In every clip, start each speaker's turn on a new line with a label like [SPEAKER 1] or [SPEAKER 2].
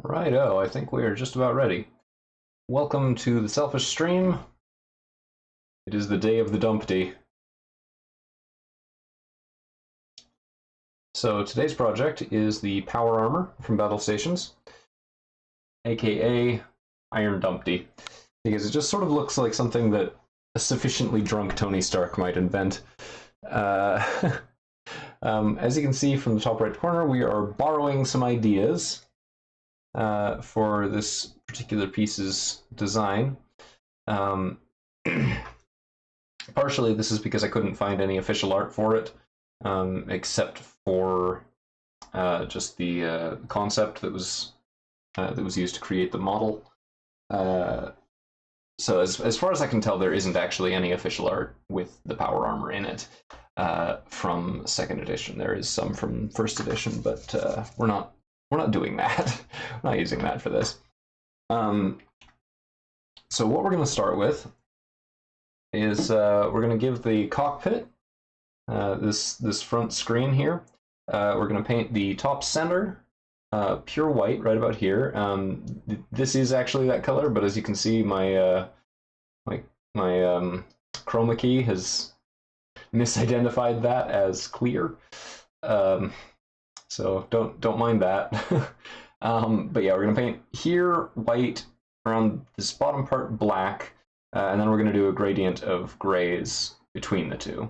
[SPEAKER 1] Righto, I think we are just about ready. Welcome to the Selfish Stream. It is the day of the Dumpty. So today's project is the Power Armor from Battlestations, aka Iron Dumpty, because it just sort of looks like something that a sufficiently drunk Tony Stark might invent. As you can see from the top right corner, we are borrowing some ideas for this particular piece's design. Partially, this is because I couldn't find any official art for it, except for just the concept that was used to create the model. So as far as I can tell, there isn't actually any official art with the power armor in it from second edition. There is some from first edition, but we're not doing that. We're not using that for this. So what we're going to start with is we're going to give the cockpit this front screen here. We're going to paint the top center pure white right about here. This is actually that color, but as you can see, my chroma key has misidentified that as clear. So don't mind that. But yeah, we're going to paint here white, around this bottom part black, and then we're going to do a gradient of grays between the two.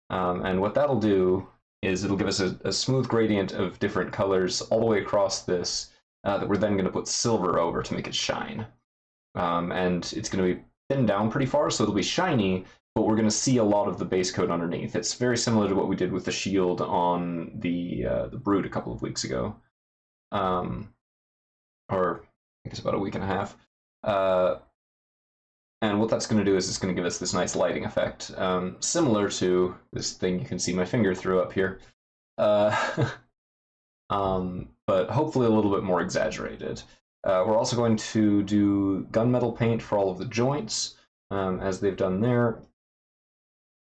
[SPEAKER 1] And what that'll do is it'll give us a smooth gradient of different colors all the way across this that we're then going to put silver over to make it shine. And it's going to be thinned down pretty far, so it'll be shiny, but we're going to see a lot of the base coat underneath. It's very similar to what we did with the shield on the Brood a couple of weeks ago. Or I guess about a week and a half. And what that's going to do is it's going to give us this nice lighting effect, similar to this thing you can see my finger through up here, but hopefully a little bit more exaggerated. We're also going to do gunmetal paint for all of the joints, as they've done there.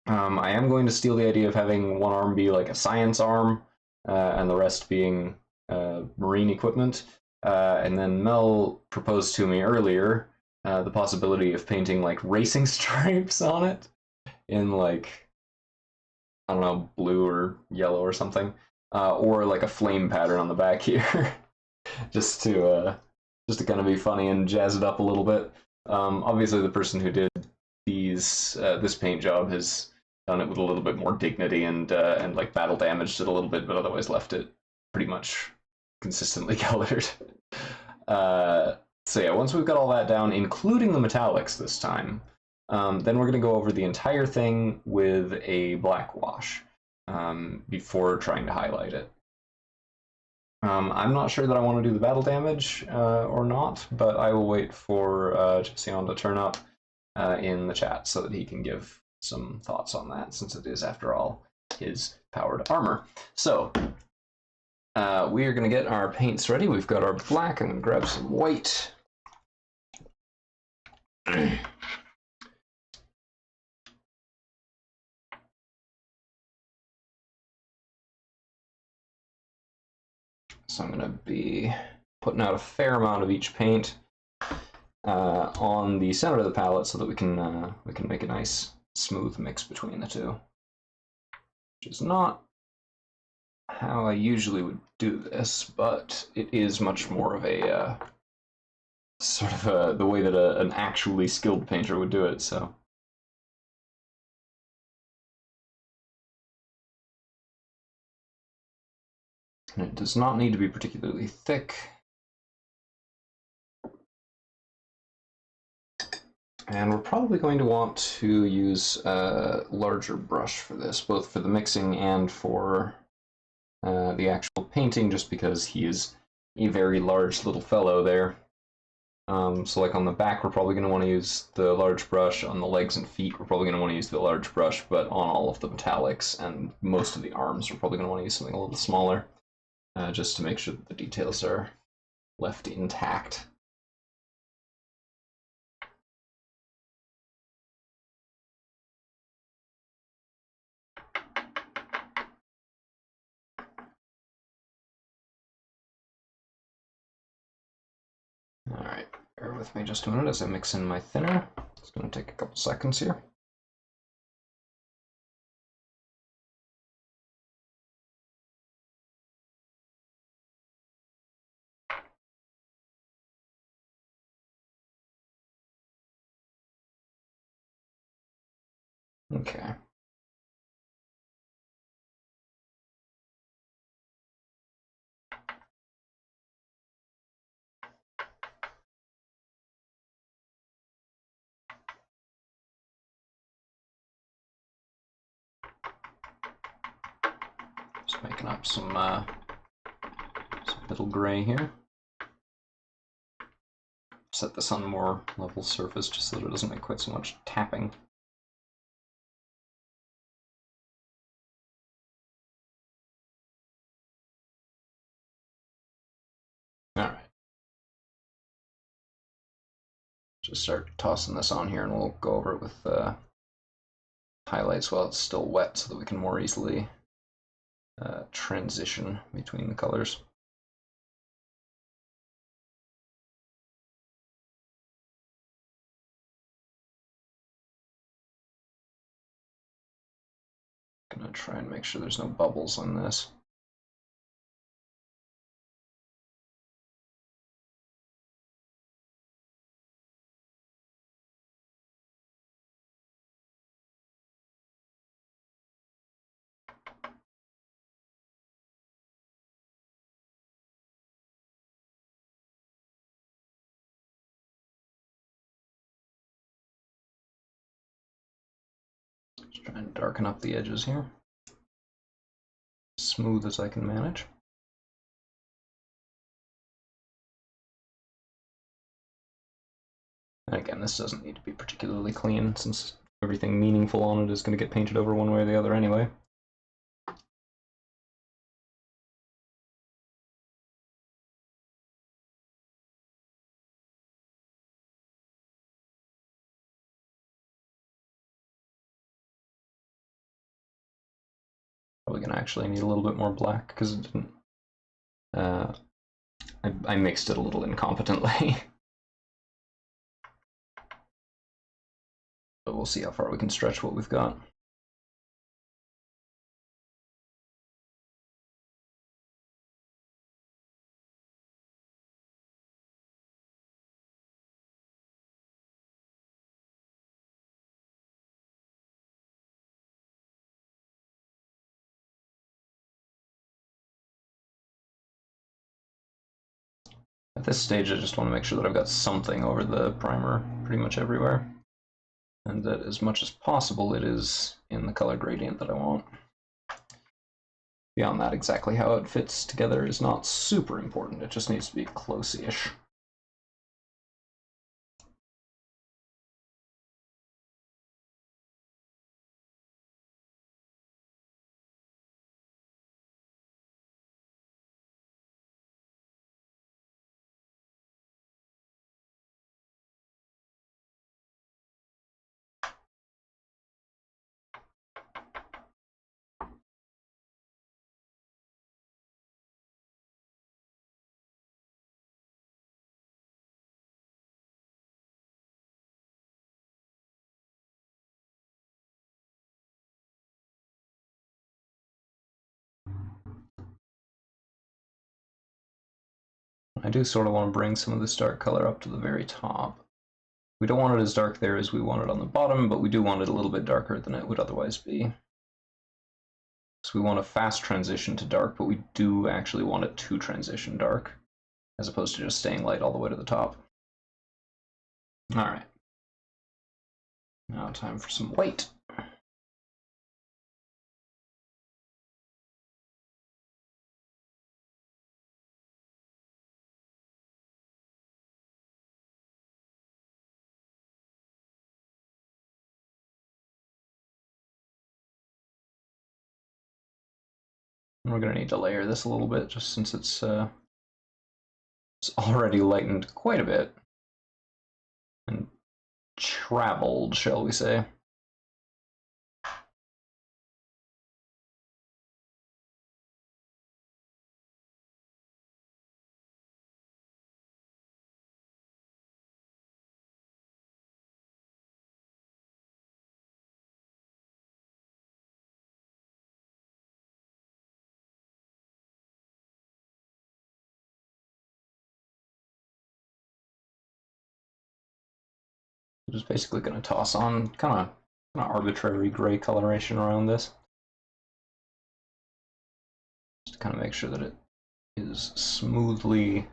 [SPEAKER 1] I am going to steal the idea of having one arm be like a science arm, and the rest being marine equipment. And then Mel proposed to me earlier the possibility of painting like racing stripes on it in like, I don't know, blue or yellow or something, or like a flame pattern on the back here, just to kind of be funny and jazz it up a little bit. Obviously, the person who did this paint job has done it with a little bit more dignity and like battle damaged it a little bit, but otherwise left it pretty much consistently colored. So yeah, once we've got all that down, including the metallics this time, then we're going to go over the entire thing with a black wash before trying to highlight it. I'm not sure that I want to do the battle damage or not, but I will wait for Jessian to turn up in the chat so that he can give some thoughts on that, since it is, after all, his powered armor. So we are going to get our paints ready. We've got our black. I'm going to grab some white. So I'm going to be putting out a fair amount of each paint on the center of the palette so that we can make a nice smooth mix between the two, which is not how I usually would do this, but it is much more of a sort of the way that an actually skilled painter would do it. So and it does not need to be particularly thick. And we're probably going to want to use a larger brush for this, both for the mixing and for the actual painting, just because he is a very large little fellow there. So like on the back, we're probably going to want to use the large brush. On the legs and feet, we're probably going to want to use the large brush, but on all of the metallics and most of the arms, we're probably going to want to use something a little smaller, just to make sure that the details are left intact. with me just a minute as I mix in my thinner. It's going to take a couple seconds here. Okay. Just making up some middle gray here. Set this on more level surface just so that it doesn't make quite so much tapping. Alright. Just start tossing this on here and we'll go over it with highlights while it's still wet so that we can more easily transition between the colors. Gonna try and make sure there's no bubbles on this. Just try and darken up the edges here. Smooth as I can manage. And again, this doesn't need to be particularly clean since everything meaningful on it is going to get painted over one way or the other anyway. Probably going to actually need a little bit more black because it didn't. I mixed it a little incompetently. But we'll see how far we can stretch what we've got. At this stage, I just want to make sure that I've got something over the primer pretty much everywhere. And that as much as possible, it is in the color gradient that I want. Beyond that, exactly how it fits together is not super important. It just needs to be close-ish. I do sort of want to bring some of this dark color up to the very top. We don't want it as dark there as we want it on the bottom, but we do want it a little bit darker than it would otherwise be. So we want a fast transition to dark, but we do actually want it to transition dark, as opposed to just staying light all the way to the top. Alright. Now time for some white. We're going to need to layer this a little bit, just since it's already lightened quite a bit. And traveled, shall we say. just basically going to toss on kind of arbitrary gray coloration around this. Just to kind of make sure that it is smoothly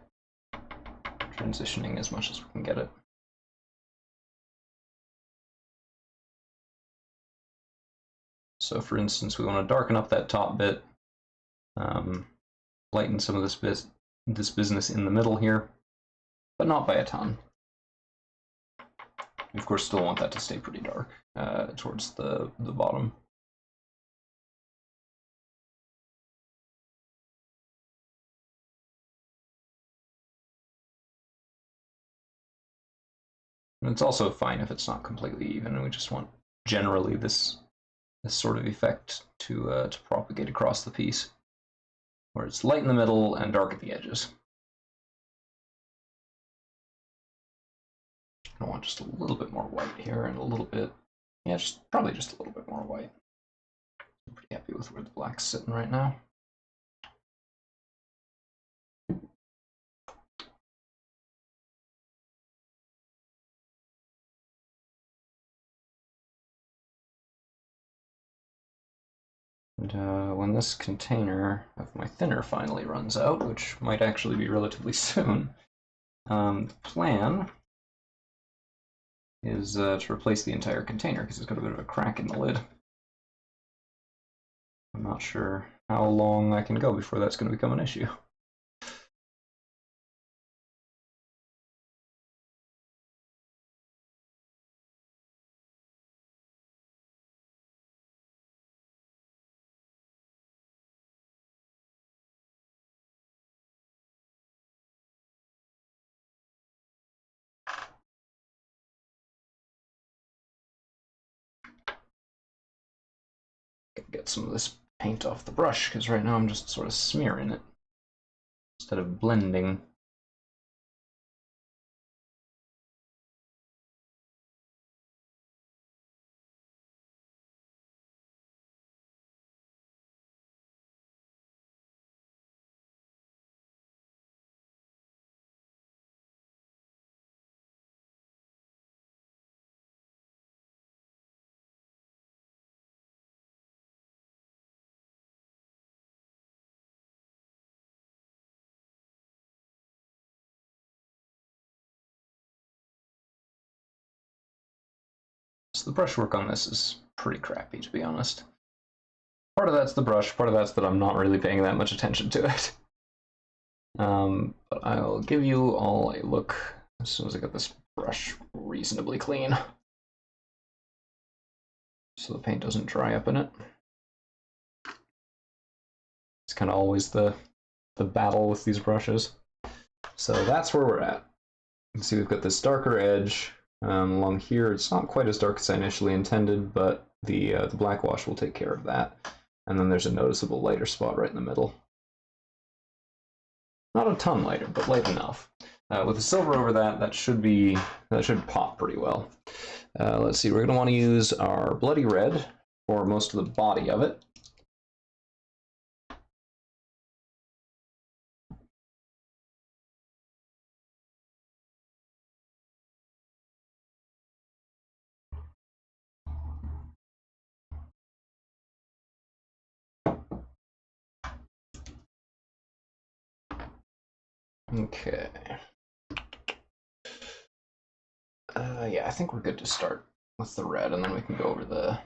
[SPEAKER 1] transitioning as much as we can get it. So for instance, we want to darken up that top bit, lighten some of this business in the middle here, but not by a ton. We of course still want that to stay pretty dark towards the bottom. And it's also fine if it's not completely even, and we just want generally this sort of effect to propagate across the piece, where it's light in the middle and dark at the edges. I want just a little bit more white here and a little bit, yeah, probably just a little bit more white. I'm pretty happy with where the black's sitting right now. And when this container of my thinner finally runs out, which might actually be relatively soon, the plan is to replace the entire container because it's got a bit of a crack in the lid. I'm not sure how long I can go before that's going to become an issue. Get some of this paint off the brush because right now I'm just sort of smearing it instead of blending. So the brushwork on this is pretty crappy, to be honest. Part of that's the brush, part of that's that I'm not really paying that much attention to it. But I'll give you all a look as soon as I get this brush reasonably clean, so the paint doesn't dry up in it. It's kind of always the battle with these brushes. So that's where we're at. You can see we've got this darker edge along here. It's not quite as dark as I initially intended, but the black wash will take care of that. And then there's a noticeable lighter spot right in the middle. Not a ton lighter, but light enough. With the silver over that should pop pretty well. Let's see, we're going to want to use our bloody red for most of the body of it. Okay. Yeah, I think we're good to start with the red, and then we can go over the...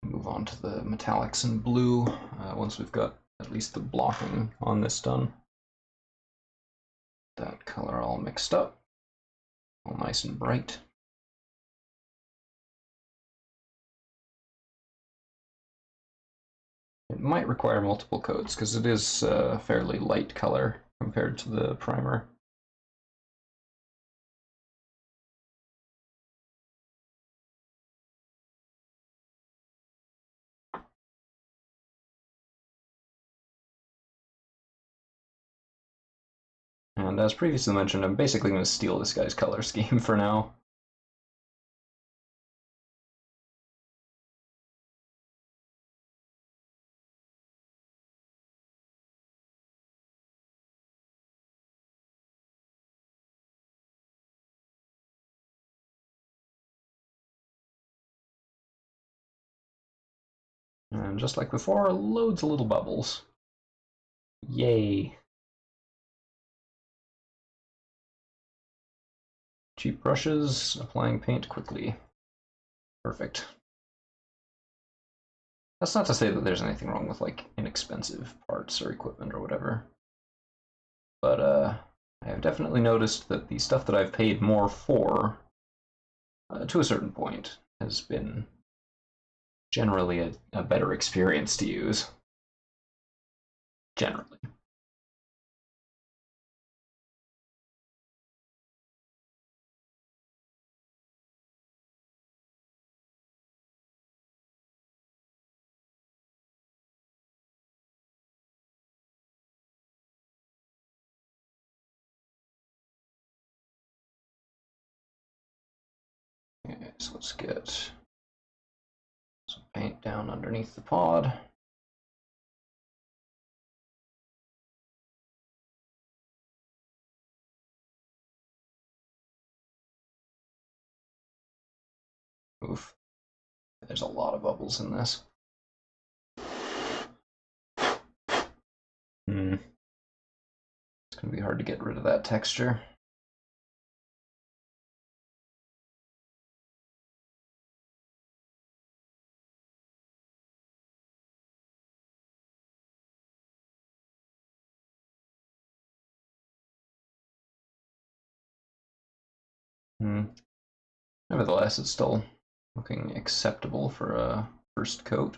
[SPEAKER 1] move on to the metallics and blue once we've got at least the blocking on this done. That color all mixed up, all nice and bright. It might require multiple coats because it is a fairly light color compared to the primer. And as previously mentioned, I'm basically going to steal this guy's color scheme for now. And just like before, loads of little bubbles. Yay. Cheap brushes, applying paint quickly. Perfect. That's not to say that there's anything wrong with like inexpensive parts or equipment or whatever. But I have definitely noticed that the stuff that I've paid more for, to a certain point, has been generally a better experience to use. Generally. Okay, so let's get some paint down underneath the pod. Oof. There's a lot of bubbles in this. It's going to be hard to get rid of that texture. Nevertheless, it's still looking acceptable for a first coat.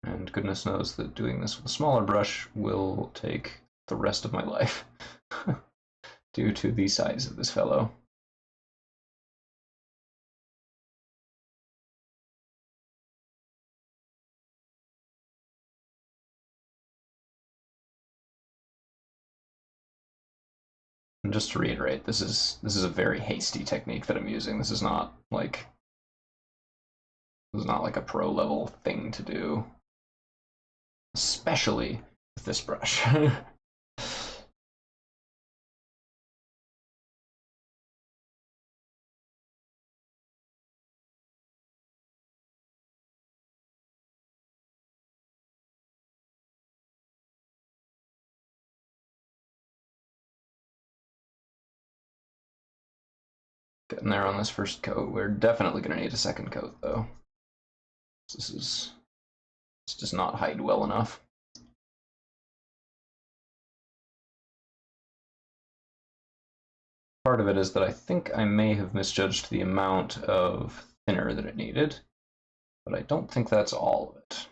[SPEAKER 1] And goodness knows that doing this with a smaller brush will take the rest of my life due to the size of this fellow. And just to reiterate, this is a very hasty technique that I'm using. This is not like a pro level thing to do, especially with this brush. Getting there on this first coat. We're definitely going to need a second coat, though. This does not hide well enough. Part of it is that I think I may have misjudged the amount of thinner that it needed, but I don't think that's all of it.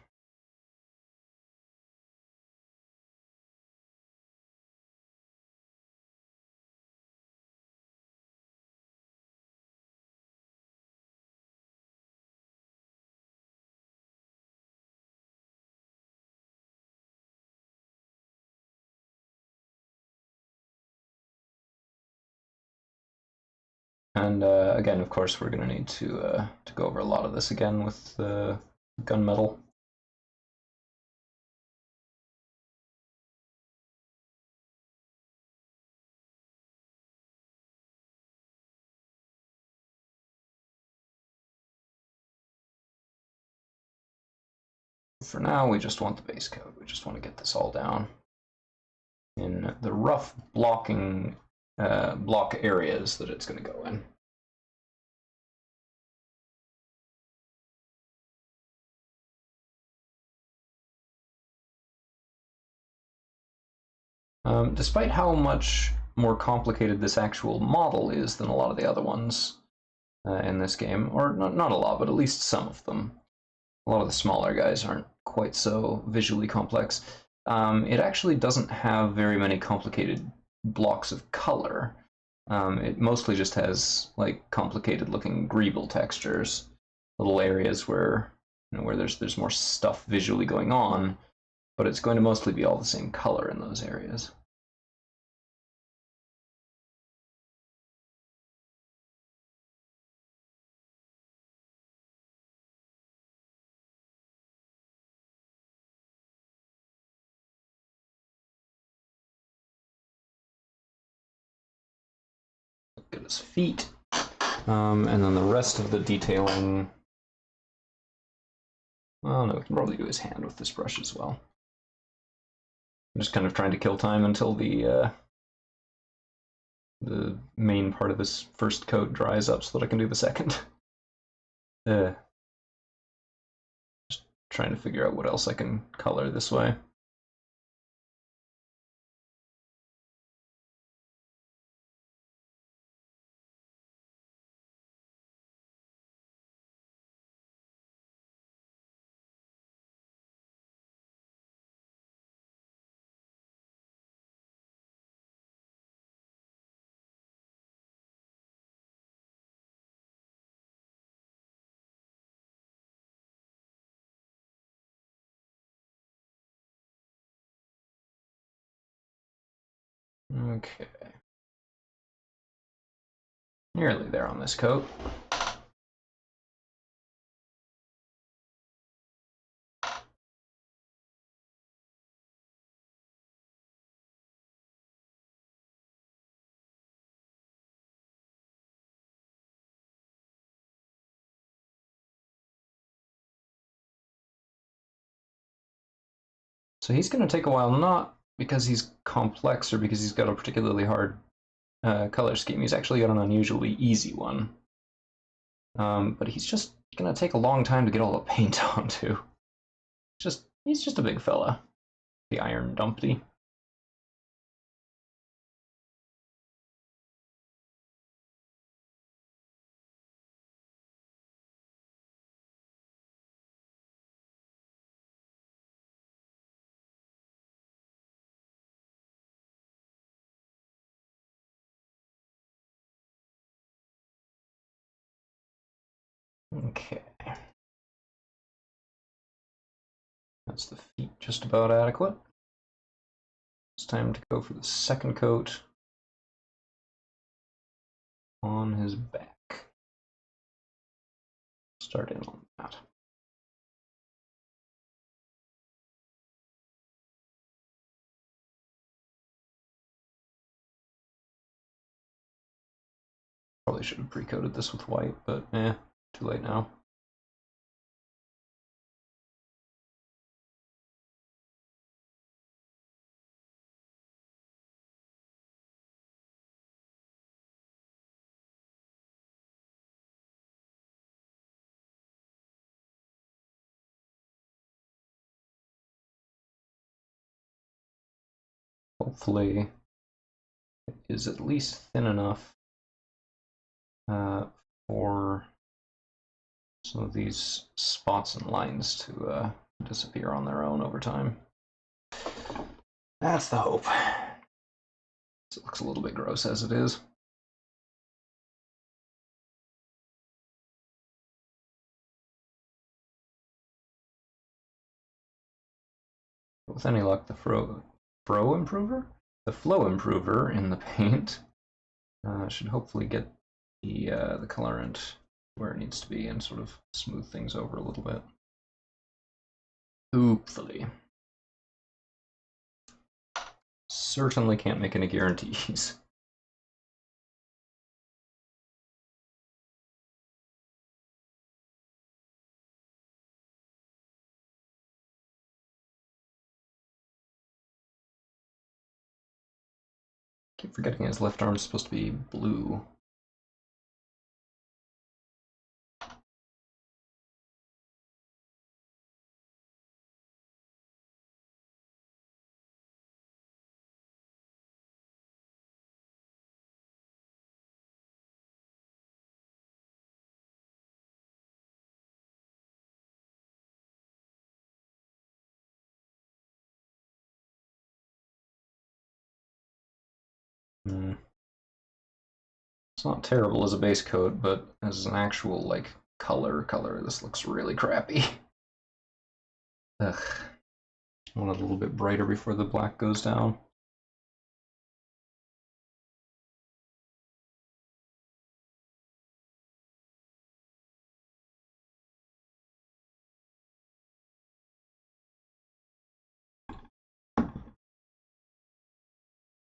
[SPEAKER 1] And again, of course, we're going to need to go over a lot of this again with the gunmetal. For now, we just want the base coat. We just want to get this all down in the rough blocking block areas that it's going to go in. Despite how much more complicated this actual model is than a lot of the other ones in this game, or not a lot, but at least some of them. A lot of the smaller guys aren't quite so visually complex. It actually doesn't have very many complicated blocks of color. It mostly just has like complicated looking greeble textures, little areas where where there's more stuff visually going on, but it's going to mostly be all the same color in those areas. Get his feet, and then the rest of the detailing Well, no, we can probably do his hand with this brush as well. I'm just kind of trying to kill time until the main part of this first coat dries up so that I can do the second. Just trying to figure out what else I can color this way. Okay. Nearly there on this coat. So he's going to take a while, not because he's complex or because he's got a particularly hard color scheme. He's actually got an unusually easy one. But he's just going to take a long time to get all the paint onto. He's just a big fella. The Iron Dumpty. Okay. That's the feet just about adequate. It's time to go for the second coat on his back. Start in on that. Probably should have pre-coated this with white, but too late now. Hopefully it is at least thin enough for some of these spots and lines to disappear on their own over time. That's the hope. It looks a little bit gross as it is. With any luck, the flow improver in the paint should hopefully get the colorant where it needs to be and sort of smooth things over a little bit. Hopefully. Certainly can't make any guarantees. Keep forgetting his left arm is supposed to be blue. It's not terrible as a base coat, but as an actual like color, this looks really crappy. Ugh. I want it a little bit brighter before the black goes down.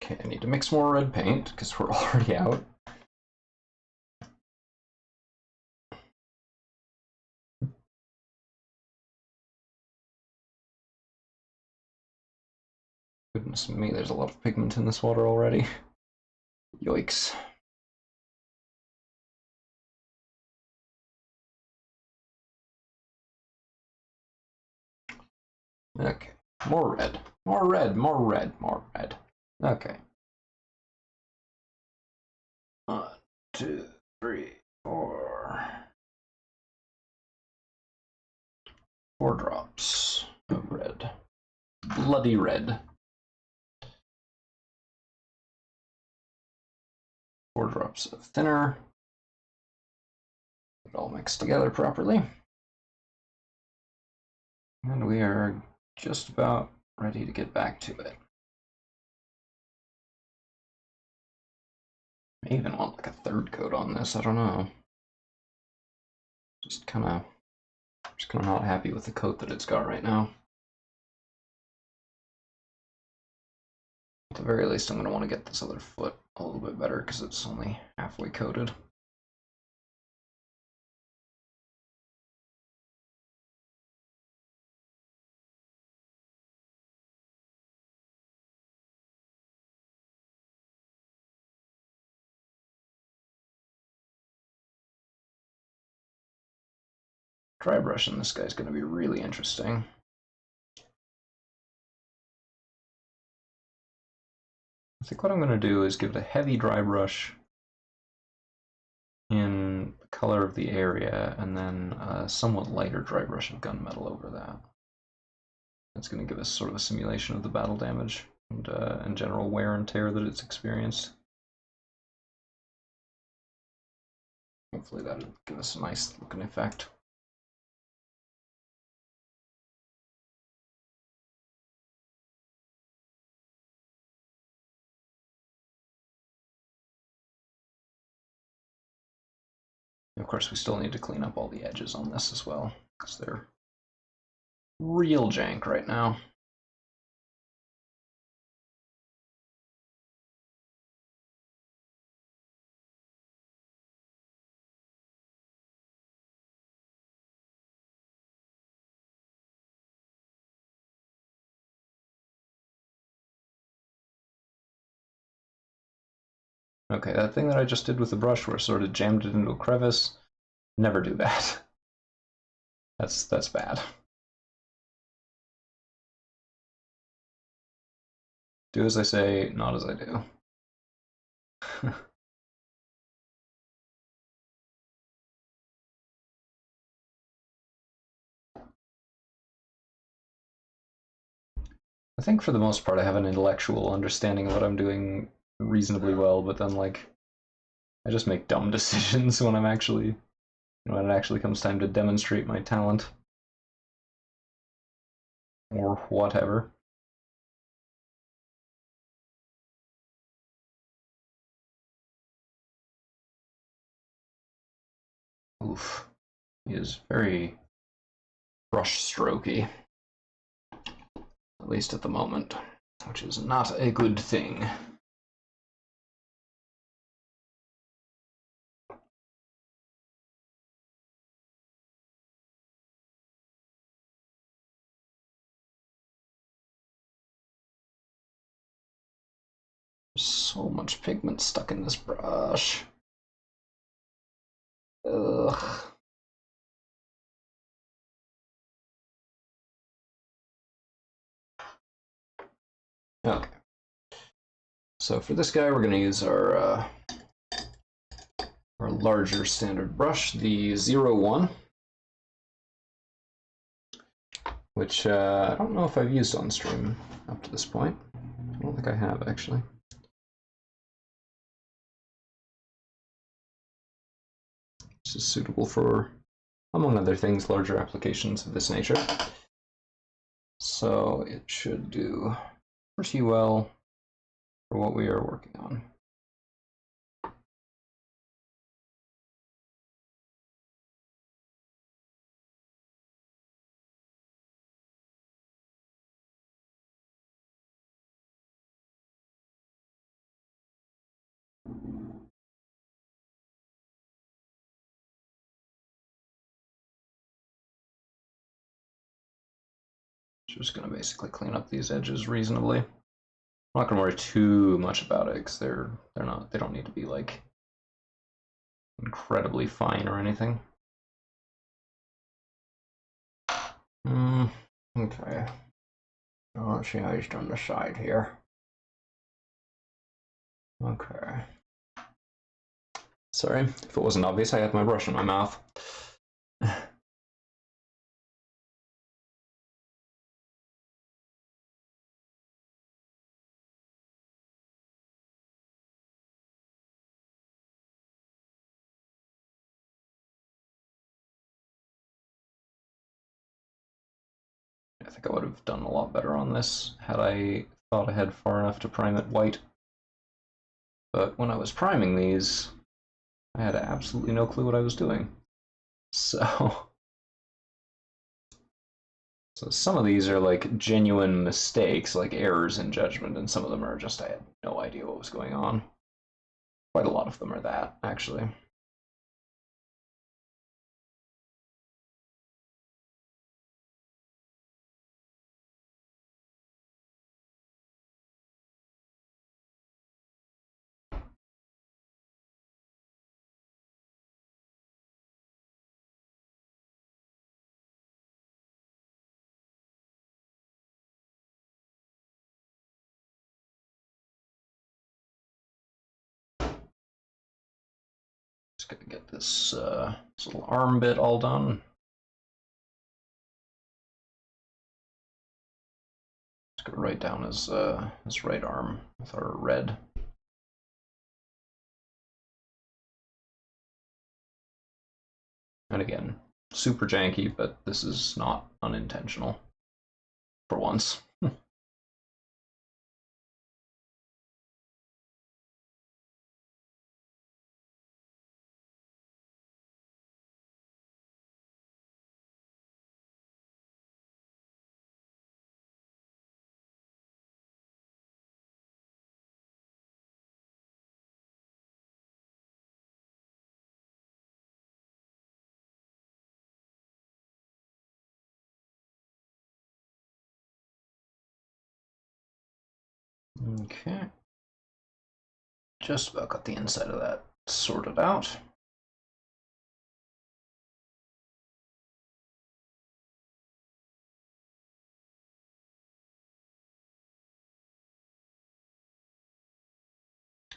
[SPEAKER 1] Okay, I need to mix more red paint because we're already out. Goodness me, there's a lot of pigment in this water already. Yikes. Okay, more red. More red, more red, more red. Okay. 1, 2, 3, 4. 4 drops of red. Bloody red. 4 drops of thinner. It all mixed together properly. And we are just about ready to get back to it. I even want like a 3rd coat on this, I don't know. Just kind of not happy with the coat that it's got right now. At the very least, I'm going to want to get this other foot a little bit better because it's only halfway coated. Dry brushing this guy's going to be really interesting. I think what I'm going to do is give it a heavy dry brush in the color of the area, and then a somewhat lighter dry brush of gunmetal over that. That's going to give us sort of a simulation of the battle damage and general wear and tear that it's experienced. Hopefully that'll give us a nice looking effect. Of course, we still need to clean up all the edges on this as well, because they're real jank right now. Okay, that thing that I just did with the brush where I sort of jammed it into a crevice, never do that. That's bad. Do as I say, not as I do. I think for the most part I have an intellectual understanding of what I'm doing reasonably well, but then like I just make dumb decisions when when it actually comes time to demonstrate my talent. Or whatever. Oof. He is very brush strokey. At least at the moment, which is not a good thing. There's so much pigment stuck in this brush. Ugh. Okay. So for this guy, we're going to use our larger standard brush, the 01, which I don't know if I've used on stream up to this point. I don't think I have, actually. This is suitable for, among other things, larger applications of this nature. So it should do pretty well for what we are working on. Just going to basically clean up these edges reasonably. I'm not gonna worry too much about it because they don't need to be like incredibly fine or anything. Okay. Let's see how he's done the side here. Okay. Sorry, if it wasn't obvious, I had my brush in my mouth. I think I would have done a lot better on this had I thought ahead far enough to prime it white. But when I was priming these, I had absolutely no clue what I was doing. So some of these are like genuine mistakes, like errors in judgment, and some of them are just I had no idea what was going on. Quite a lot of them are that, actually. Just gonna get this, this little arm bit all done. Just go right down his right arm with our red. And again, super janky, but this is not unintentional. For once. Okay. Just about got the inside of that sorted out.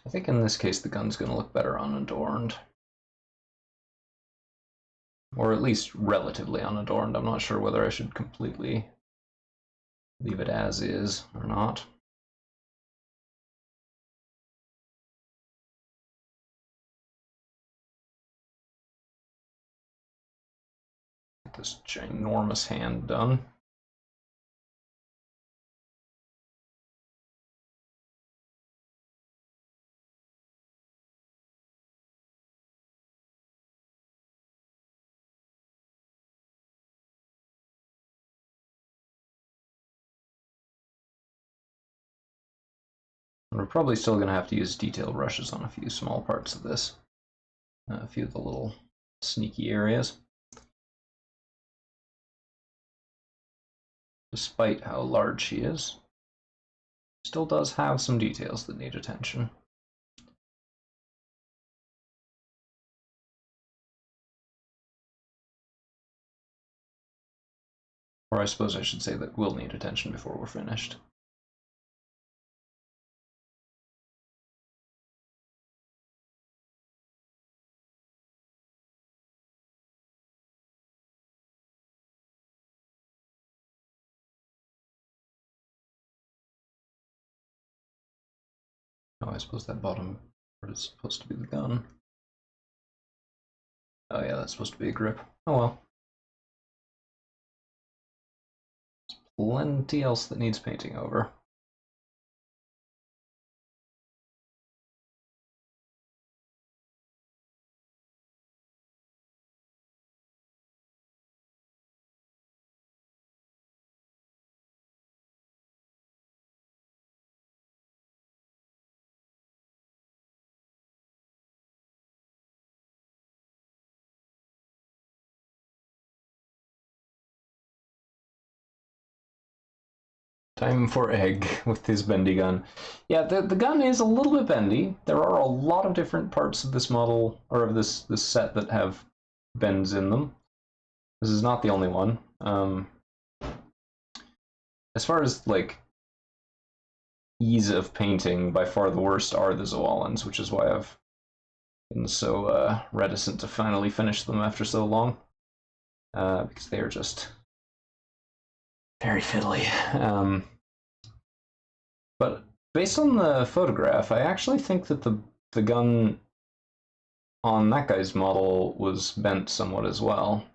[SPEAKER 1] I think in this case the gun's going to look better unadorned. Or at least relatively unadorned. I'm not sure whether I should completely leave it as is or not. Get this ginormous hand done. And we're probably still going to have to use detail brushes on a few small parts of this. A few of the little sneaky areas. Despite how large she is, still does have some details that need attention. Or I suppose I should say that will need attention before we're finished. Oh, I suppose that bottom part is supposed to be the gun. Oh yeah, that's supposed to be a grip. Oh well. There's plenty else that needs painting over. Time for Egg with his bendy gun. Yeah, the gun is a little bit bendy. There are a lot of different parts of this model, or of this set that have bends in them. This is not the only one. As far as, like, ease of painting, by far the worst are the Zoalans, which is why I've been so reticent to finally finish them after so long. Because they are just very fiddly. But based on the photograph, I actually think that the gun on that guy's model was bent somewhat as well.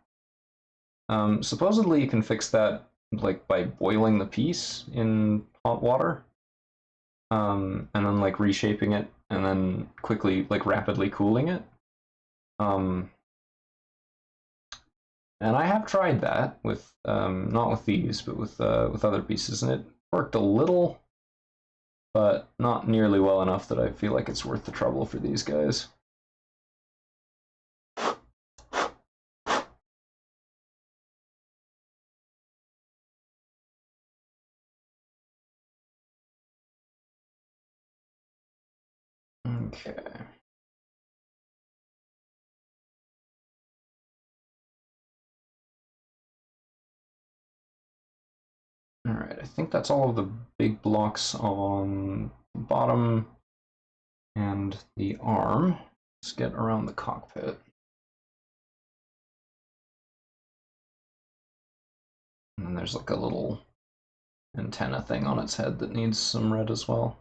[SPEAKER 1] Supposedly you can fix that like by boiling the piece in hot water, and then like reshaping it, and then quickly, like rapidly cooling it. And I have tried that with not with these, but with other pieces, and it worked a little, but not nearly well enough that I feel like it's worth the trouble for these guys. Okay. All right, I think that's all of the big blocks on the bottom and the arm. Let's get around the cockpit. And then there's like a little antenna thing on its head that needs some red as well.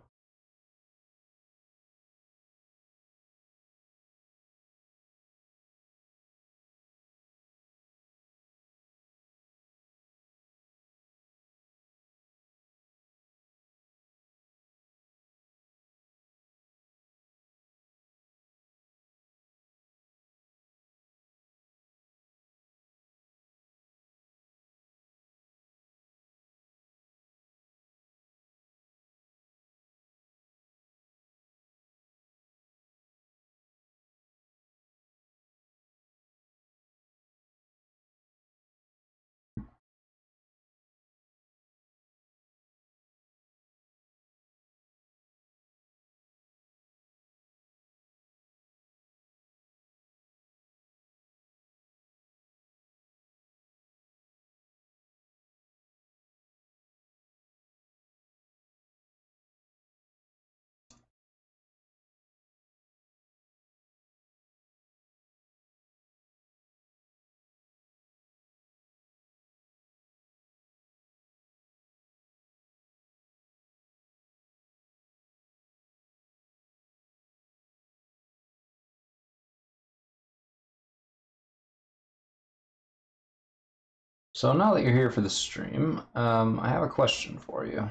[SPEAKER 1] So now that you're here for the stream, I have a question for you.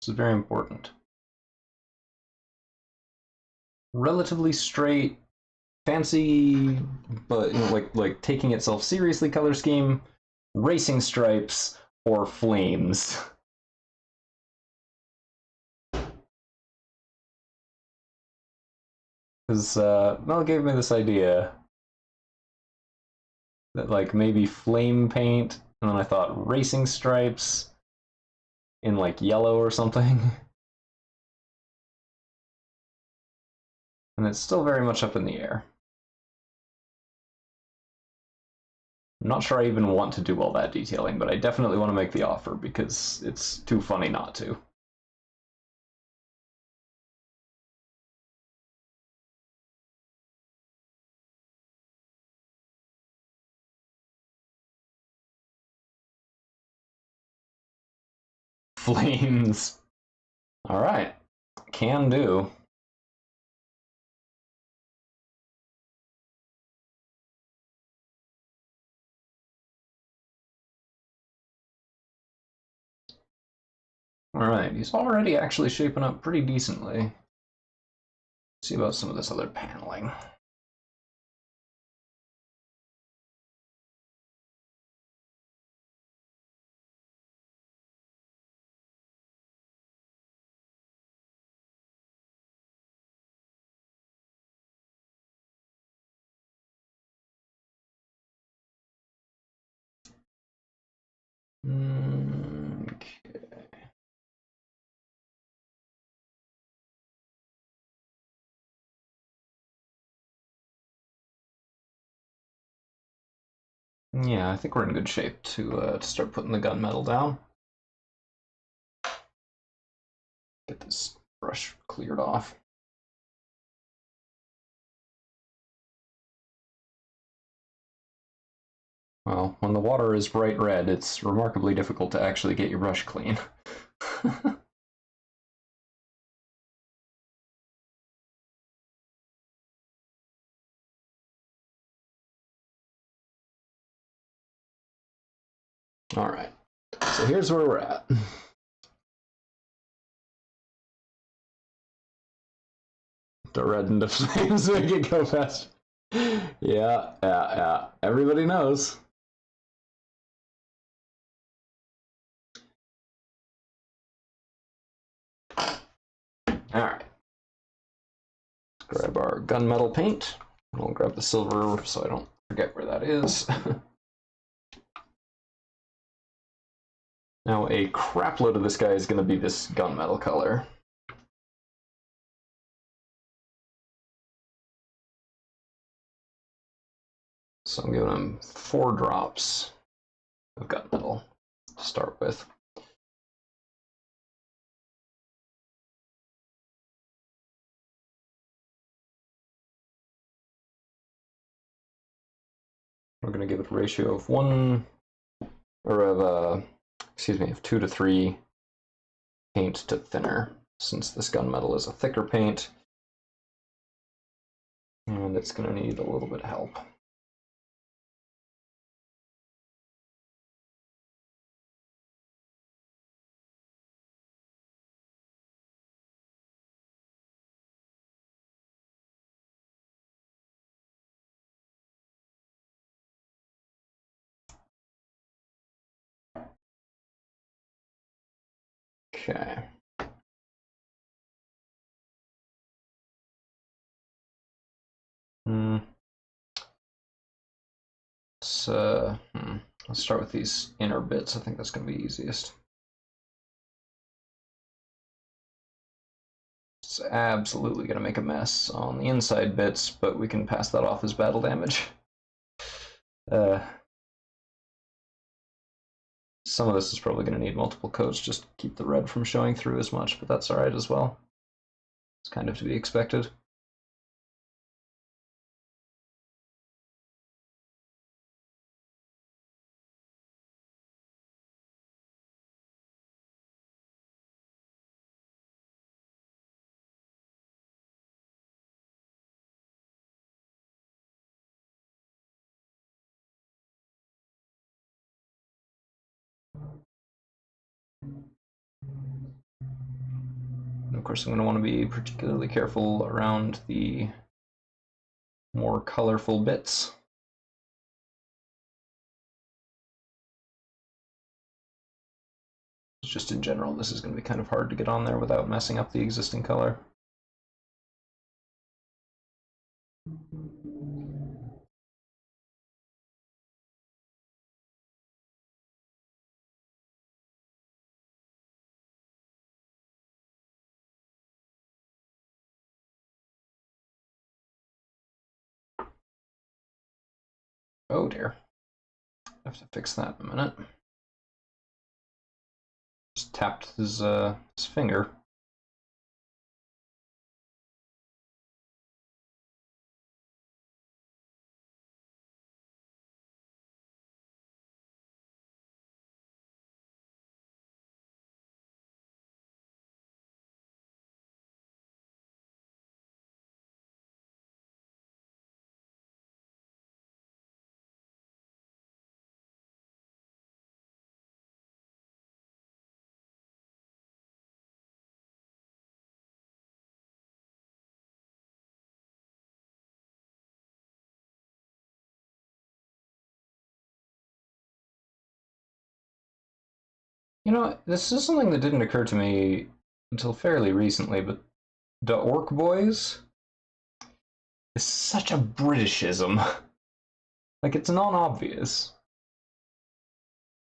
[SPEAKER 1] This is very important. Relatively straight, fancy, but you know, like taking itself seriously color scheme, racing stripes, or flames. Because Mel gave me this idea that like maybe flame paint, and then I thought racing stripes in like yellow or something. And it's still very much up in the air. I'm not sure I even want to do all that detailing, but I definitely want to make the offer because it's too funny not to. Flames. All right, can do. All right, he's already actually shaping up pretty decently. Let's see about some of this other paneling. Okay. Yeah, I think we're in good shape to start putting the gunmetal down. Get this brush cleared off. Well, when the water is bright red, it's remarkably difficult to actually get your brush clean. Alright, so here's where we're at. The red into flames make it go fast. Yeah. Everybody knows. Alright. Grab our gunmetal paint. We'll grab the silver so I don't forget where that is. Now a crap load of this guy is going to be this gunmetal color. So I'm giving him 4 drops of gunmetal to start with. We're going to give it a ratio of 2 to 3 paint to thinner, since this gunmetal is a thicker paint, and it's going to need a little bit of help. Okay. Let's start with these inner bits. I think that's going to be easiest. It's absolutely going to make a mess on the inside bits, but we can pass that off as battle damage. Some of this is probably going to need multiple coats just to keep the red from showing through as much, but that's alright as well. It's kind of to be expected. And of course, I'm going to want to be particularly careful around the more colorful bits. Just in general, this is going to be kind of hard to get on there without messing up the existing color. Oh dear. I have to fix that in a minute. Just tapped his finger. You know, this is something that didn't occur to me until fairly recently, but the Orc Boys is such a Britishism. Like, it's not obvious.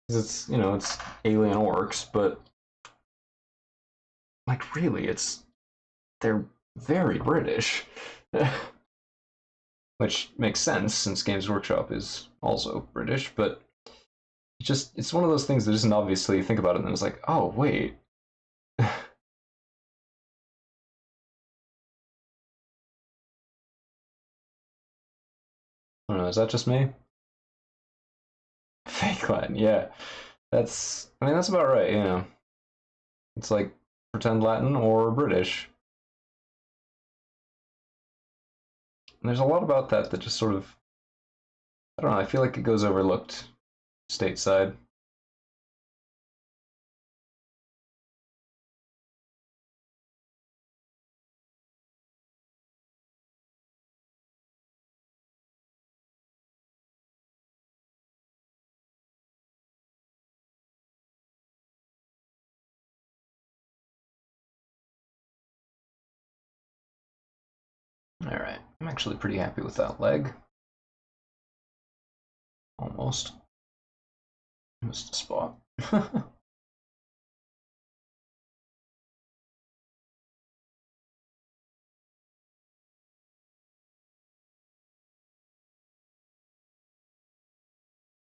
[SPEAKER 1] It's, you know, it's alien orcs, but like, really, they're very British. Like, which makes sense since Games Workshop is also British, but it's one of those things that isn't obviously you think about it and then it's like, oh wait. I don't know, is that just me? Fake Latin, yeah. I mean that's about right, yeah. It's like pretend Latin or British. And there's a lot about that that just sort of I don't know, I feel like it goes overlooked stateside. Alright, I'm actually pretty happy with that leg. Almost. Missed a spot.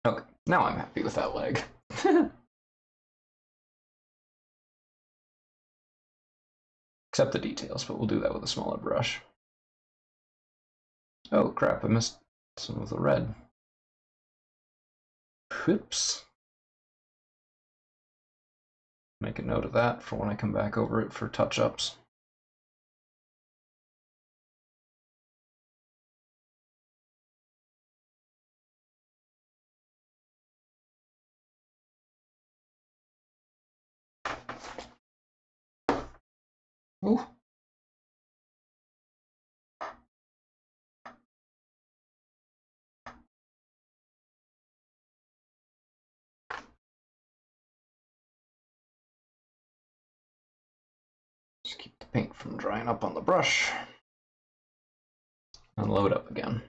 [SPEAKER 1] Okay, now I'm happy with that leg. Except the details, but we'll do that with a smaller brush. Oh crap, I missed some of the red. Whoops. Make a note of that for when I come back over it for touch-ups. Ooh. Just keep the paint from drying up on the brush. And load up again.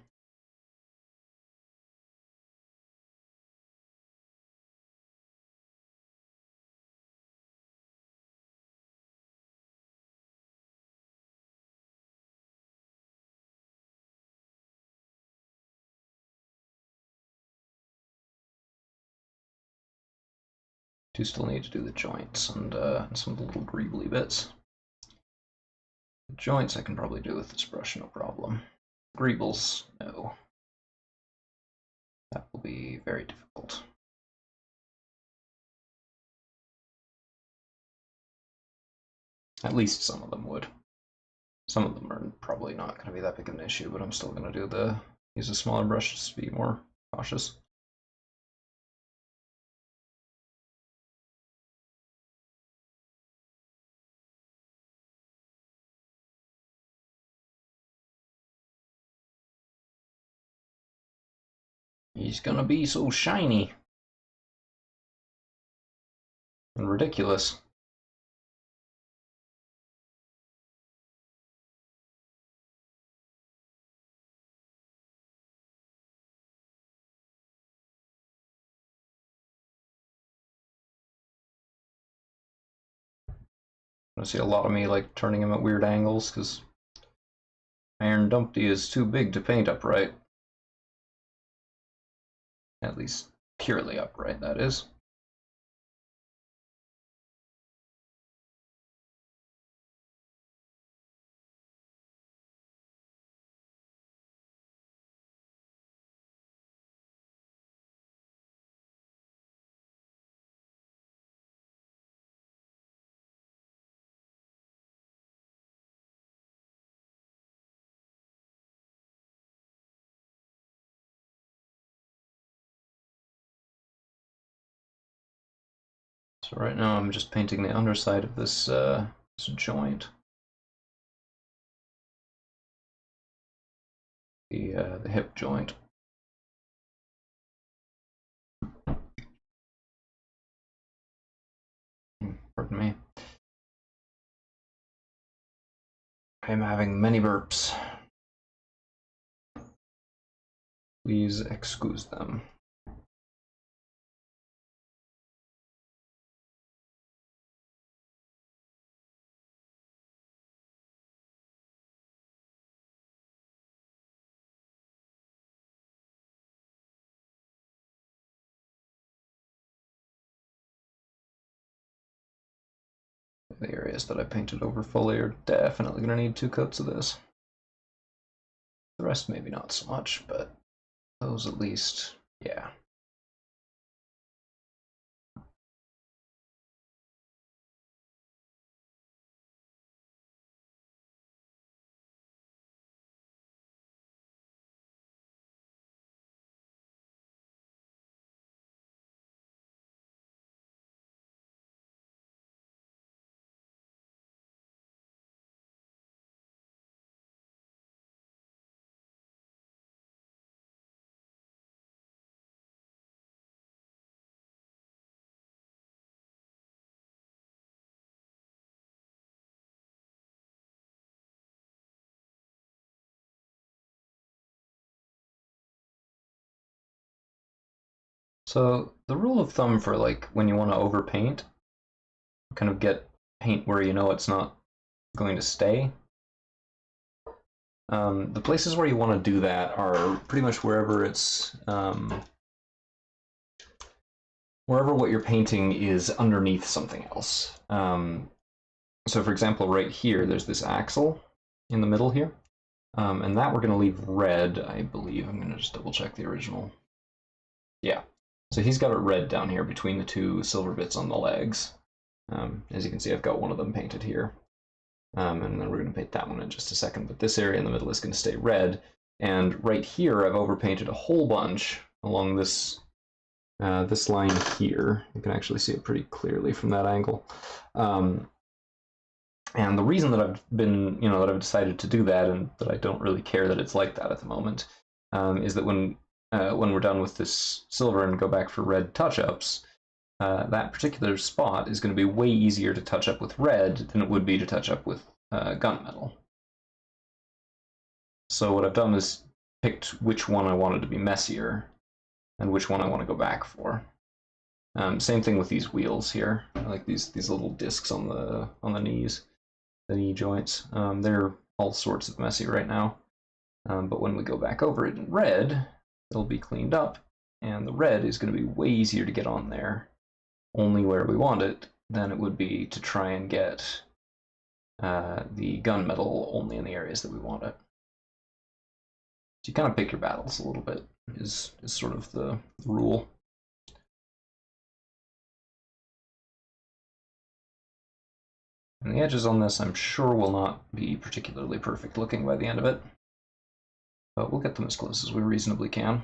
[SPEAKER 1] Do still need to do the joints and some of the little greebly bits. The joints I can probably do with this brush, no problem. Greebles, no. That will be very difficult. At least some of them would. Some of them are probably not going to be that big of an issue, but I'm still going to use a smaller brush just to be more cautious. He's gonna be so shiny and ridiculous. I see a lot of me like turning him at weird angles because Iron Dumpty is too big to paint upright. At least purely upright, that is. So right now I'm just painting the underside of this joint. The hip joint. Pardon me. I'm having many burps. Please excuse them. The areas that I painted over fully are definitely going to need 2 coats of this. The rest maybe not so much, but those at least, yeah. So the rule of thumb for like when you want to overpaint, kind of get paint where you know it's not going to stay. The places where you want to do that are pretty much wherever it's wherever what you're painting is underneath something else. So for example, right here, there's this axle in the middle here, and that we're going to leave red, I believe. I'm going to just double check the original. Yeah, so he's got it red down here between the 2 silver bits on the legs. As you can see, I've got one of them painted here. And then we're going to paint that one in just a second, but this area in the middle is going to stay red. And right here, I've overpainted a whole bunch along this this line here. You can actually see it pretty clearly from that angle. And the reason that I've been, that I've decided to do that, and that I don't really care that it's like that at the moment, is that when we're done with this silver and go back for red touch-ups, that particular spot is going to be way easier to touch up with red than it would be to touch up with gunmetal. So what I've done is picked which one I wanted to be messier and which one I want to go back for. Same thing with these wheels here, like these little discs on the knees, the knee joints. They're all sorts of messy right now. But when we go back over it in red, it'll be cleaned up, and the red is going to be way easier to get on there, only where we want it, than it would be to try and get the gunmetal only in the areas that we want it. So you kind of pick your battles a little bit, is sort of the rule. And the edges on this, I'm sure, will not be particularly perfect looking by the end of it, but we'll get them as close as we reasonably can.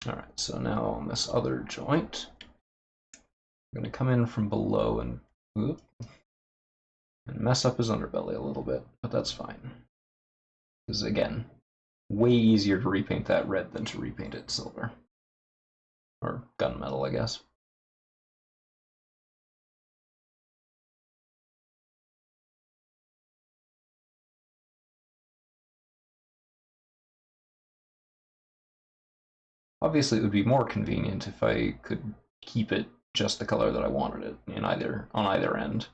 [SPEAKER 1] All right, so now on this other joint, I'm going to come in from below and mess up his underbelly a little bit, but that's fine. Because again, way easier to repaint that red than to repaint it silver. Or gunmetal, I guess. Obviously, it would be more convenient if I could keep it just the color that I wanted it on either end.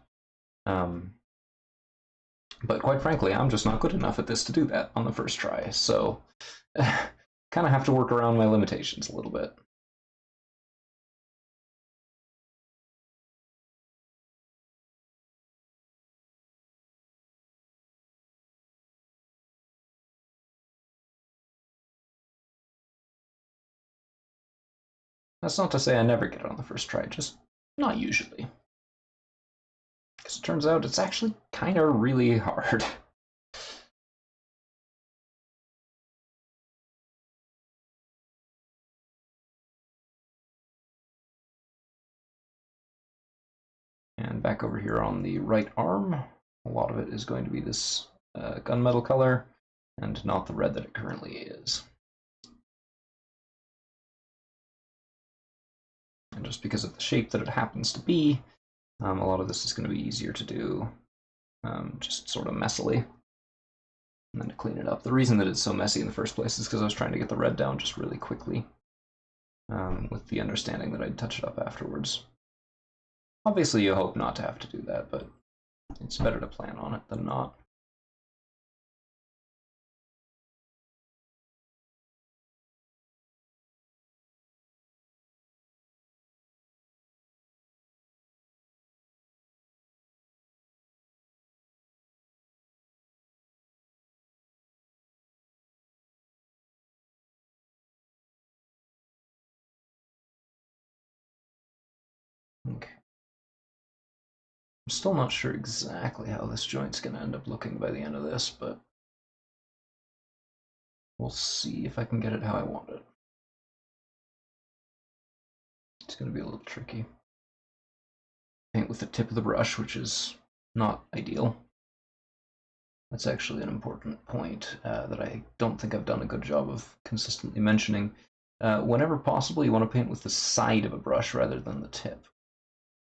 [SPEAKER 1] But quite frankly, I'm just not good enough at this to do that on the first try, so kind of have to work around my limitations a little bit. That's not to say I never get it on the first try, just not usually. Because it turns out it's actually kind of really hard. And back over here on the right arm, a lot of it is going to be this gunmetal color, and not the red that it currently is. And just because of the shape that it happens to be, a lot of this is going to be easier to do just sort of messily. And then to clean it up. The reason that it's so messy in the first place is because I was trying to get the red down just really quickly, with the understanding that I'd touch it up afterwards. Obviously, you hope not to have to do that, but it's better to plan on it than not. I'm still not sure exactly how this joint's going to end up looking by the end of this, but we'll see if I can get it how I want it. It's going to be a little tricky. Paint with the tip of the brush, which is not ideal. That's actually an important point that I don't think I've done a good job of consistently mentioning. Whenever possible, you want to paint with the side of a brush rather than the tip.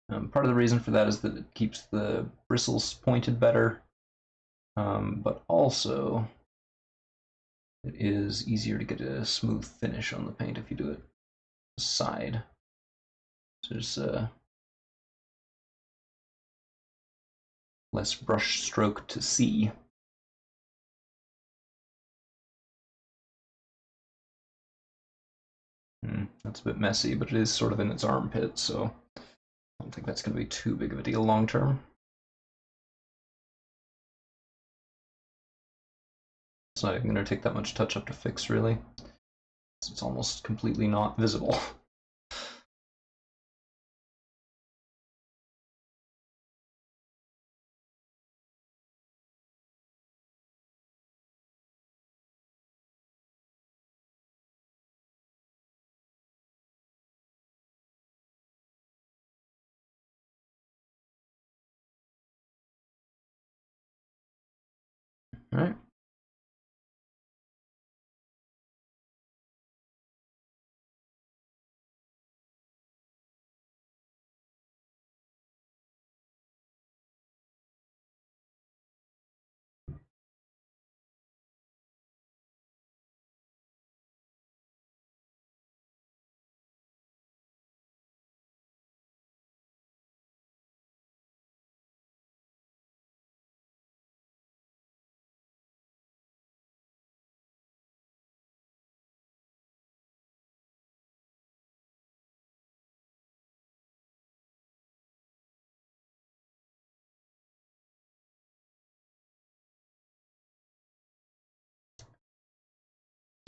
[SPEAKER 1] Part of the reason for that is that it keeps the bristles pointed better, but also it is easier to get a smooth finish on the paint if you do it the side. So there's less brush stroke to see. That's a bit messy, but it is sort of in its armpit, so I don't think that's going to be too big of a deal long term. It's not even going to take that much touch up to fix, really. It's almost completely not visible. All right.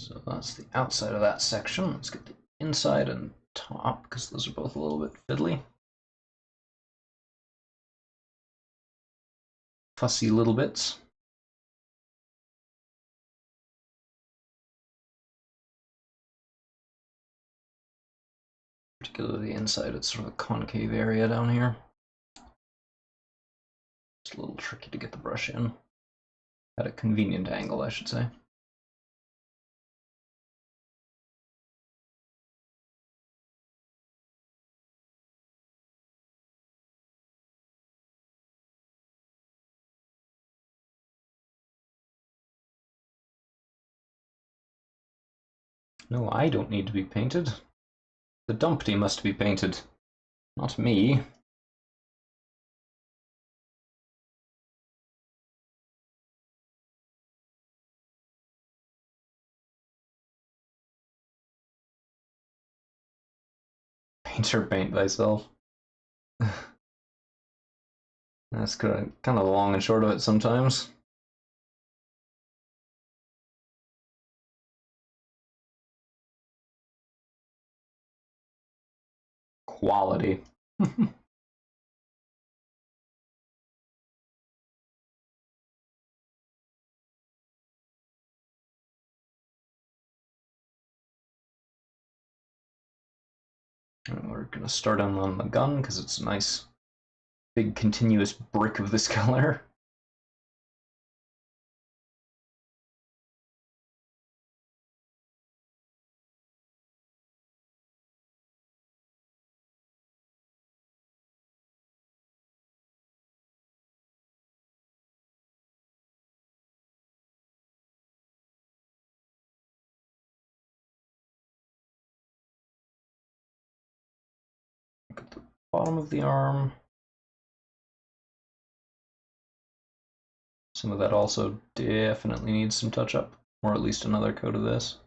[SPEAKER 1] So that's the outside of that section. Let's get the inside and top, because those are both a little bit fiddly. Fussy little bits. Particularly the inside, it's sort of a concave area down here. It's a little tricky to get the brush in. At a convenient angle, I should say. No, I don't need to be painted. The Dumpty must be painted, not me. Paint or paint thyself. That's kind of the long and short of it sometimes. Quality. And we're gonna start on the gun because it's a nice big continuous brick of this color. Look at the bottom of the arm. Some of that also definitely needs some touch up, or at least another coat of this.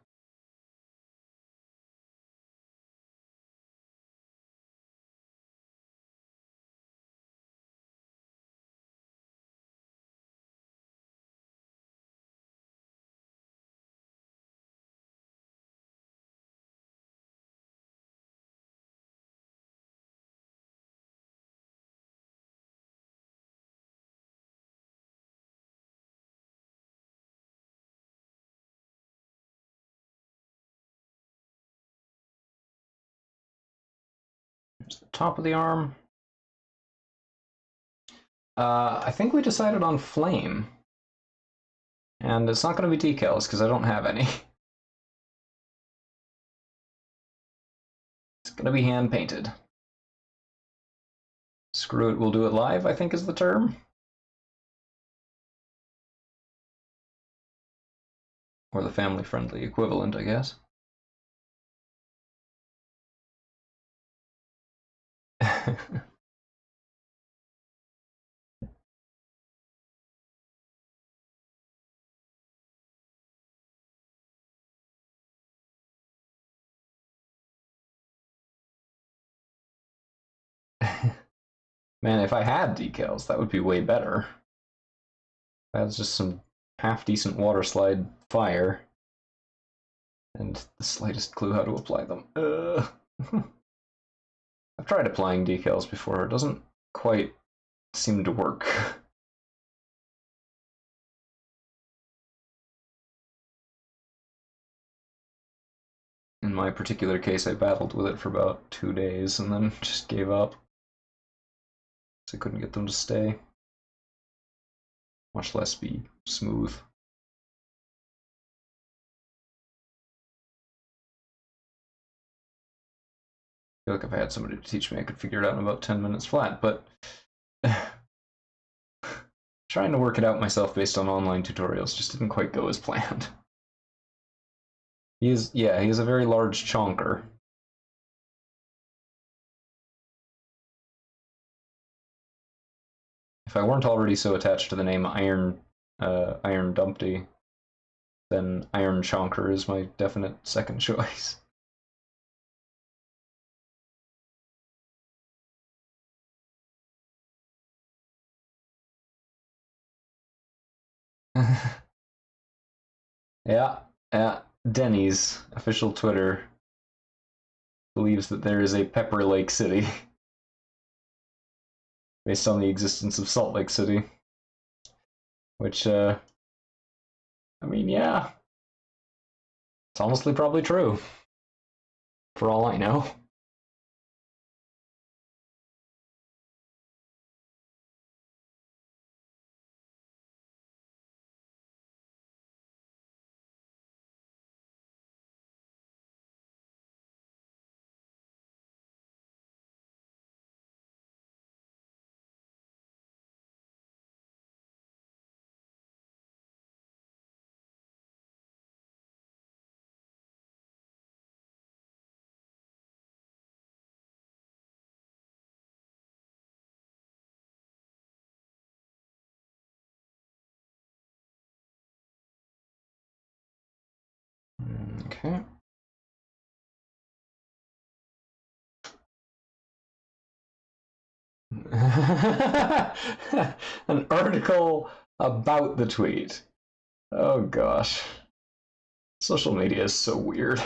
[SPEAKER 1] top of the arm. I think we decided on flame. And it's not going to be decals, because I don't have any. It's going to be hand-painted. Screw it, we'll do it live, I think is the term. Or the family-friendly equivalent, I guess. Man, if I had decals, that would be way better. That's just some half-decent water slide fire. And the slightest clue how to apply them. I've tried applying decals before. It doesn't quite seem to work. In my particular case, I battled with it for about 2 days and then just gave up. So I couldn't get them to stay. Much less be smooth. I feel like if I had somebody to teach me, I could figure it out in about 10 minutes flat, but trying to work it out myself based on online tutorials just didn't quite go as planned. He is a very large chonker. If I weren't already so attached to the name Iron Dumpty, then Iron Chonker is my definite second choice. Yeah. Denny's official Twitter believes that there is a Pepper Lake City based on the existence of Salt Lake City. Which, I mean, yeah. It's honestly probably true. For all I know. Okay. An article about the tweet. Oh gosh. Social media is so weird.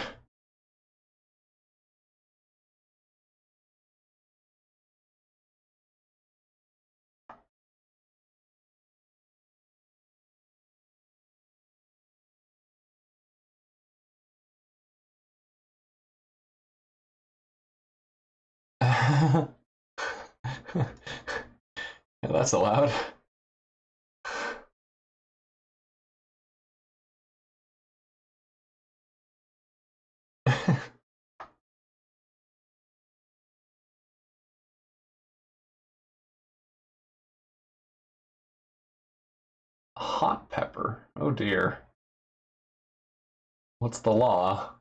[SPEAKER 1] Yeah, that's allowed. Hot pepper. Oh dear. What's the law?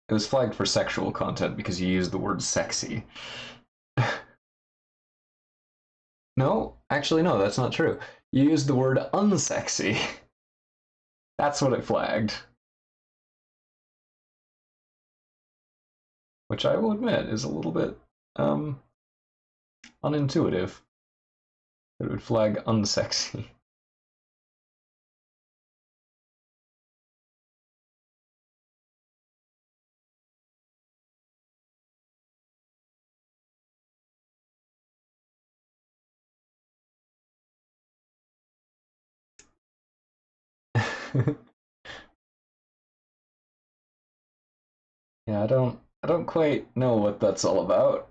[SPEAKER 1] It was flagged for sexual content because you used the word sexy. No, actually, no, that's not true. You used the word unsexy. That's what it flagged. Which I will admit is a little bit unintuitive. It would flag unsexy. Yeah, I don't quite know what that's all about.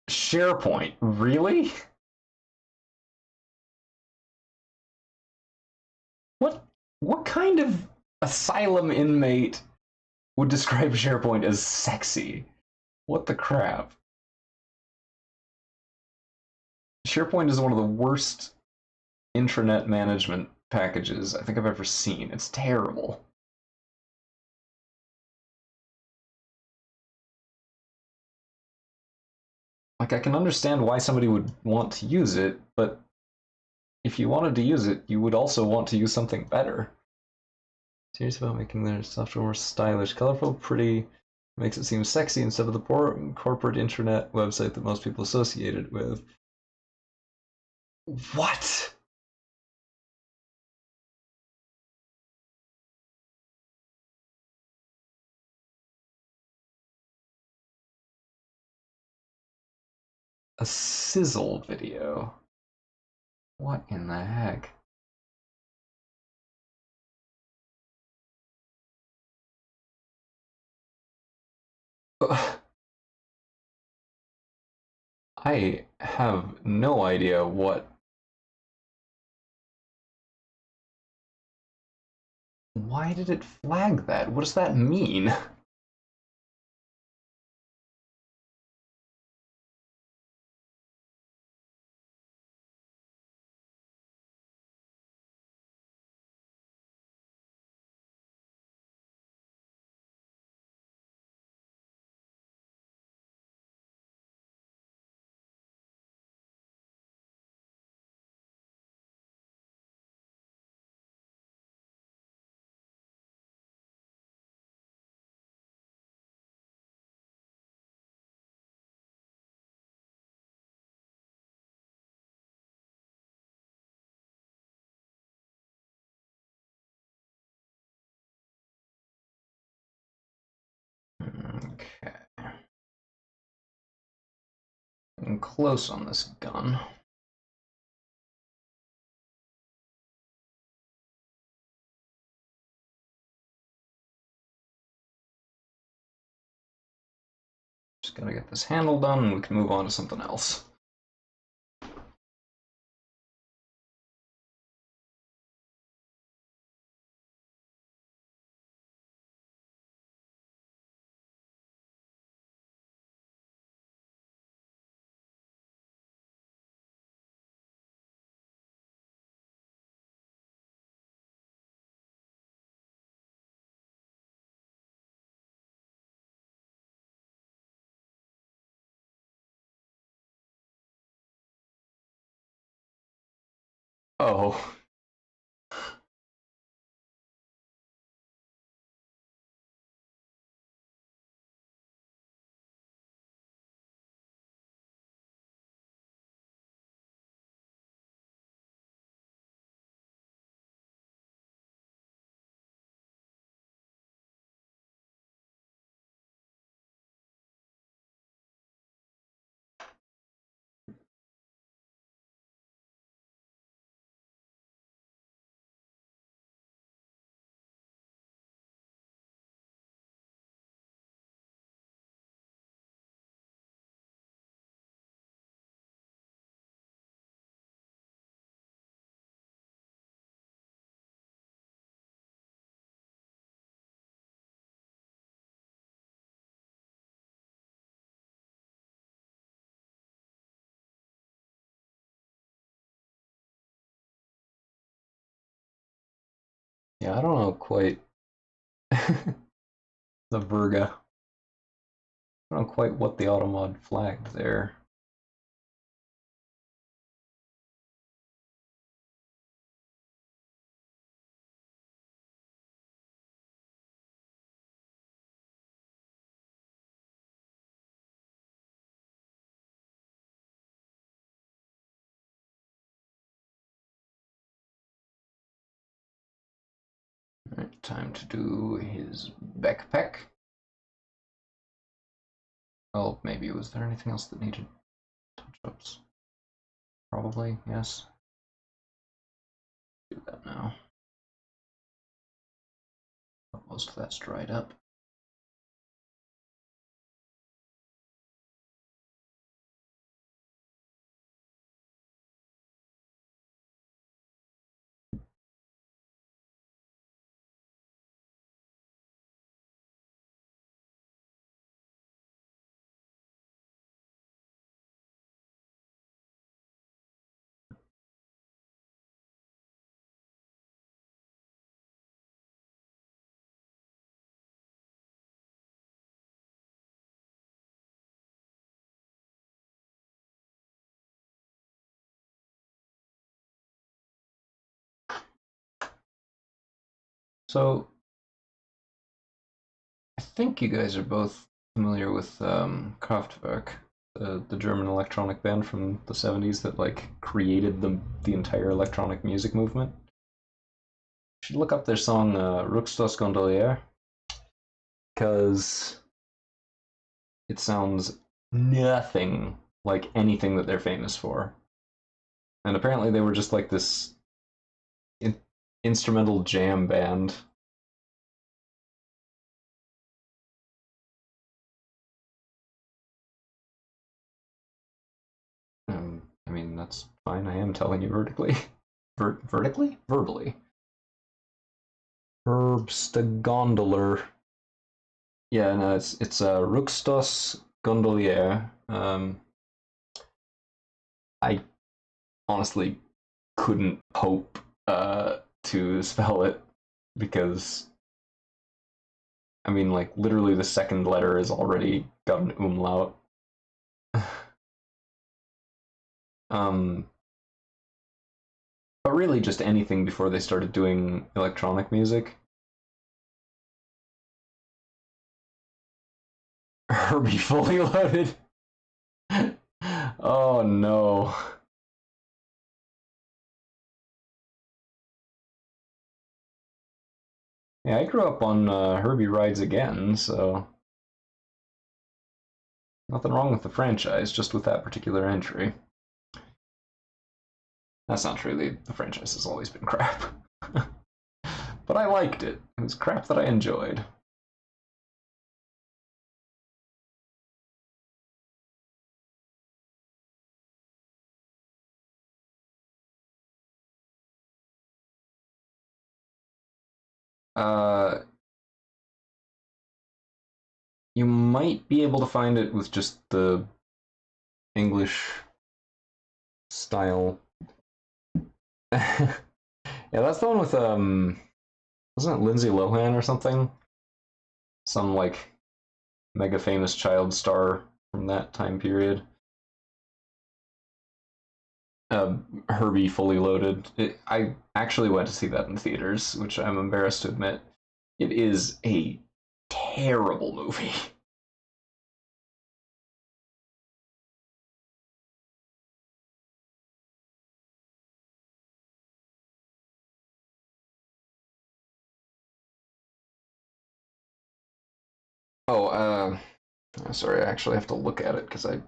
[SPEAKER 1] SharePoint, really? What what kind of asylum inmate would describe SharePoint as sexy? What the crap? SharePoint is one of the worst intranet management packages I think I've ever seen. It's terrible. Like, I can understand why somebody would want to use it, but if you wanted to use it, you would also want to use something better. Serious about making their software more stylish, colorful, pretty, makes it seem sexy instead of the poor corporate internet website that most people associate it with. What? A sizzle video? What in the heck? I have no idea what. Why did it flag that? What does that mean? Okay. I'm close on this gun. Just gotta get this handle done and we can move on to something else. Oh. Yeah, I don't know quite. The Virga. I don't know quite what the automod flagged there. Right, time to do his backpack. Well, maybe. Was there anything else that needed touch-ups? Probably, yes. Do that now. Most of that's dried up. So, I think you guys are both familiar with Kraftwerk, the German electronic band from the 70s that like created the entire electronic music movement. You should look up their song Ruxtos Gondolier, because it sounds nothing like anything that they're famous for. And apparently they were just like this instrumental jam band. I mean, that's fine. I am telling you vertically. Vertically? Verbally. Herbstagondler. Yeah, no, it's Ruxtos Gondolier. I honestly couldn't hope to spell it because I mean, like literally the second letter is already got an umlaut. um, but really just anything before they started doing electronic music. Herbie fully loaded. Oh no. Yeah, I grew up on Herbie Rides Again, so nothing wrong with the franchise, just with that particular entry. That's not true. The franchise has always been crap. But I liked it. It was crap that I enjoyed. Uh, you might be able to find it with just the English style. Yeah, that's the one with wasn't it Lindsay Lohan or something? Some like mega famous child star from that time period. Herbie Fully Loaded. I actually went to see that in theaters, which I'm embarrassed to admit. It is a terrible movie. Oh, sorry, I actually have to look at it because I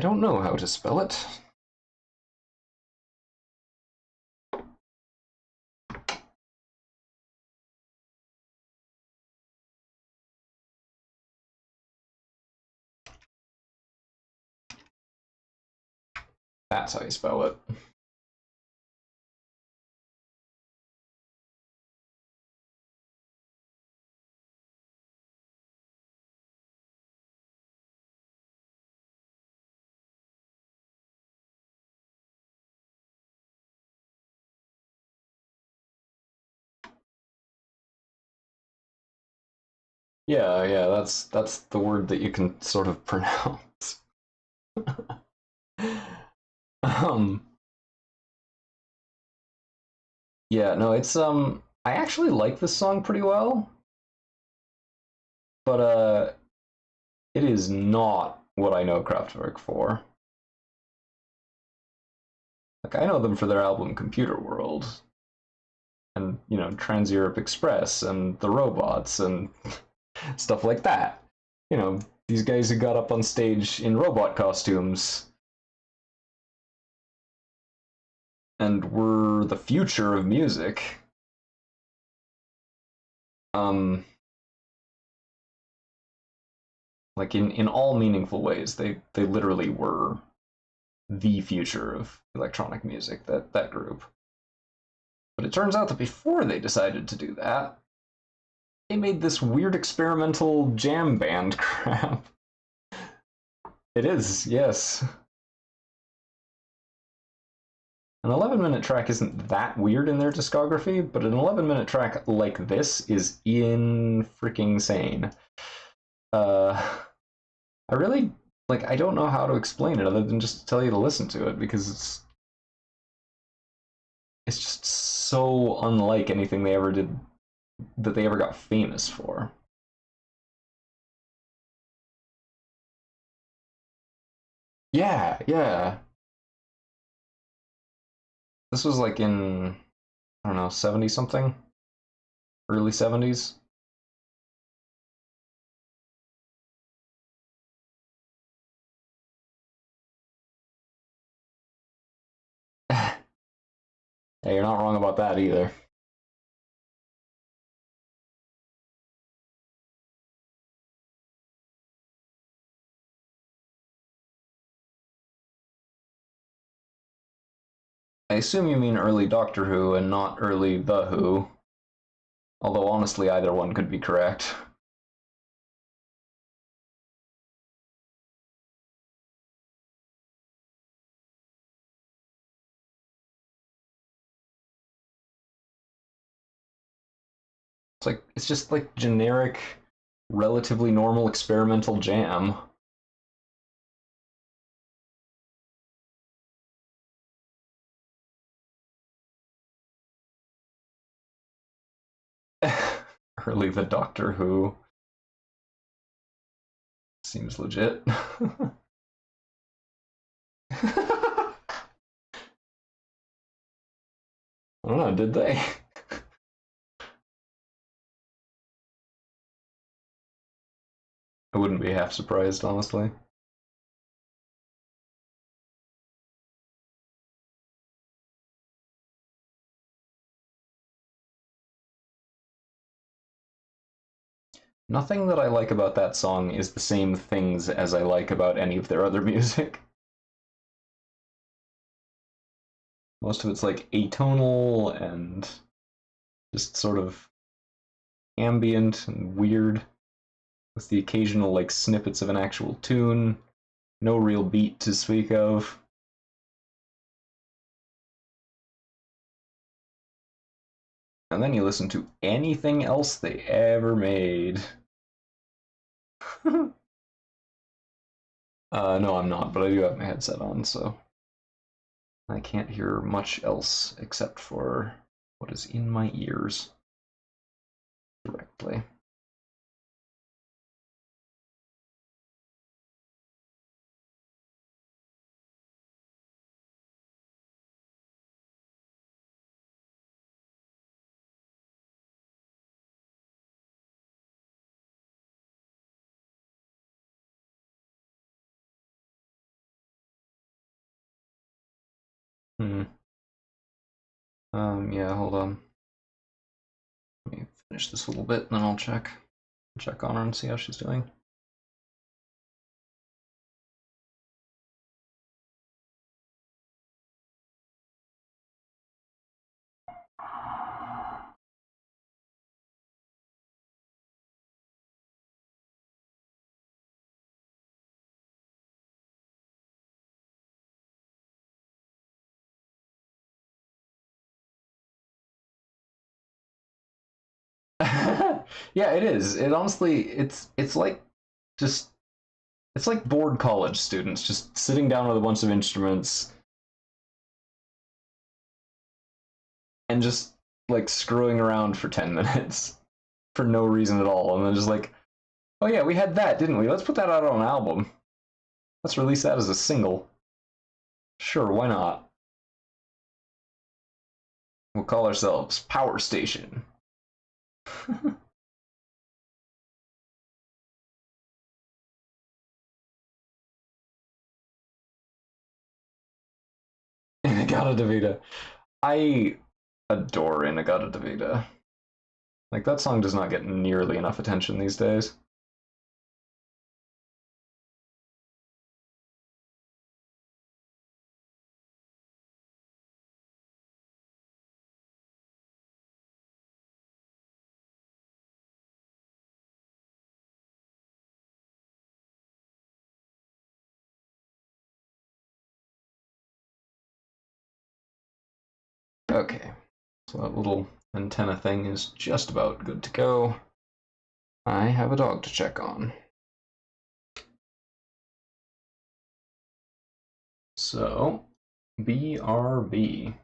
[SPEAKER 1] don't know how to spell it. That's how you spell it. Yeah, yeah, that's the word that you can sort of pronounce. um, yeah, no, it's I actually like this song pretty well, but it is not what I know Kraftwerk for. Like I know them for their album Computer World and, you know, Trans Europe Express and the robots and stuff like that. You know, These guys who got up on stage in robot costumes and were the future of music. Um, like in all meaningful ways, they literally were the future of electronic music. That group. But it turns out that before they decided to do that, they made this weird experimental jam band crap. It is, yes. An 11-minute track isn't that weird in their discography, but an 11-minute track like this is in freaking sane. I really like. I don't know how to explain it other than just to tell you to listen to it because it's just so unlike anything they ever did that they ever got famous for. Yeah, yeah. This was like in I don't know 70 something, early 70s. Hey, you're not wrong about that either. I assume you mean early Doctor Who and not early The Who. Although honestly, either one could be correct. It's just like generic, relatively normal experimental jam. Early the Doctor Who seems legit. I don't know, did they? I wouldn't be half surprised, honestly. Nothing that I like about that song is the same things as I like about any of their other music. Most of it's like atonal and just sort of ambient and weird, with the occasional like snippets of an actual tune, no real beat to speak of. And then you listen to anything else they ever made. No, I'm not, but I do have my headset on, so I can't hear much else except for what is in my ears directly. Hmm. Yeah, hold on. Let me finish this a little bit, and then I'll check on her and see how she's doing. Yeah, it is. It honestly, it's like just it's like bored college students just sitting down with a bunch of instruments and just like screwing around for 10 minutes for no reason at all, and then just like, oh yeah, we had that, didn't we? Let's put that out on an album. Let's release that as a single. Sure, why not? We'll call ourselves Power Station. Inagata-Davida. I adore Inagata-Davida. Like, that song does not get nearly enough attention these days. Okay, so that little antenna thing is just about good to go. I have a dog to check on. So, BRB.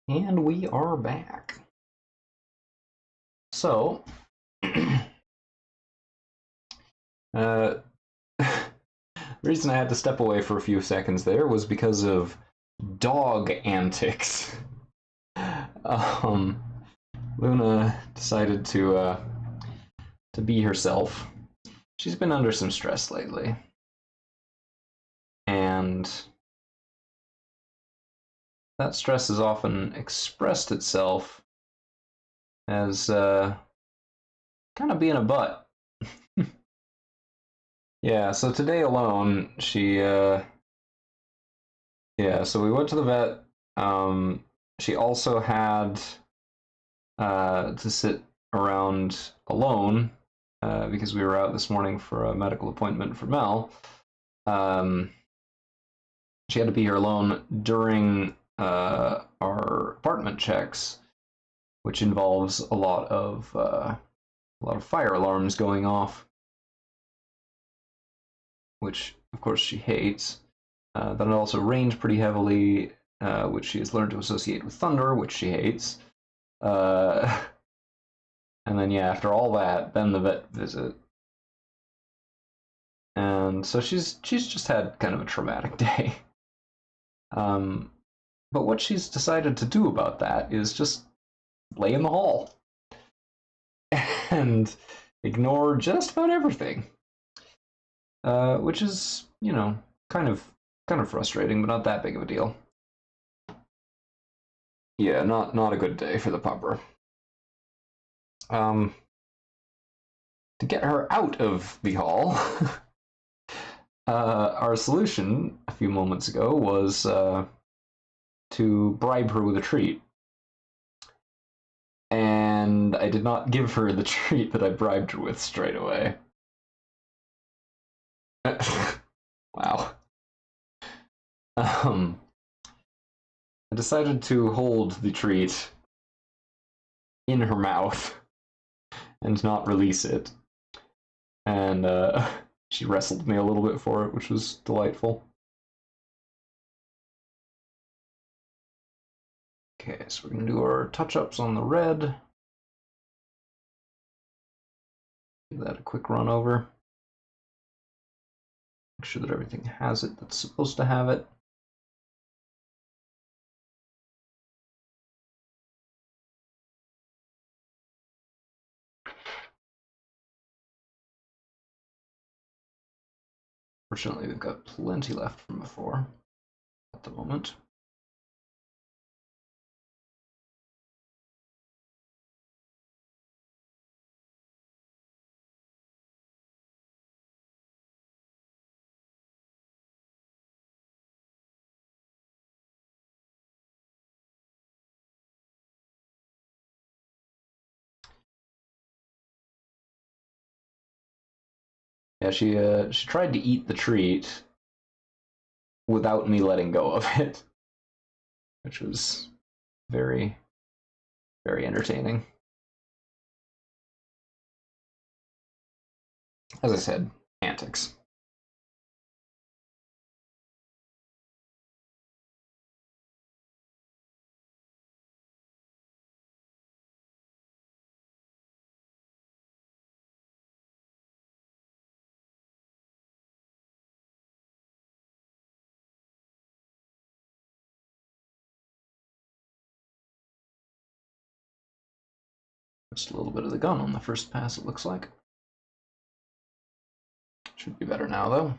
[SPEAKER 1] And we are back. So, the reason I had to step away for a few seconds there was because of dog antics. Um, Luna decided to be herself. She's been under some stress lately, and that stress has often expressed itself as kind of being a butt. Yeah, so today alone, so we went to the vet. She also had to sit around alone because we were out this morning for a medical appointment for Mel. Um, she had to be here alone during our apartment checks, which involves a lot of fire alarms going off, which of course she hates. Then it also rained pretty heavily, which she has learned to associate with thunder, which she hates. And then yeah, after all that, then the vet visit. And so she's just had kind of a traumatic day. But what she's decided to do about that is just lay in the hall and ignore just about everything, which is kind of frustrating, but not that big of a deal. Yeah, not a good day for the pupper. To get her out of the hall, our solution a few moments ago was to bribe her with a treat. And I did not give her the treat that I bribed her with straight away. Wow. I decided to hold the treat in her mouth and not release it. And she wrestled me a little bit for it, which was delightful. Okay, so we're going to do our touch-ups on the red. Give that a quick run over. Make sure that everything has it that's supposed to have it. Fortunately, we've got plenty left from before at the moment. Yeah, she tried to eat the treat without me letting go of it, which was very, very entertaining. As I said, antics. Just a little bit of the gun on the first pass, it looks like. Should be better now, though.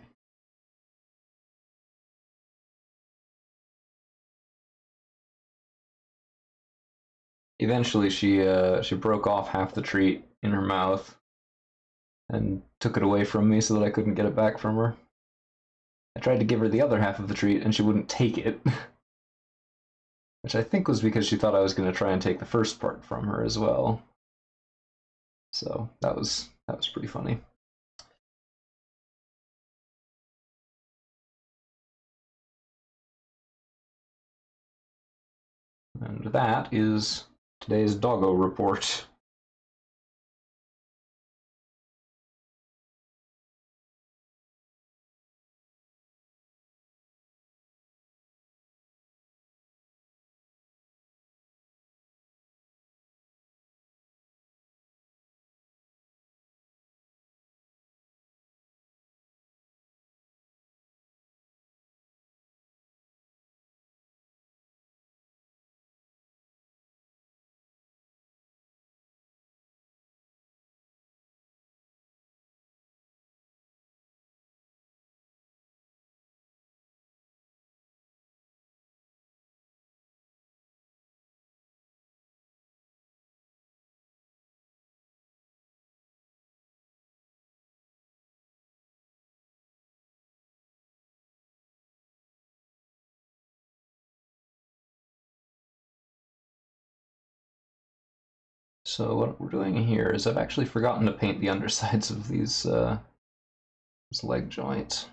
[SPEAKER 1] Eventually, she broke off half the treat in her mouth and took it away from me so that I couldn't get it back from her. I tried to give her the other half of the treat, and she wouldn't take it. Which I think was because she thought I was going to try and take the first part from her as well. So that was pretty funny. And that is today's doggo report. So what we're doing here is I've actually forgotten to paint the undersides of these leg joints.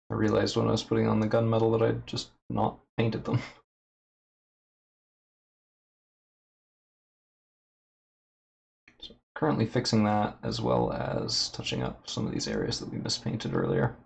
[SPEAKER 1] I realized when I was putting on the gunmetal that I'd just not painted them. So currently fixing that as well as touching up some of these areas that we mispainted earlier.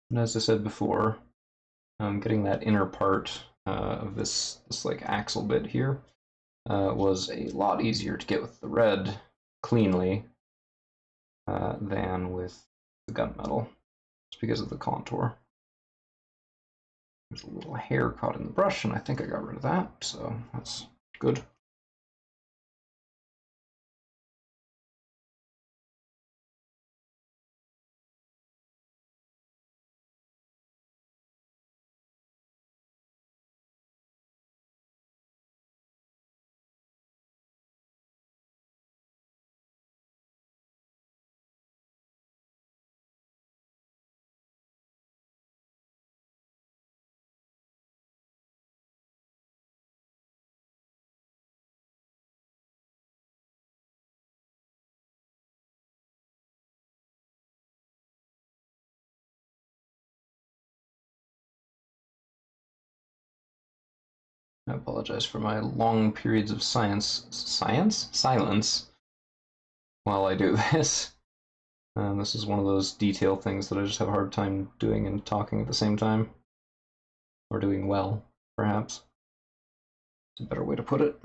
[SPEAKER 1] And as I said before, getting that inner part of this like axle bit here was a lot easier to get with the red cleanly than with the gunmetal, just because of the contour. There's a little hair caught in the brush, and I think I got rid of that, so that's good. I apologize for my long periods of silence while I do this. This is one of those detail things that I just have a hard time doing and talking at the same time. Or doing well, perhaps. It's a better way to put it.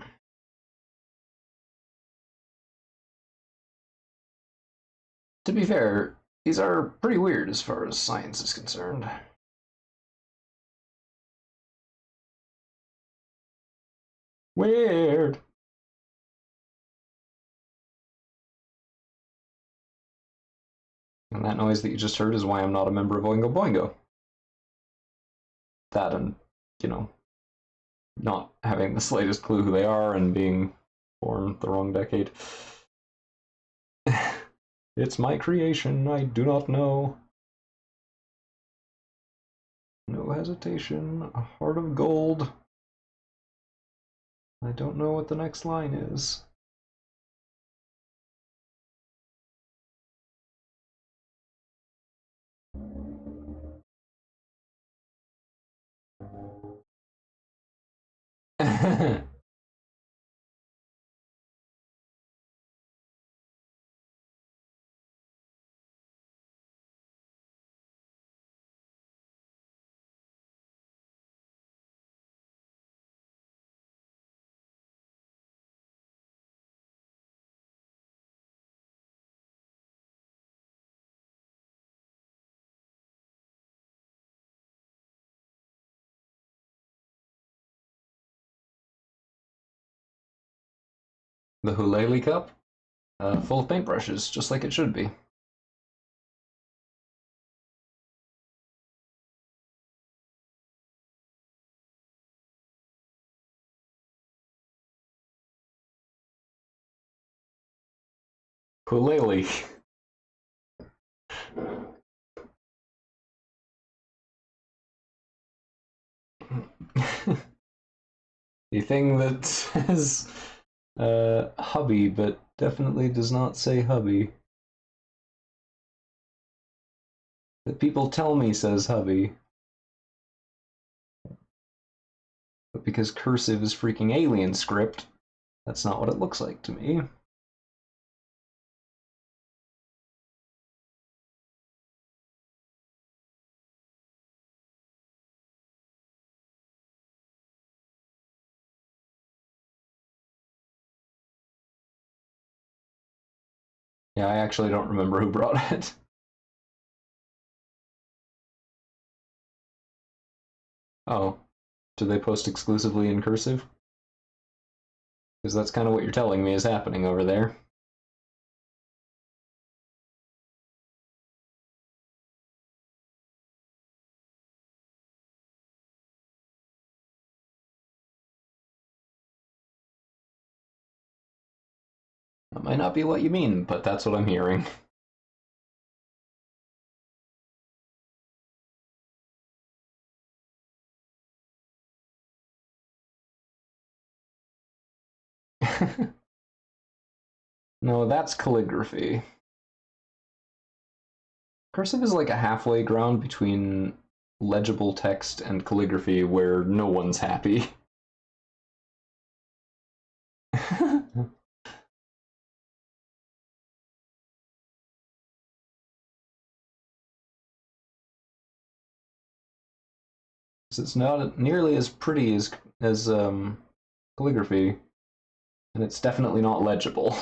[SPEAKER 1] To be fair, these are pretty weird as far as science is concerned. Weird! And that noise that you just heard is why I'm not a member of Oingo Boingo. That and, you know, not having the slightest clue who they are and being born the wrong decade. It's my creation, I do not know. No hesitation, a heart of gold. I don't know what the next line is. The Hulele cup, full of paintbrushes, just like it should be. Hulele. The thing that says hubby, but definitely does not say hubby. That people tell me says hubby. But because cursive is freaking alien script, that's not what it looks like to me. Yeah, I actually don't remember who brought it. Oh, do they post exclusively in cursive? Because that's kind of what you're telling me is happening over there. That might not be what you mean, but that's what I'm hearing. No, that's calligraphy. Cursive is like a halfway ground between legible text and calligraphy where no one's happy. It's not nearly as pretty as calligraphy, and it's definitely not legible.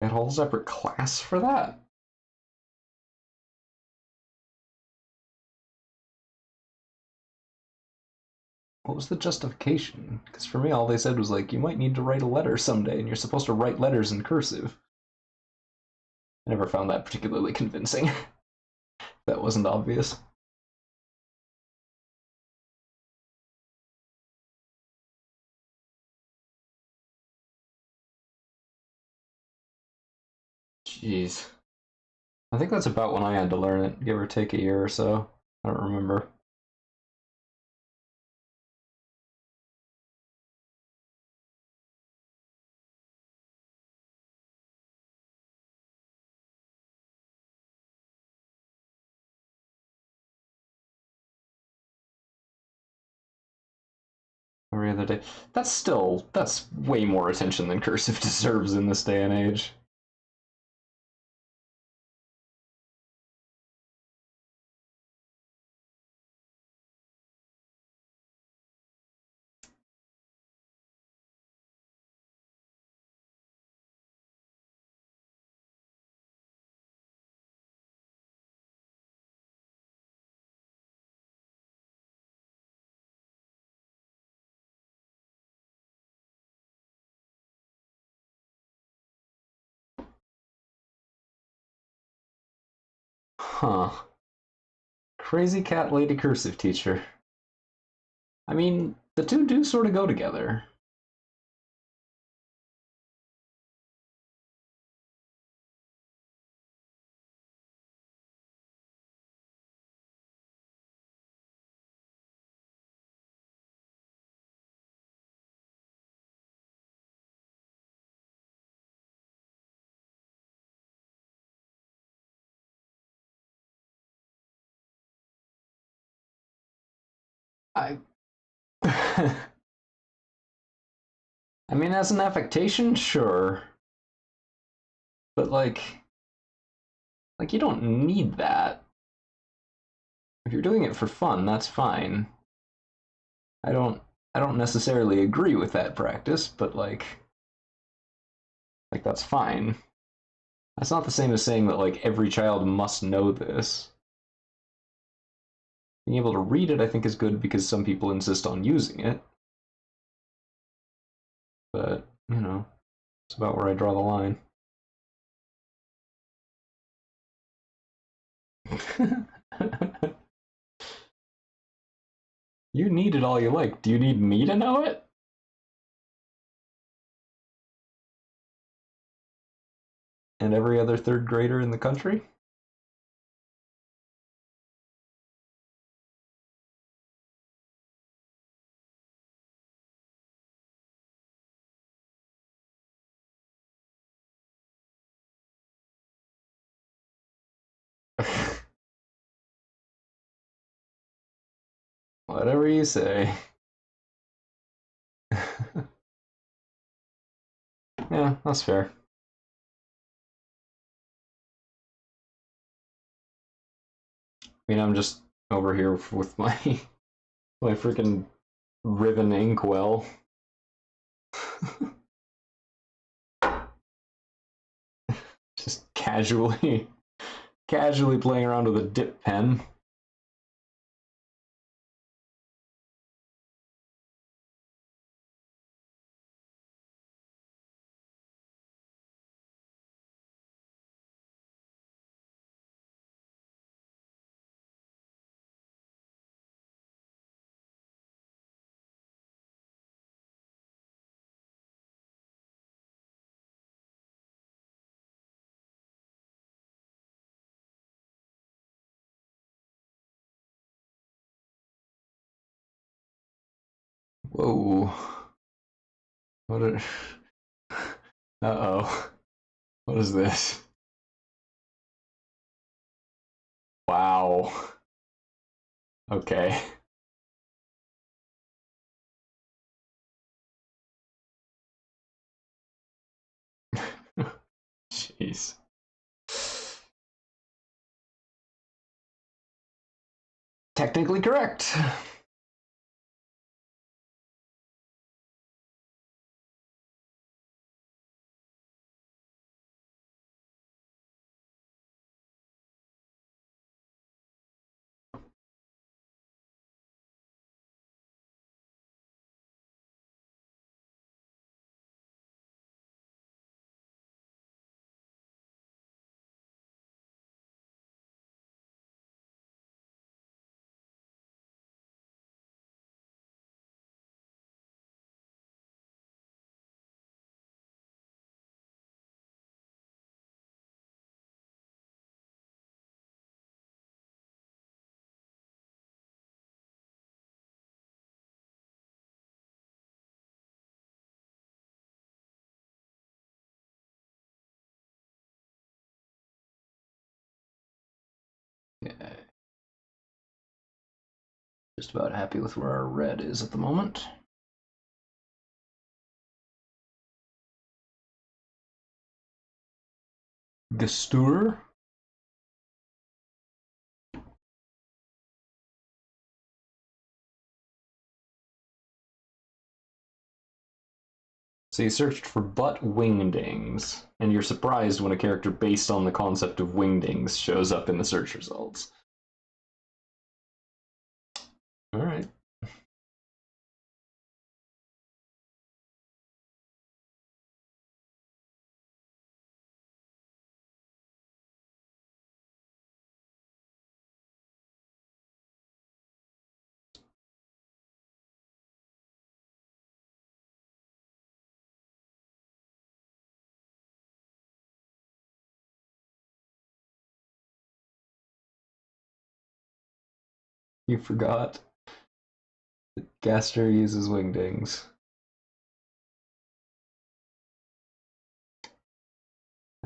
[SPEAKER 1] Got a whole separate class for that? What was the justification? Because for me, all they said was like, you might need to write a letter someday, and you're supposed to write letters in cursive. I never found that particularly convincing. That wasn't obvious. Jeez. I think that's about when I had to learn it, give or take a year or so. I don't remember. Every other day. That's way more attention than cursive deserves in this day and age. Huh. Crazy cat lady cursive teacher. I mean, the two do sort of go together. I I mean, as an affectation, sure. But like you don't need that. If you're doing it for fun, that's fine. I don't I don't necessarily agree with that practice, but like that's fine. That's not the same as saying that like every child must know this. Being able to read it, I think, is good because some people insist on using it. But, you know, it's about where I draw the line. You need it all you like. Do you need me to know it? And every other third grader in the country? Whatever you say. Yeah, that's fair. I mean, I'm just over here with my my freaking ribbon inkwell. Just casually playing around with a dip pen. Whoa. What are... Uh-oh. What is this? Wow. Okay. Jeez. Technically correct. Okay. Just about happy with where our red is at the moment. Gestur. So you searched for butt wingdings, and you're surprised when a character based on the concept of wingdings shows up in the search results. Alright. You forgot that Gaster uses wingdings.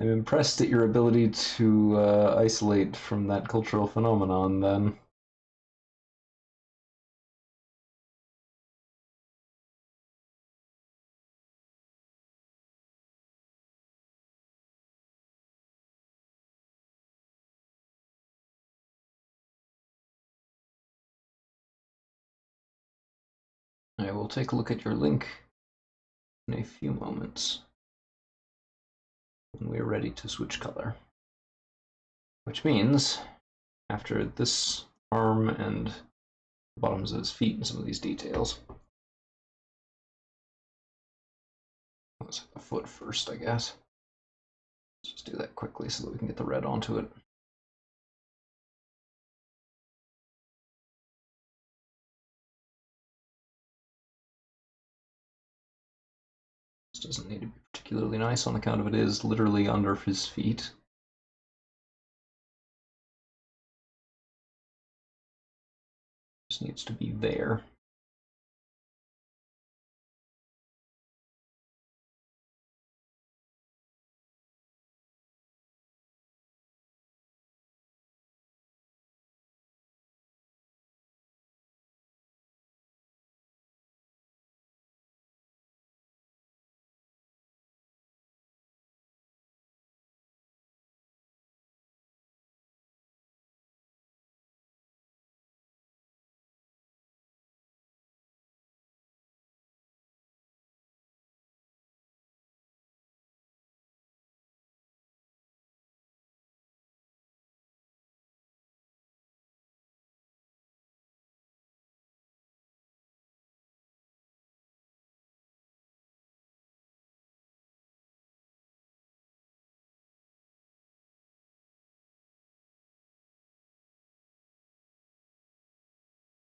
[SPEAKER 1] I'm impressed at your ability to isolate from that cultural phenomenon, then. I will take a look at your link in a few moments when we are ready to switch color. Which means, after this arm and the bottoms of his feet and some of these details, let's hit the foot first, I guess. Let's just do that quickly so that we can get the red onto it. This doesn't need to be particularly nice on account of it is literally under his feet. Just needs to be there.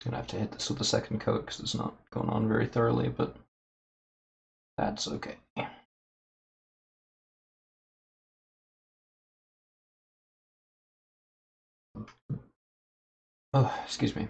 [SPEAKER 1] Gonna have to hit this with a second coat because it's not going on very thoroughly, but that's okay. Oh, excuse me.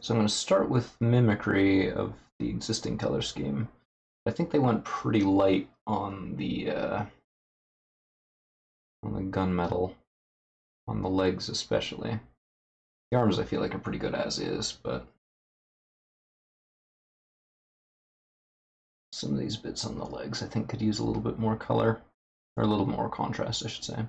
[SPEAKER 1] So I'm going to start with mimicry of the existing color scheme. I think they went pretty light on the gunmetal, on the legs especially. The arms I feel like are pretty good as is, but some of these bits on the legs I think could use a little bit more color, or a little more contrast, I should say.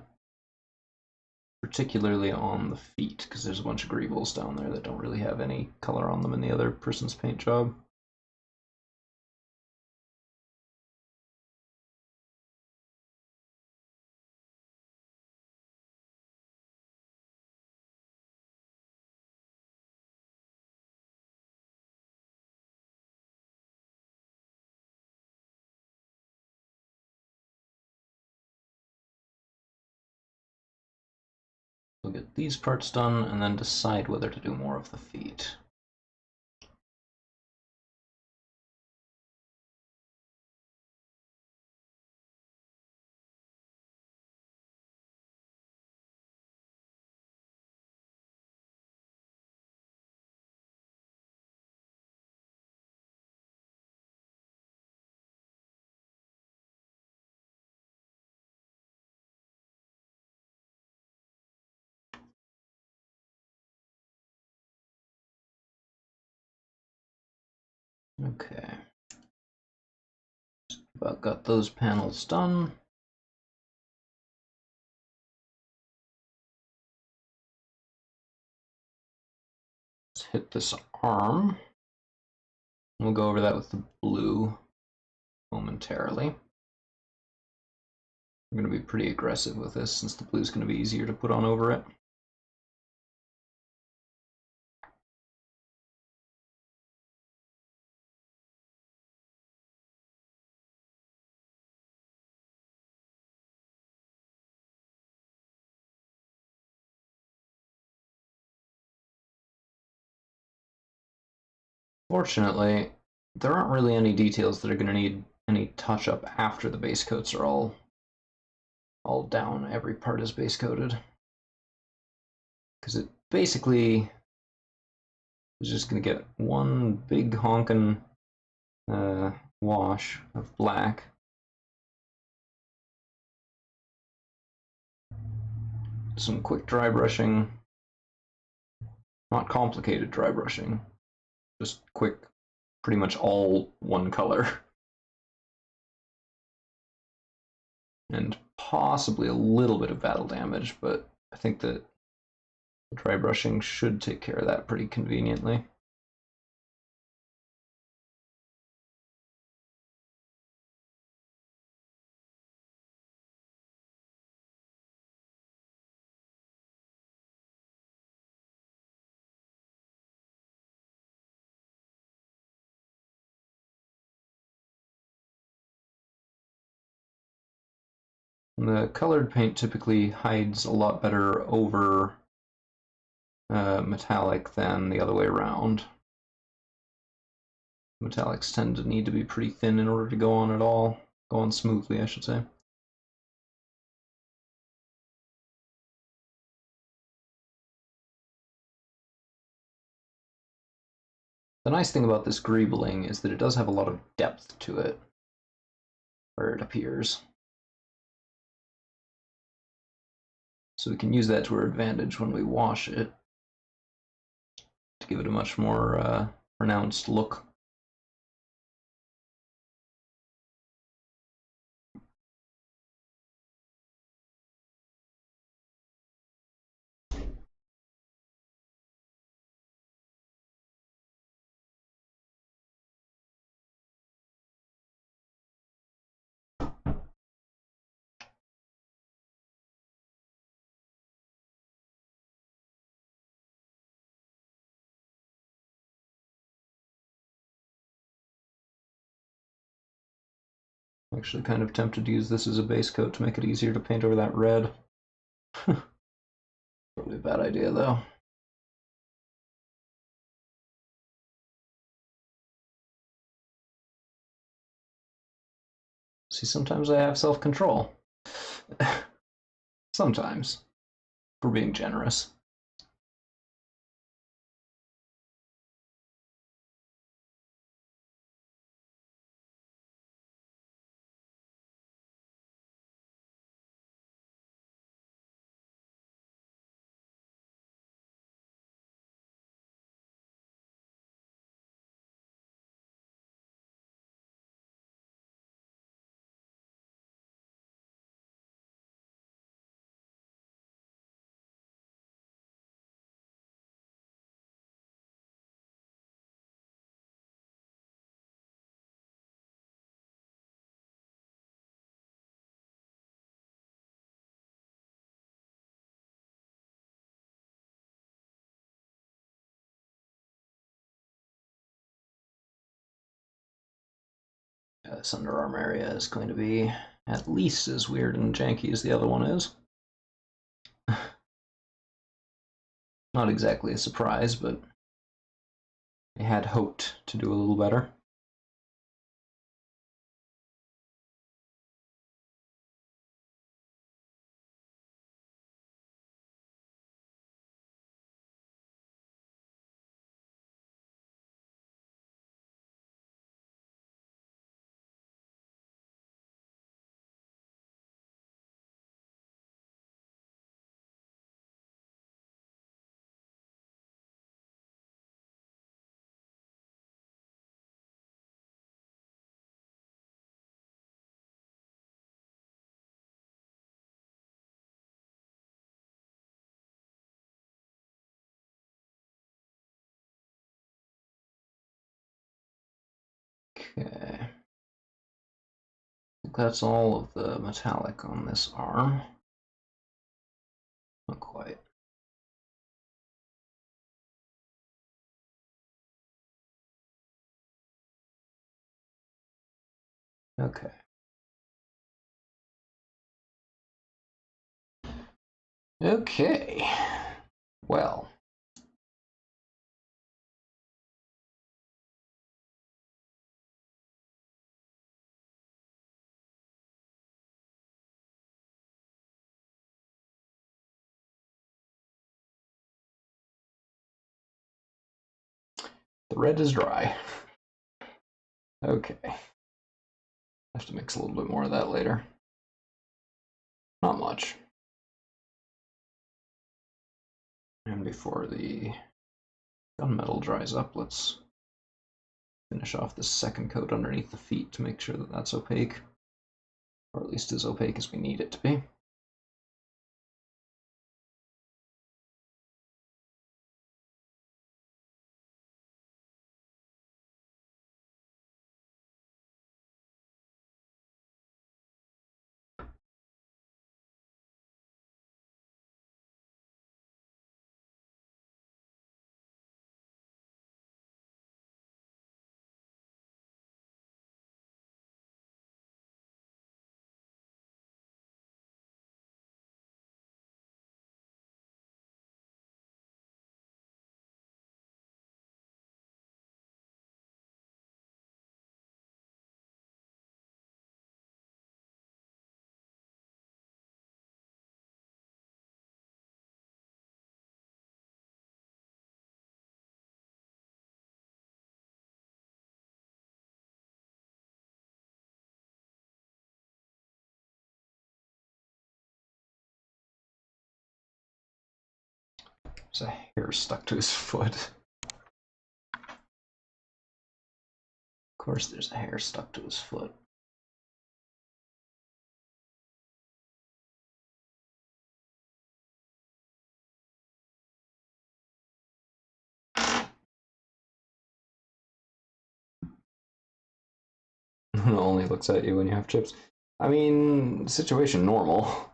[SPEAKER 1] Particularly on the feet, because there's a bunch of greebles down there that don't really have any color on them in the other person's paint job. We'll get these parts done and then decide whether to do more of the feet. Okay. About got those panels done. Let's hit this arm. We'll go over that with the blue momentarily. I'm going to be pretty aggressive with this since the blue is going to be easier to put on over it. Fortunately, there aren't really any details that are going to need any touch-up after the base coats are all down. Every part is base coated. Because it basically is just going to get one big honkin' wash of black. Some quick dry brushing. Not complicated dry brushing. Just quick, pretty much all one color. And possibly a little bit of battle damage, but I think that the dry brushing should take care of that pretty conveniently. And the colored paint typically hides a lot better over metallic than the other way around. Metallics tend to need to be pretty thin in order to go on at all. Go on smoothly, I should say. The nice thing about this greebling is that it does have a lot of depth to it, where it appears. So we can use that to our advantage when we wash it to give it a much more pronounced look. I'm actually kind of tempted to use this as a base coat to make it easier to paint over that red. Probably a bad idea though. See, sometimes I have self-control. Sometimes. For being generous. this underarm area is going to be at least as weird and janky as the other one is. Not exactly a surprise, but I had hoped to do a little better. Okay. I think that's all of the metallic on this arm. Not quite. Okay. Okay. Well. The red is dry. Okay. I have to mix a little bit more of that later. Not much. And before the gunmetal dries up, let's finish off this second coat underneath the feet to make sure that that's opaque. Or at least as opaque as we need it to be. There's a hair stuck to his foot. Of course there's a hair stuck to his foot. Only looks at you when you have chips. I mean, situation normal.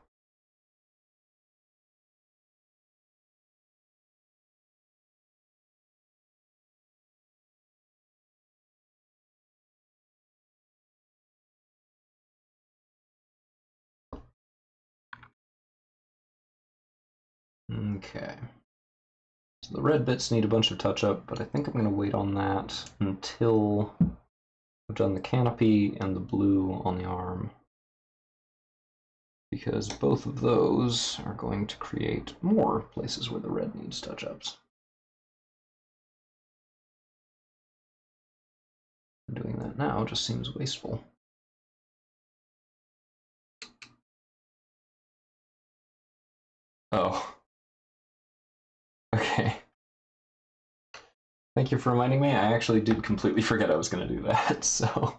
[SPEAKER 1] Okay. So the red bits need a bunch of touch up, but I think I'm going to wait on that until I've done the canopy and the blue on the arm. Because both of those are going to create more places where the red needs touch-ups. Doing that now just seems wasteful. Oh. Okay. Thank you for reminding me. I actually did completely forget I was going to do that, so...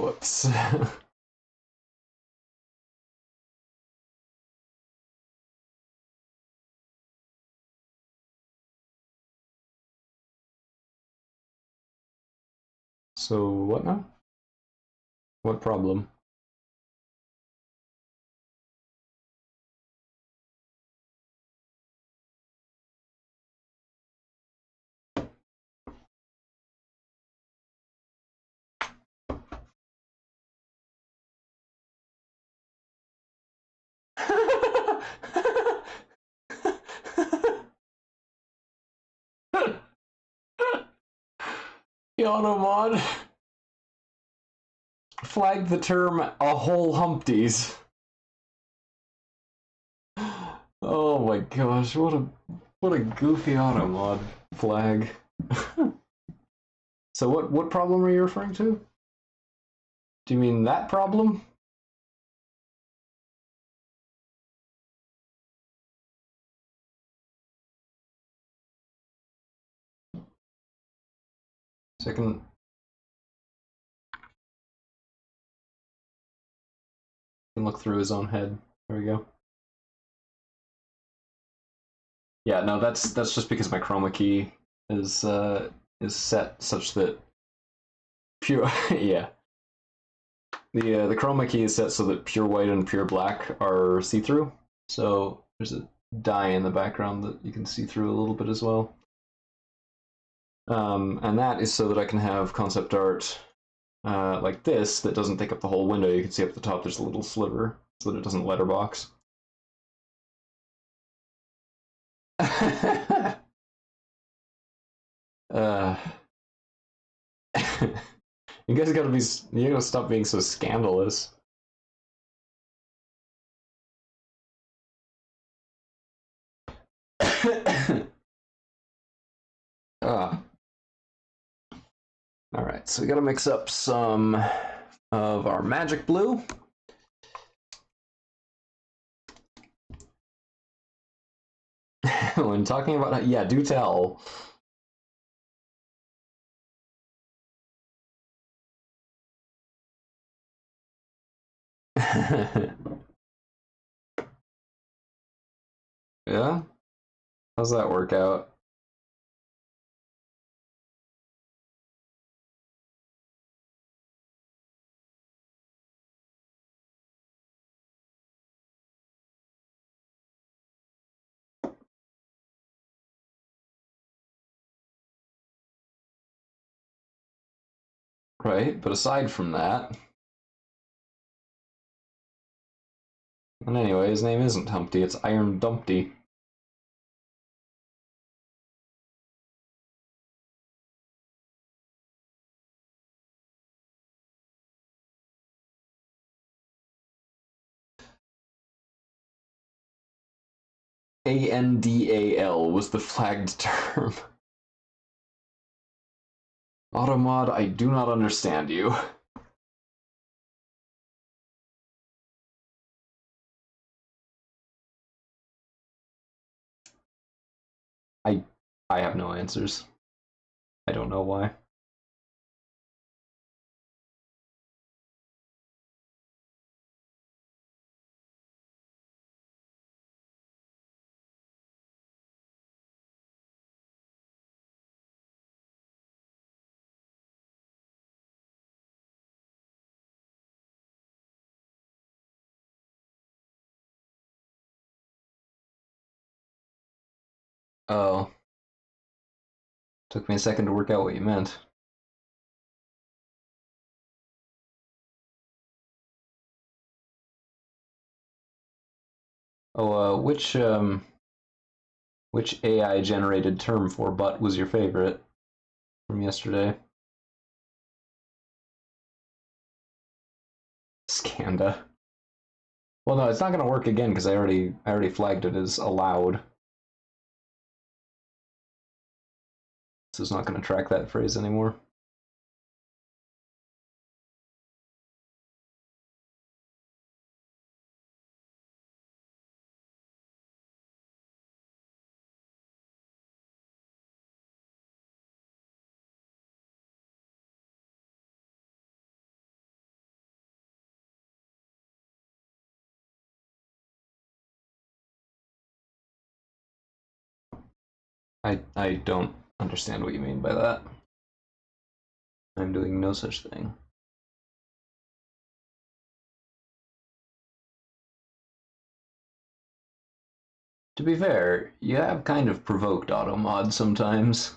[SPEAKER 1] whoops. So, what now? What problem? Automod flagged the term a whole Humpties. Oh my gosh, what a goofy Automod flag. So what problem are you referring to? Do you mean that problem? So I can look through his own head. There we go. Yeah, no, that's just because my chroma key is set such that pure yeah. The chroma key is set so that pure white and pure black are see-through. So there's a dye in the background that you can see through a little bit as well. And that is so that I can have concept art like this that doesn't take up the whole window. You can see up the top there's a little sliver so that it doesn't letterbox. uh, you guys gotta stop being so scandalous. All right, so we gotta mix up some of our magic blue. When talking about, yeah, do tell. Yeah? How's that work out? Right, but aside from that. And anyway, his name isn't Humpty, it's Iron Dumpty. ANDAL was the flagged term. Automod, I do not understand you. I have no answers. I don't know why. Oh. Took me a second to work out what you meant. Oh, which AI generated term for butt was your favorite from yesterday? Scanda. Well, no, it's not gonna work again because I already flagged it as allowed. So it's not gonna track that phrase anymore. I don't understand what you mean by that. I'm doing no such thing. To be fair, you have kind of provoked Automod sometimes.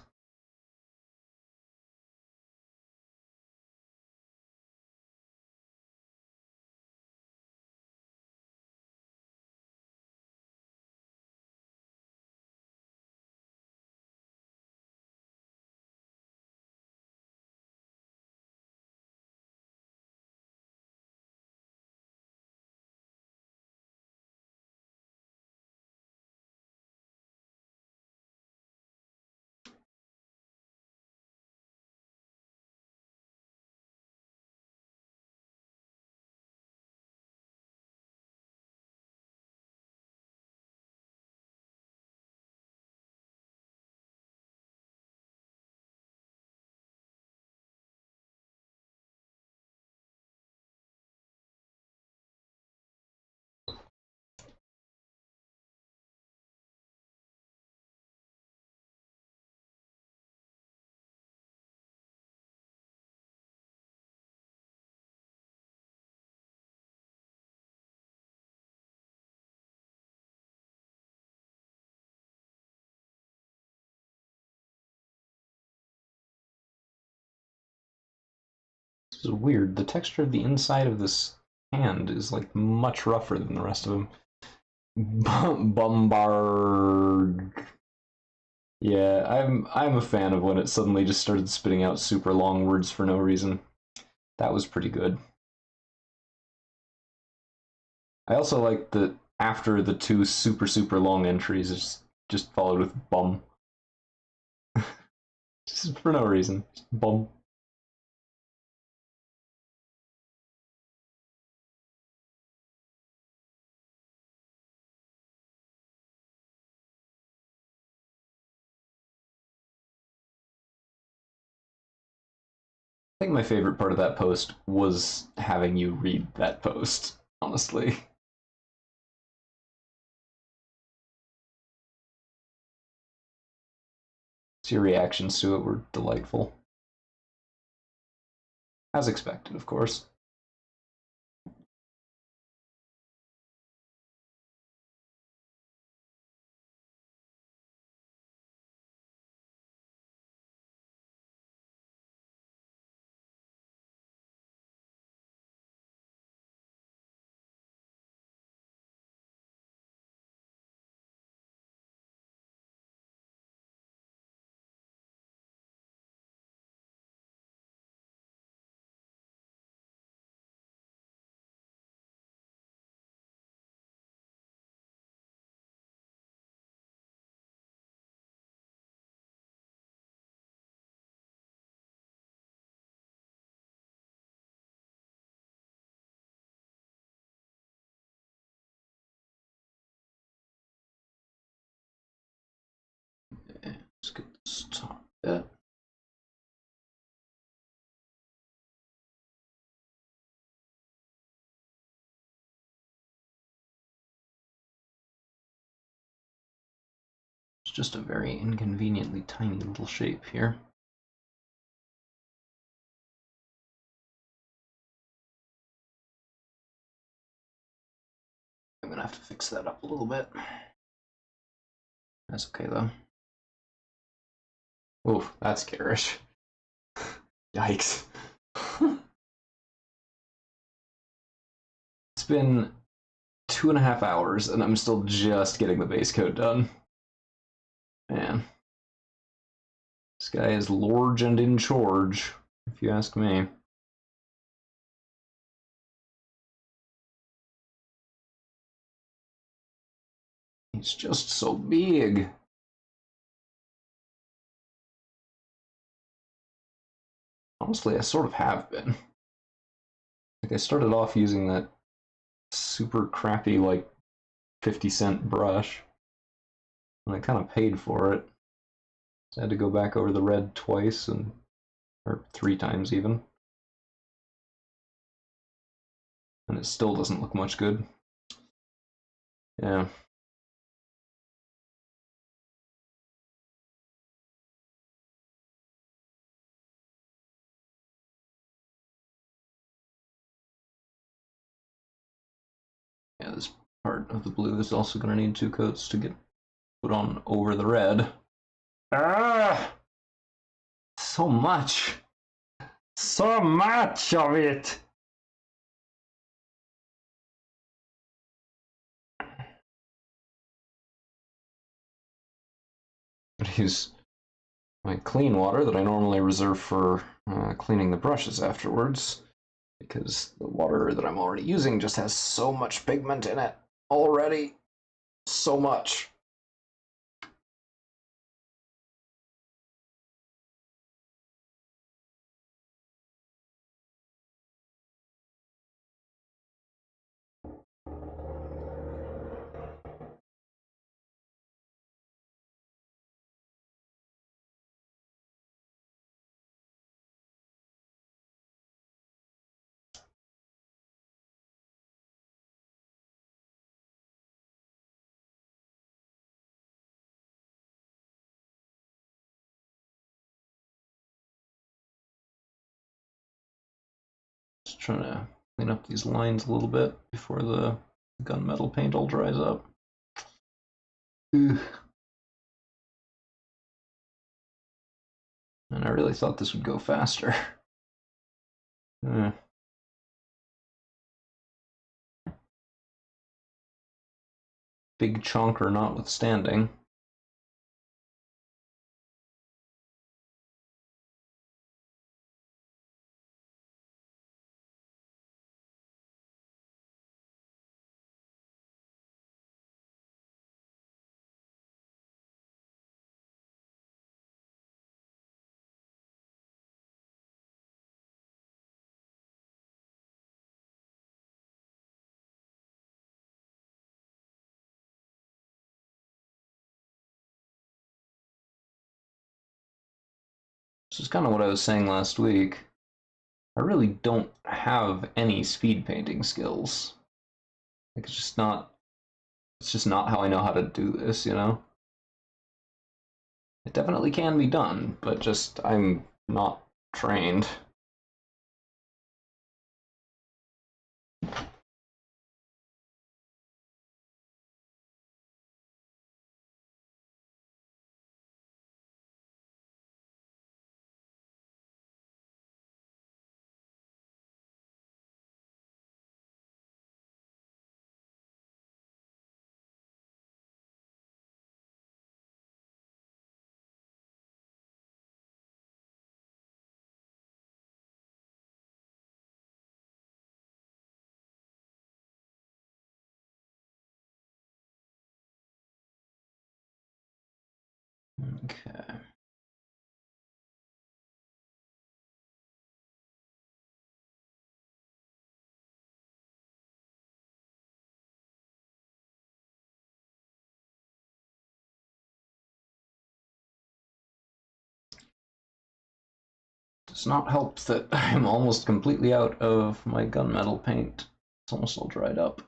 [SPEAKER 1] This is weird. The texture of the inside of this hand is like much rougher than the rest of them. Bombard. Yeah, I'm a fan of when it suddenly just started spitting out super long words for no reason. That was pretty good. I also like that after the two super long entries, it's just followed with bum. Just for no reason. Just bum. I think my favorite part of that post was having you read that post, honestly. So your reactions to it were delightful. As expected, of course. Let's get this top bit. It's just a very inconveniently tiny little shape here. I'm gonna have to fix that up a little bit. That's okay though. Oof, that's garish. Yikes. It's been 2.5 hours and I'm still just getting the base coat done. Man. This guy is large and in charge, if you ask me. He's just so big. Honestly, I sort of have been. Like, I started off using that super crappy, like, 50-cent brush. And I kind of paid for it. So I had to go back over the red twice, or 3 times even. And it still doesn't look much good. Yeah. Yeah, this part of the blue is also going to need 2 coats to get put on over the red. Ah! So much! So much of it! But use my clean water that I normally reserve for cleaning the brushes afterwards, because the water that I'm already using just has so much pigment in it already. So much. Just trying to clean up these lines a little bit before the gunmetal paint all dries up. Ugh. And I really thought this would go faster. Eh. Big chonker notwithstanding. This is kind of what I was saying last week. I really don't have any speed painting skills. Like, it's just not how I know how to do this, you know? It definitely can be done, but just I'm not trained. Okay. Does not help that I'm almost completely out of my gunmetal paint. It's almost all dried up.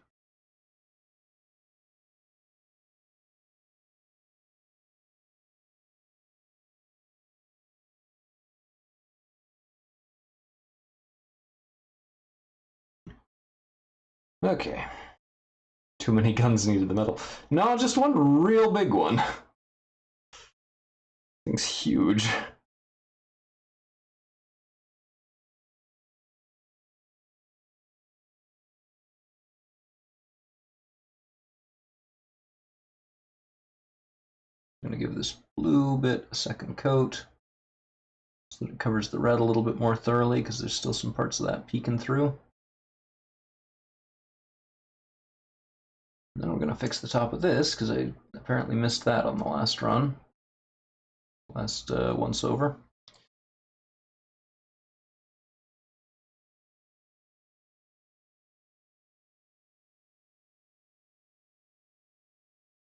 [SPEAKER 1] Okay. Too many guns needed the metal. No, just one real big one. Thing's huge. I'm going to give this blue bit a second coat so that it covers the red a little bit more thoroughly, because there's still some parts of that peeking through. And then we're going to fix the top of this, because I apparently missed that on the last run. Last once over.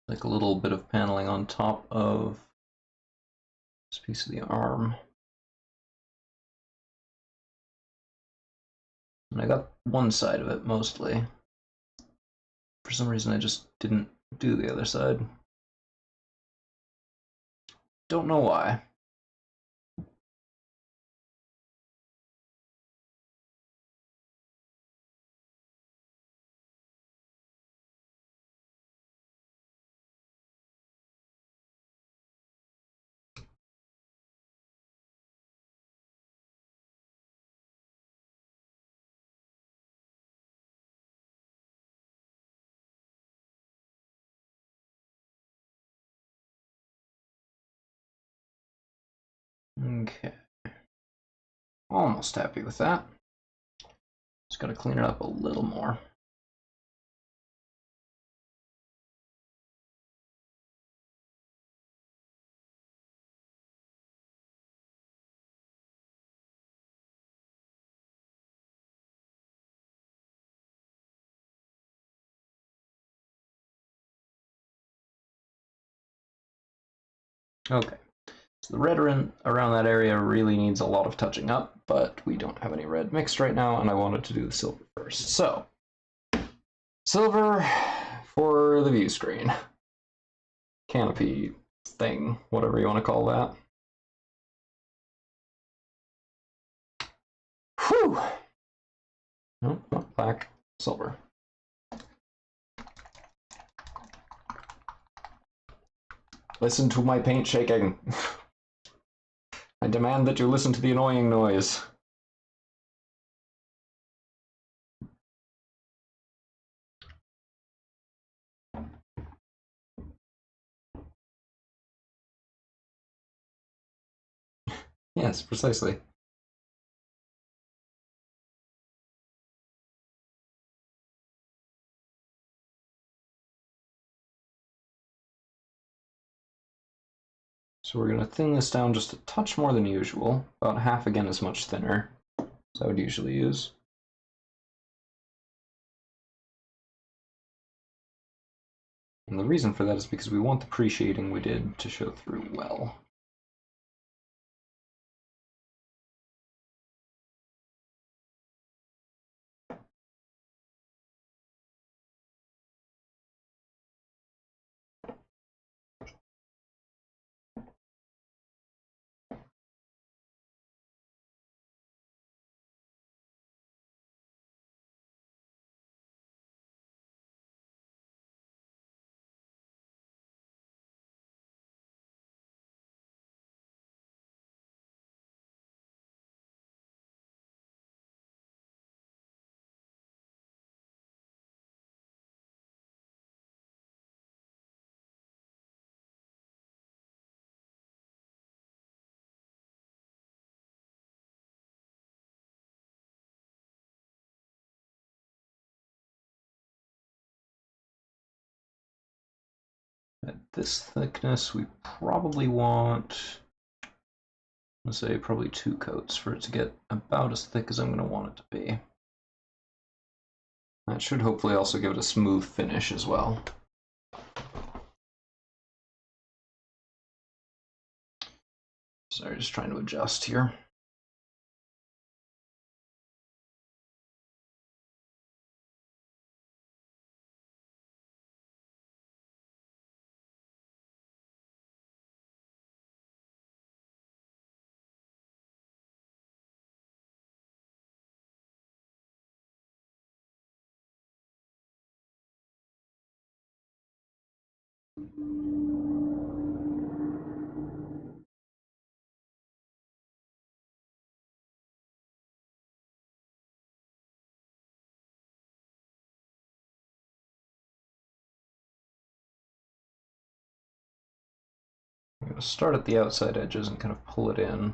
[SPEAKER 1] Like a little bit of paneling on top of this piece of the arm. And I got one side of it mostly. For some reason I just didn't do the other side. Don't know why. Okay. Almost happy with that. Just gotta clean it up a little more. Okay. So the red around that area really needs a lot of touching up, but we don't have any red mixed right now, and I wanted to do the silver first. So, silver for the view screen. Canopy thing, whatever you want to call that. Whew! No, not black, silver. Listen to my paint shaking. I demand that you listen to the annoying noise. Yes, precisely. So we're going to thin this down just a touch more than usual, about half again as much thinner as I would usually use. And the reason for that is because we want the pre-shading we did to show through well. At this thickness, we probably want, let's say, probably 2 coats for it to get about as thick as I'm going to want it to be. That should hopefully also give it a smooth finish as well. Sorry, just trying to adjust here. I'm going to start at the outside edges and kind of pull it in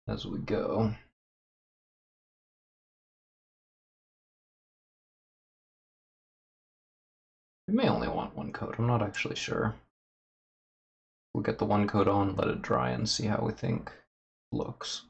[SPEAKER 1] as we go. We may only want 1 coat, I'm not actually sure. We'll get the 1 coat on, let it dry, and see how we think it looks.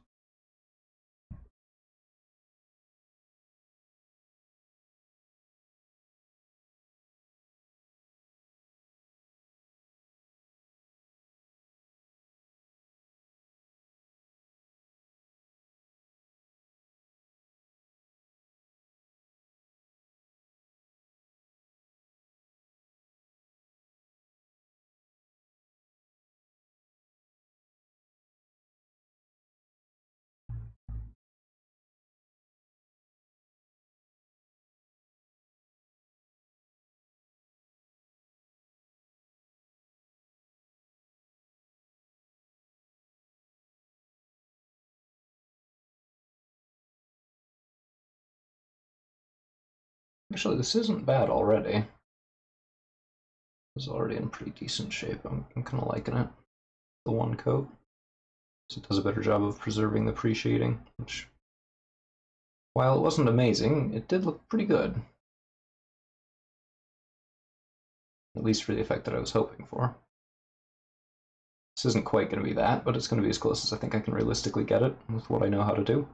[SPEAKER 1] Actually, this isn't bad already. It's already in pretty decent shape. I'm kind of liking it. The 1 coat. So it does a better job of preserving the pre-shading, which, while it wasn't amazing, it did look pretty good. At least for the effect that I was hoping for. This isn't quite going to be that, but it's going to be as close as I think I can realistically get it with what I know how to do.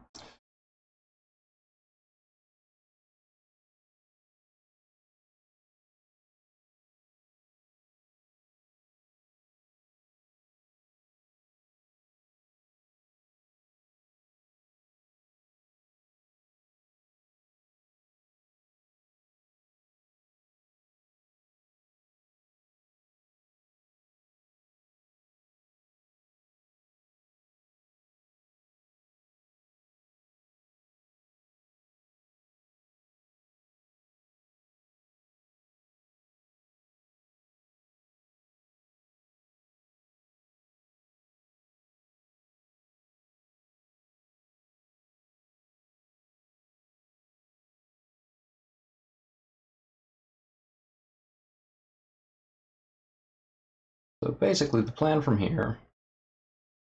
[SPEAKER 1] So basically the plan from here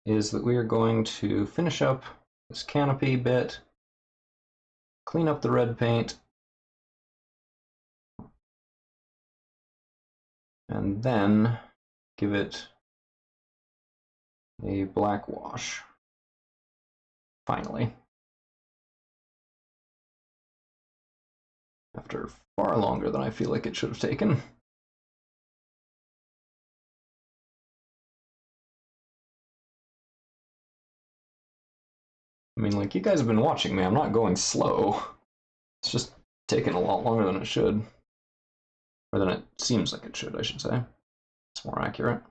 [SPEAKER 1] is that we are going to finish up this canopy bit, clean up the red paint, and then give it a black wash, finally. After far longer than I feel like it should have taken. I mean, like, you guys have been watching me, I'm not going slow. It's just taking a lot longer than it should. Or than it seems like it should, I should say. It's more accurate.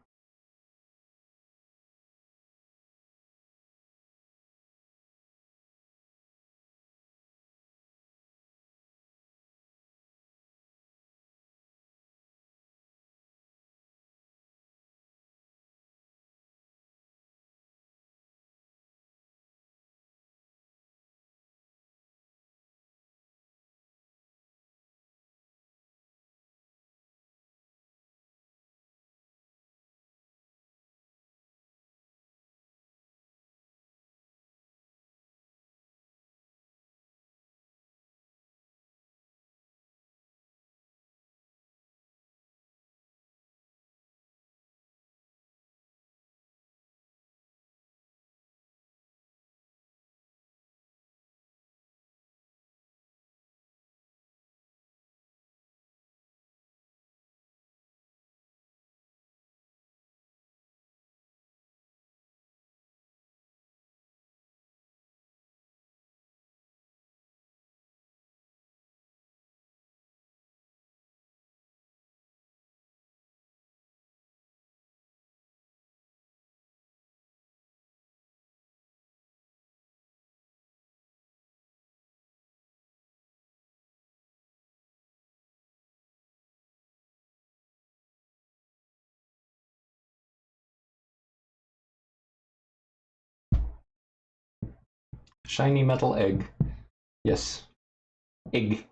[SPEAKER 1] Shiny metal egg. Yes. Egg.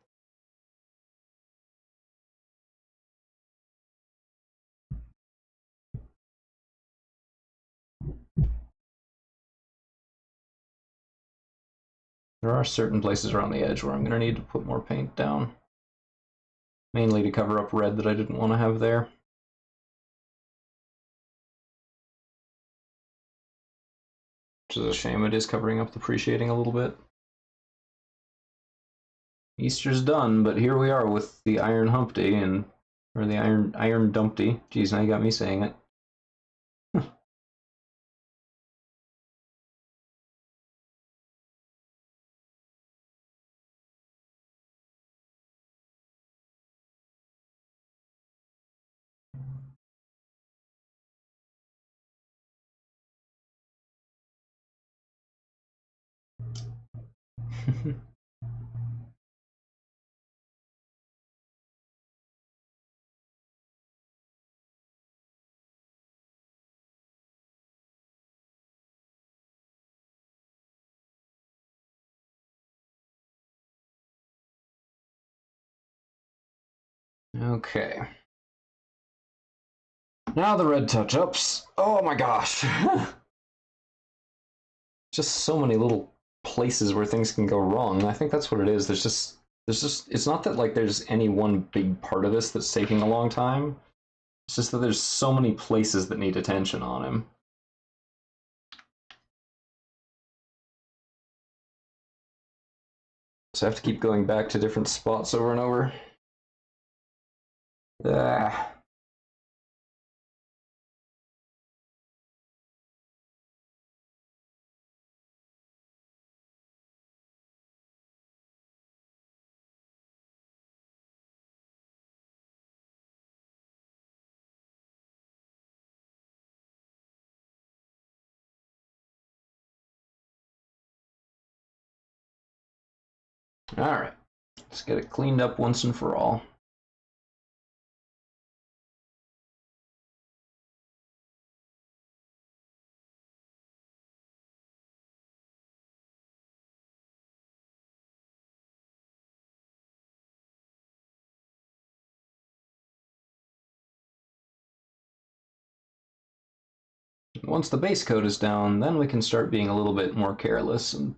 [SPEAKER 1] There are certain places around the edge where I'm going to need to put more paint down. Mainly to cover up red that I didn't want to have there. Which is a shame, it is covering up the pre-shading a little bit. Easter's done, but here we are with the Iron Humpty, or the Iron Dumpty. Geez, now you got me saying it. Okay. Now the red touch-ups. Oh my gosh. Just so many little places where things can go wrong. I think that's what it is. There's just it's not that like there's any one big part of this that's taking a long time. It's just that there's so many places that need attention on him. So I have to keep going back to different spots over and over. Ah. Alright. Let's get it cleaned up once and for all. Once the base coat is down, then we can start being a little bit more careless and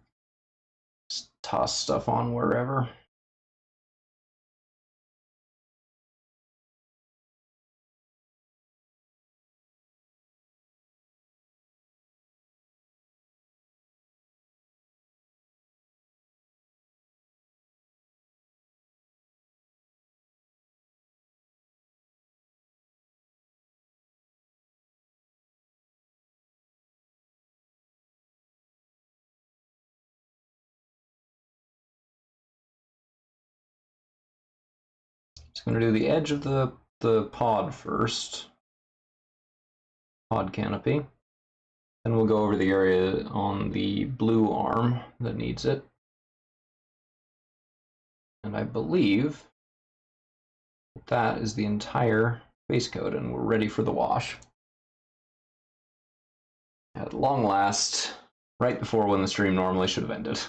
[SPEAKER 1] just toss stuff on wherever. Just going to do the edge of the pod first. Pod canopy. Then we'll go over the area on the blue arm that needs it. And I believe that is the entire base coat, and we're ready for the wash. At long last, right before when the stream normally should have ended.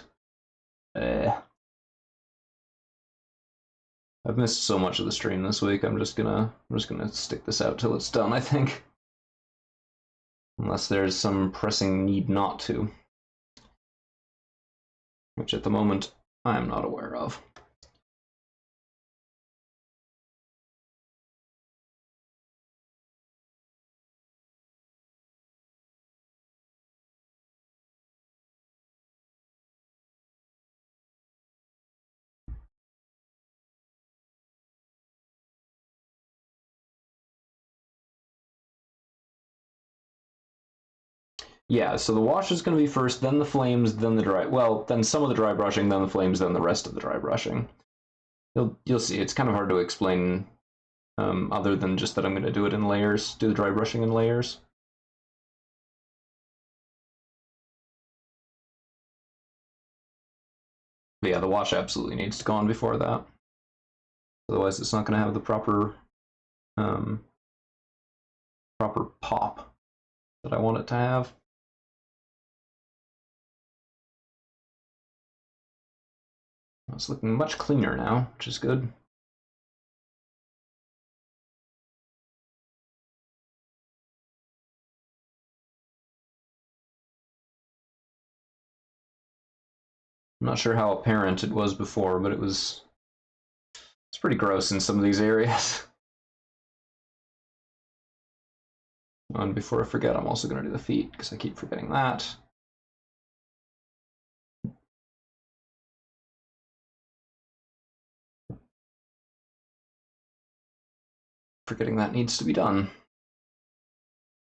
[SPEAKER 1] I've missed so much of the stream this week. I'm just gonna stick this out till it's done, I think. Unless there's some pressing need not to. Which at the moment, I am not aware of. Yeah, so the wash is going to be first, then the flames, then the dry. Well, then some of the dry brushing, then the flames, then the rest of the dry brushing. You'll see. It's kind of hard to explain, other than just that I'm going to do it in layers. Do the dry brushing in layers. But yeah, the wash absolutely needs to go on before that. Otherwise, it's not going to have the proper pop that I want it to have. It's looking much cleaner now, which is good. I'm not sure how apparent it was before, but it's pretty gross in some of these areas. And before I forget, I'm also going to do the feet, because I keep forgetting that. Forgetting that needs to be done.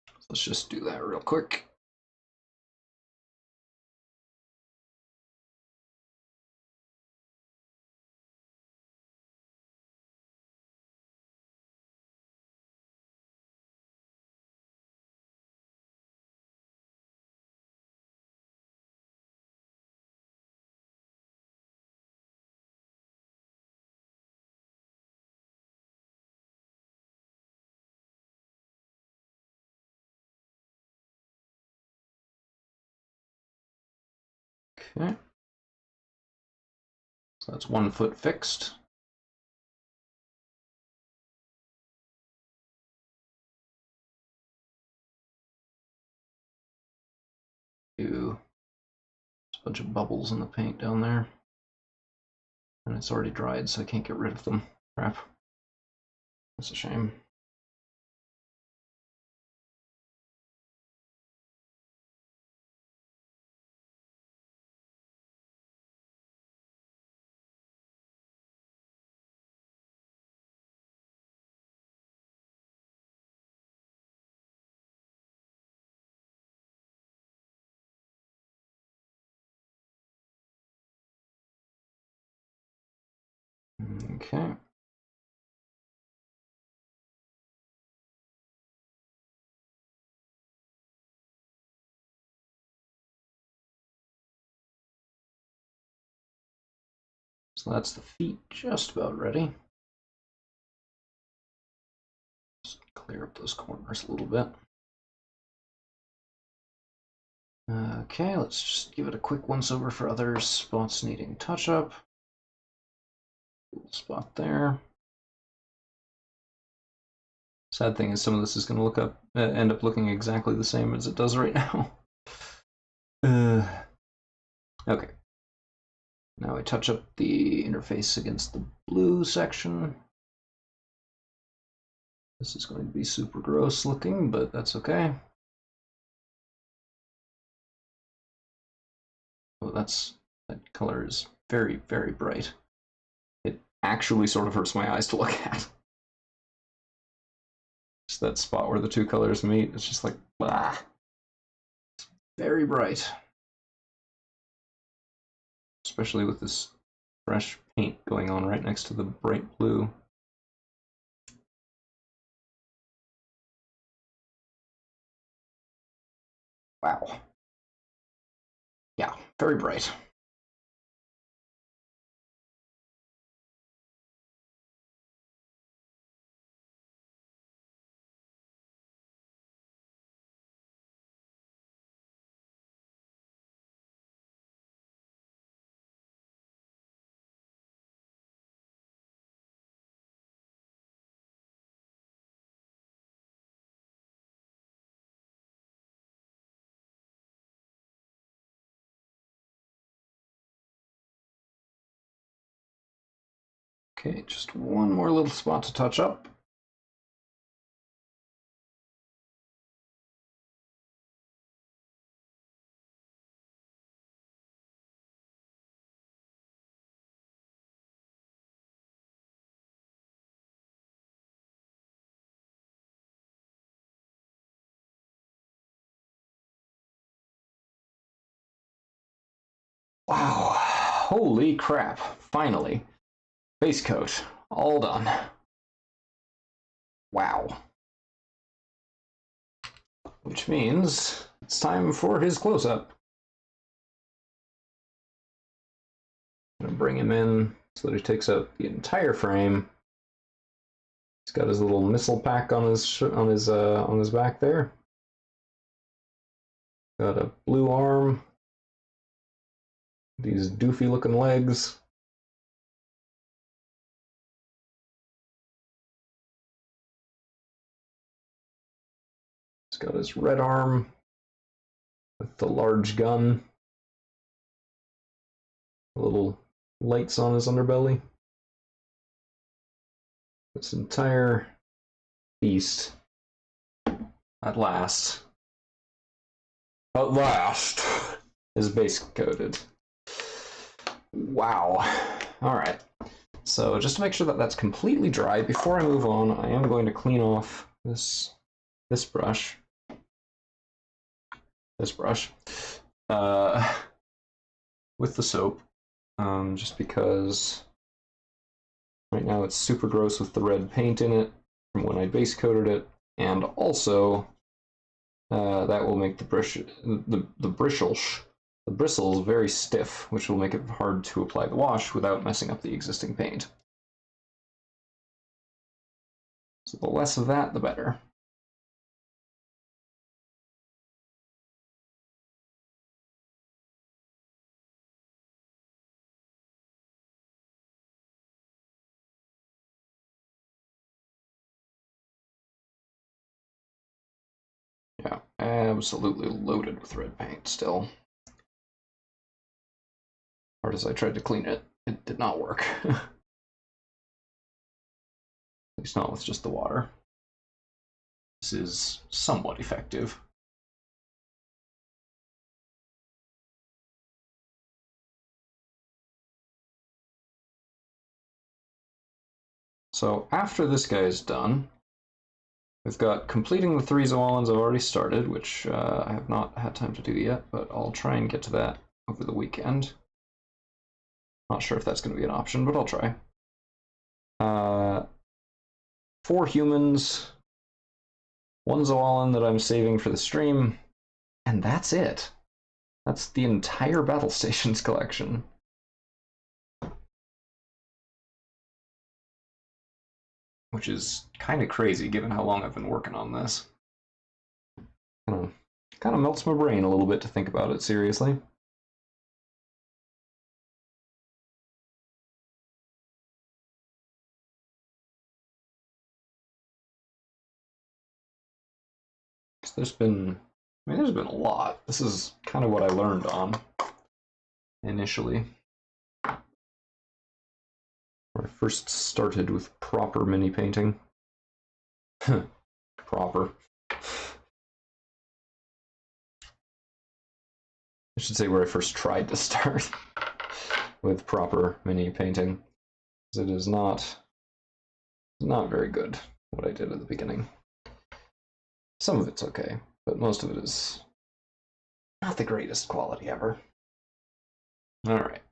[SPEAKER 1] So let's just do that real quick. Okay. So that's 1 foot fixed. There's a bunch of bubbles in the paint down there. And it's already dried, so I can't get rid of them. Crap. That's a shame. Okay. So that's the feet just about ready. Just clear up those corners a little bit. Okay, let's just give it a quick once over for other spots needing touch up. Spot there. Sad thing is some of this is going to end up looking exactly the same as it does right now. Okay. Now I touch up the interface against the blue section. This is going to be super gross looking, but that's okay. Oh, that color is very, very bright. It actually sort of hurts my eyes to look at. Just that spot where the two colors meet, it's just like, blah. It's very bright. Especially with this fresh paint going on right next to the bright blue. Wow. Yeah, very bright. Okay, just one more little spot to touch up. Wow, holy crap, finally. Base coat, all done. Wow. Which means it's time for his close-up. I'm gonna bring him in so that he takes out the entire frame. He's got his little missile pack on his back there. Got a blue arm. These doofy looking legs. He's got his red arm with the large gun. Little lights on his underbelly. This entire beast, at last, is base coated. Wow. Alright. So just to make sure that that's completely dry, before I move on, I am going to clean off this brush. With the soap. Just because right now it's super gross with the red paint in it from when I base coated it, and also that will make the bristles very stiff, which will make it hard to apply the wash without messing up the existing paint. So the less of that, the better. Yeah, absolutely loaded with red paint still. Hard as I tried to clean it, it did not work. At least not with just the water. This is somewhat effective. So after this guy is done, we've got completing the 3 Zoalans I've already started, which I have not had time to do yet, but I'll try and get to that over the weekend. Not sure if that's going to be an option, but I'll try. 4 humans, 1 Zoalan that I'm saving for the stream, and that's it. That's the entire Battlestations collection. Which is kind of crazy given how long I've been working on this. Kind of melts my brain a little bit to think about it seriously. There's been, there's been a lot. This is kind of what I learned on initially. Where I first started with proper mini painting. Proper. I should say where I first tried to start with proper mini painting. It is not very good, what I did at the beginning. Some of it's okay, but most of it is not the greatest quality ever. Alright.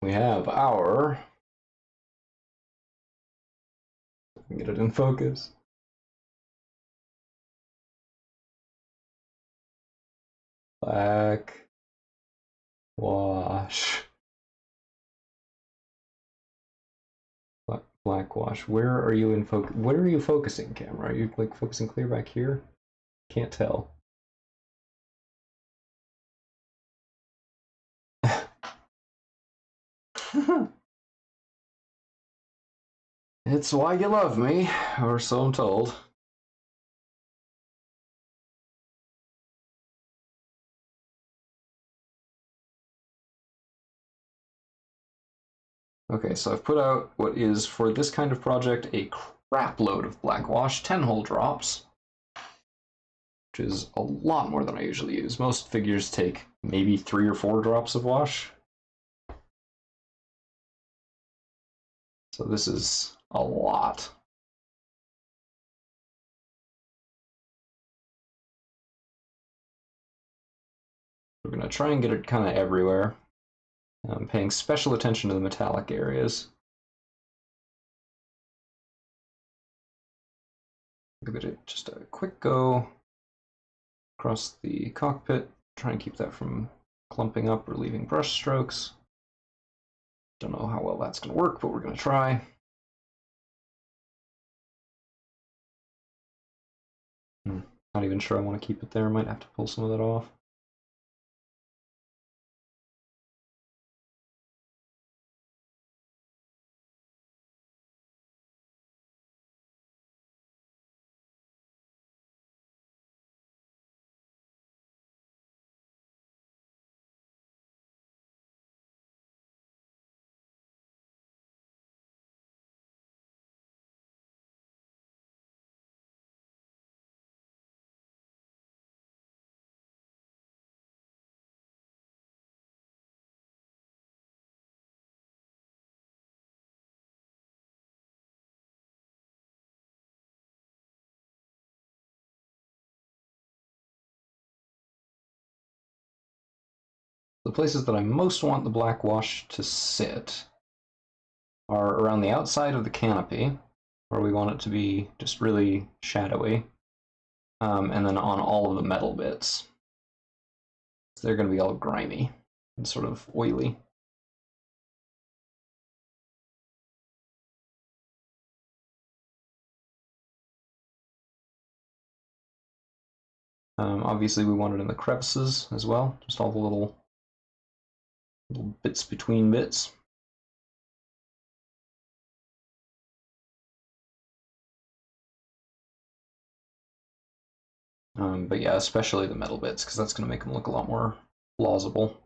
[SPEAKER 1] We have our... Get it in focus. Black wash. Black wash. Where are you in focus? Where are you focusing, camera? Are you like focusing clear back here? Can't tell. It's why you love me, or so I'm told. Okay, so I've put out what is, for this kind of project, a crap load of black wash, 10-hole drops, which is a lot more than I usually use. Most figures take maybe 3 or 4 drops of wash. So this is a lot. We're going to try and get it kind of everywhere. I'm paying special attention to the metallic areas. Give it just a quick go across the cockpit. Try and keep that from clumping up or leaving brush strokes. Don't know how well that's going to work, but we're going to try. Not even sure I want to keep it there. Might have to pull some of that off. The places that I most want the black wash to sit are around the outside of the canopy, where we want it to be just really shadowy, and then on all of the metal bits. So they're going to be all grimy and sort of oily. Obviously we want it in the crevices as well, just all the little bits between bits. But yeah, especially the metal bits, because that's going to make them look a lot more plausible.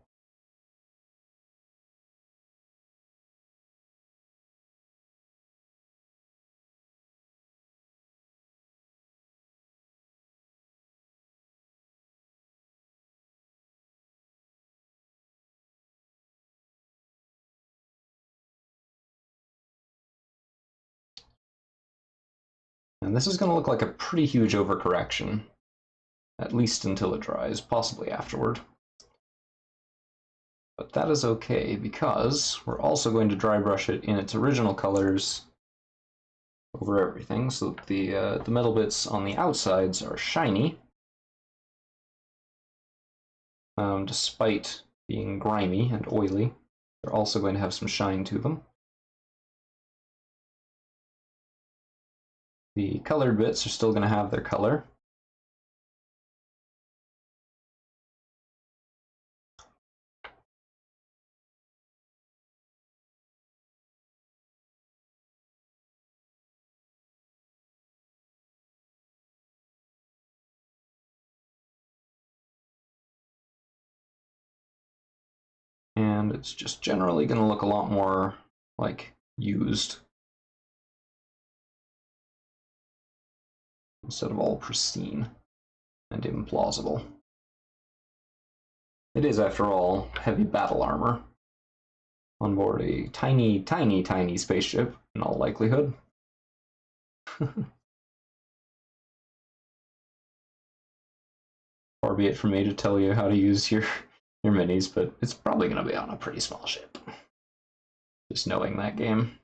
[SPEAKER 1] And this is going to look like a pretty huge overcorrection, at least until it dries, possibly afterward. But that is okay, because we're also going to dry brush it in its original colors over everything, so that the metal bits on the outsides are shiny, despite being grimy and oily. They're also going to have some shine to them. The colored bits are still going to have their color. And it's just generally going to look a lot more like used instead of all pristine and implausible. It is, after all, heavy battle armor on board a tiny, tiny, tiny spaceship, in all likelihood. Far be it from me to tell you how to use your minis, but it's probably going to be on a pretty small ship. Just knowing that game.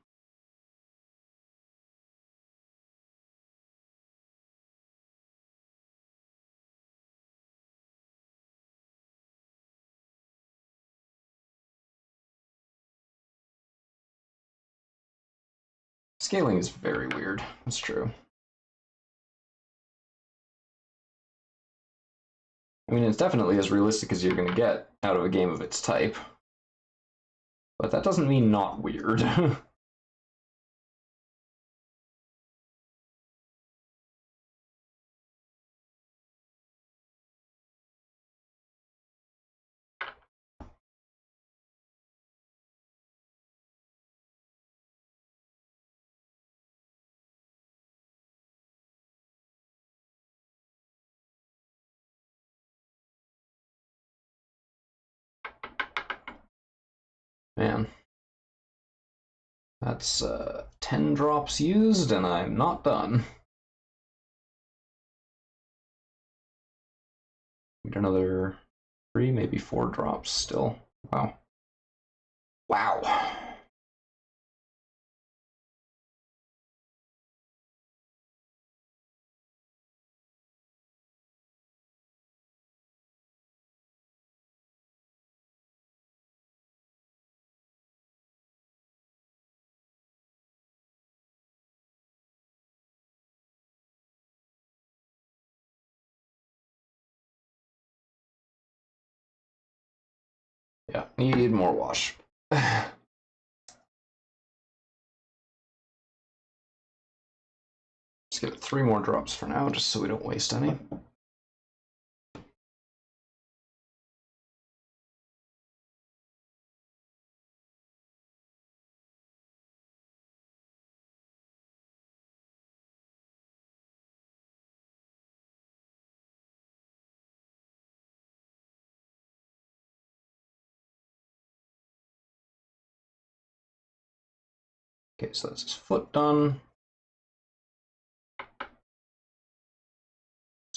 [SPEAKER 1] Scaling is very weird, that's true. I mean, it's definitely as realistic as you're going to get out of a game of its type. But that doesn't mean not weird. Man. That's 10 drops used, and I'm not done. Need another 3, maybe 4 drops still. Wow. Wow. Yeah, need more wash. Let's give it 3 more drops for now, just so we don't waste any. Okay, so that's his foot done. Let's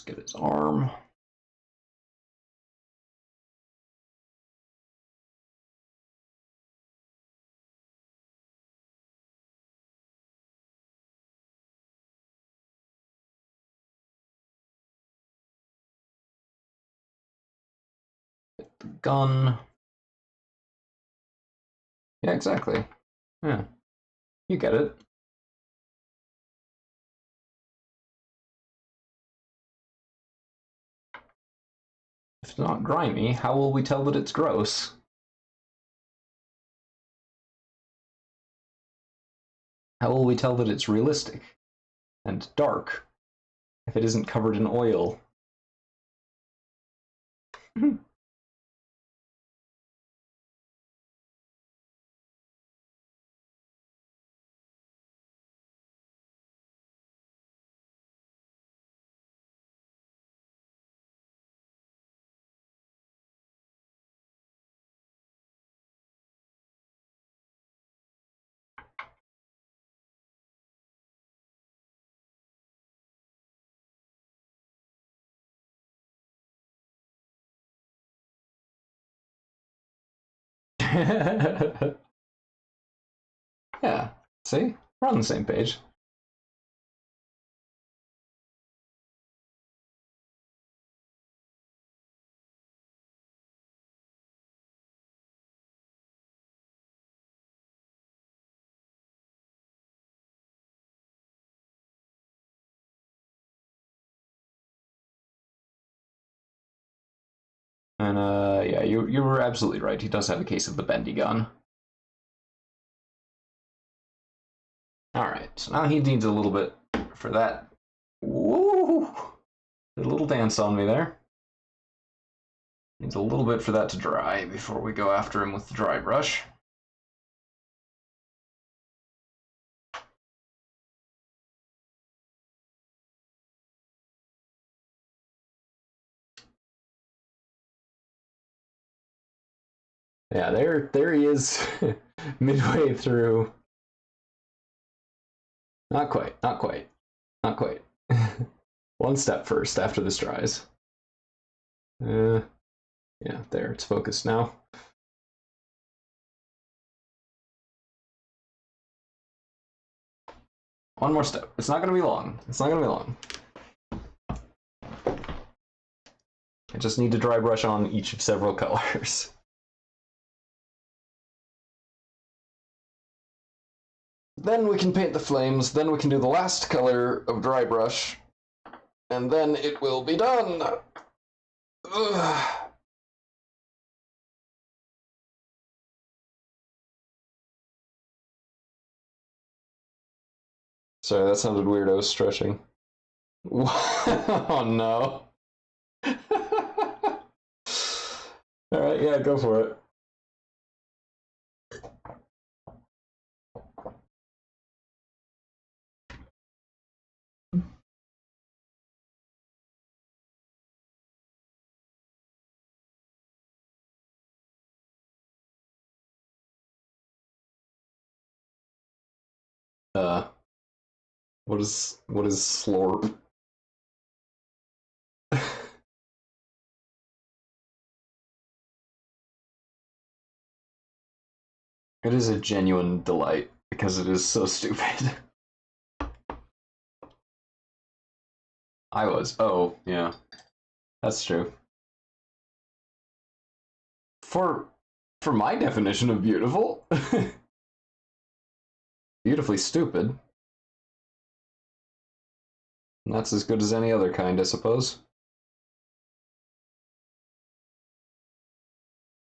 [SPEAKER 1] get his arm. Get the gun. Yeah, exactly. Yeah, you get it. If it's not grimy, how will we tell that it's gross? How will we tell that it's realistic and dark if it isn't covered in oil? Yeah, see? We're on the same page. And yeah, you were absolutely right. He does have a case of the bendy gun. Alright, so now he needs a little bit for that. Woo! Did a little dance on me there. Needs a little bit for that to dry before we go after him with the dry brush. Yeah, there he is, midway through. Not quite, not quite, not quite. One step first after this dries. Yeah, there, it's focused now. One more step. It's not going to be long. It's not going to be long. I just need to dry brush on each of several colors. Then we can paint the flames, then we can do the last color of dry brush, and then it will be done! Ugh. Sorry, that sounded weird, I was stretching. Oh no. Alright, yeah, go for it. What is slorp? It is a genuine delight because it is so stupid. I was. Oh, yeah. That's true. For my definition of beautiful, beautifully stupid. And that's as good as any other kind, I suppose.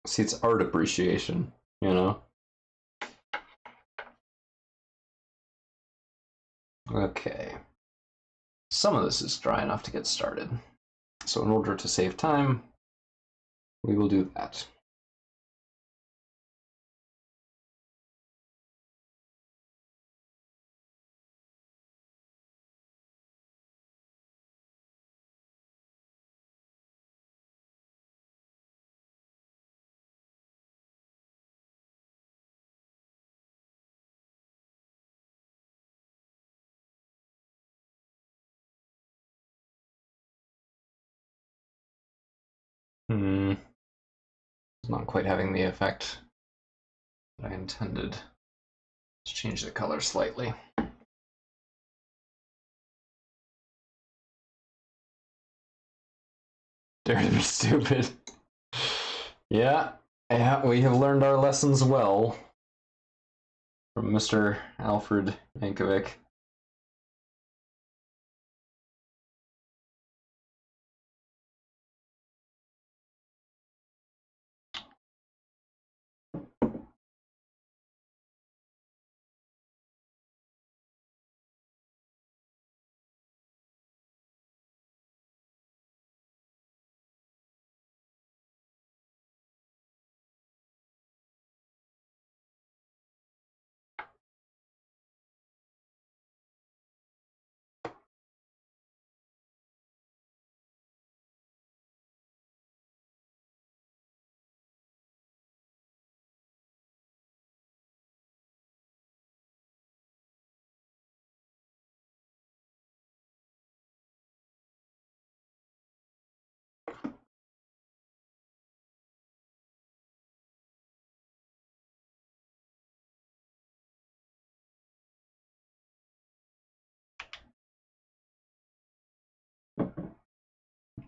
[SPEAKER 1] See, it's art appreciation, you know? Okay. Some of this is dry enough to get started. So in order to save time, we will do that. It's not quite having the effect that I intended. Let's change the color slightly. Dare to be stupid. Yeah, we have learned our lessons well from Mr. Alfred Yankovic.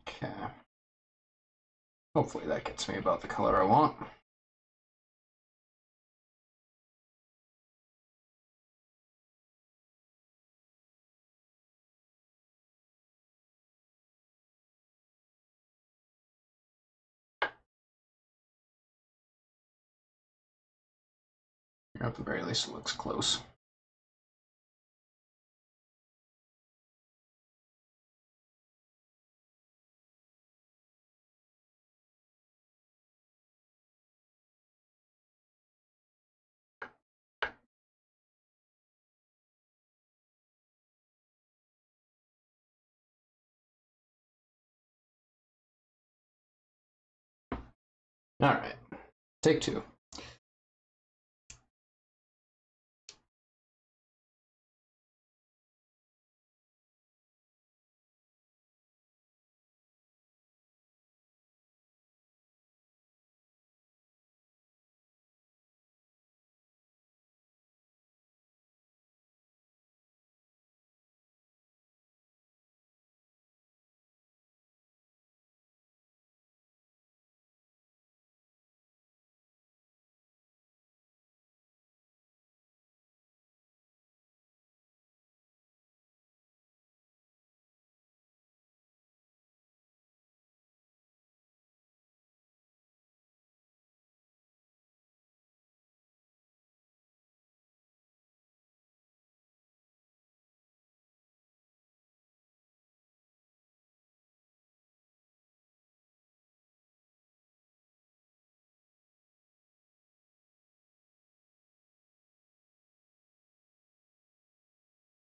[SPEAKER 1] Okay. Hopefully that gets me about the color I want. At the very least, it looks close. Alright, take two.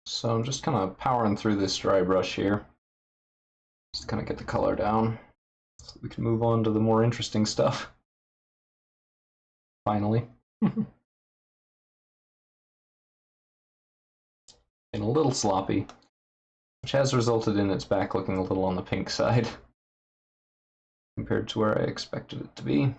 [SPEAKER 1] So I'm just kind of powering through this dry brush here. Just kind of get the color down so we can move on to the more interesting stuff. Finally. Been a little sloppy, which has resulted in its back looking a little on the pink side compared to where I expected it to be.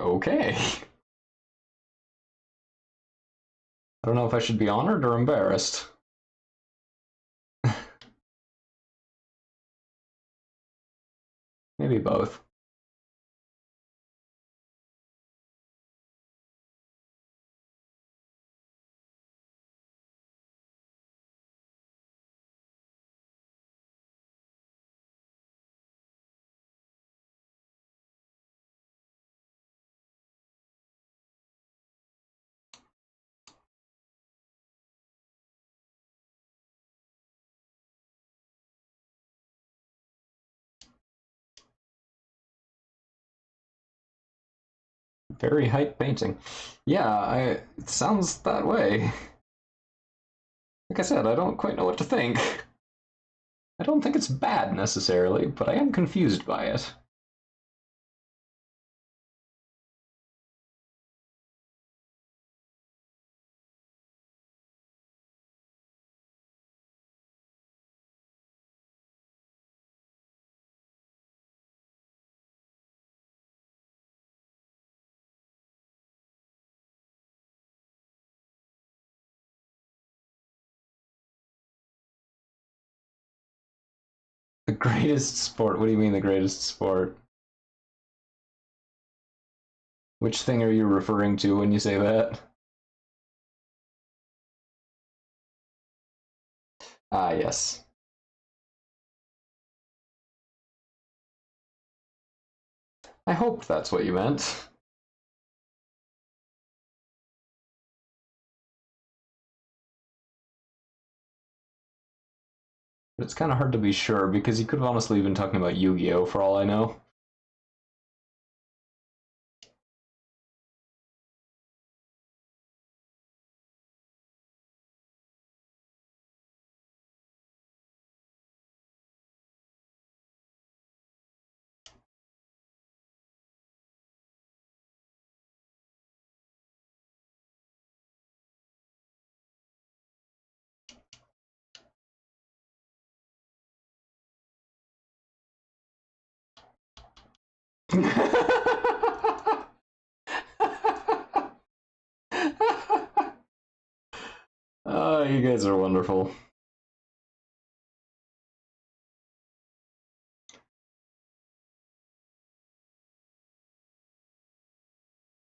[SPEAKER 1] Okay. I don't know if I should be honored or embarrassed. Maybe both. Very hype painting. Yeah, it sounds that way. Like I said, I don't quite know what to think. I don't think it's bad necessarily, but I am confused by it. The greatest sport? What do you mean the greatest sport? Which thing are you referring to when you say that? Ah, yes. I hoped that's what you meant. But it's kind of hard to be sure because you could have honestly been talking about Yu-Gi-Oh! For all I know. Oh, you guys are wonderful.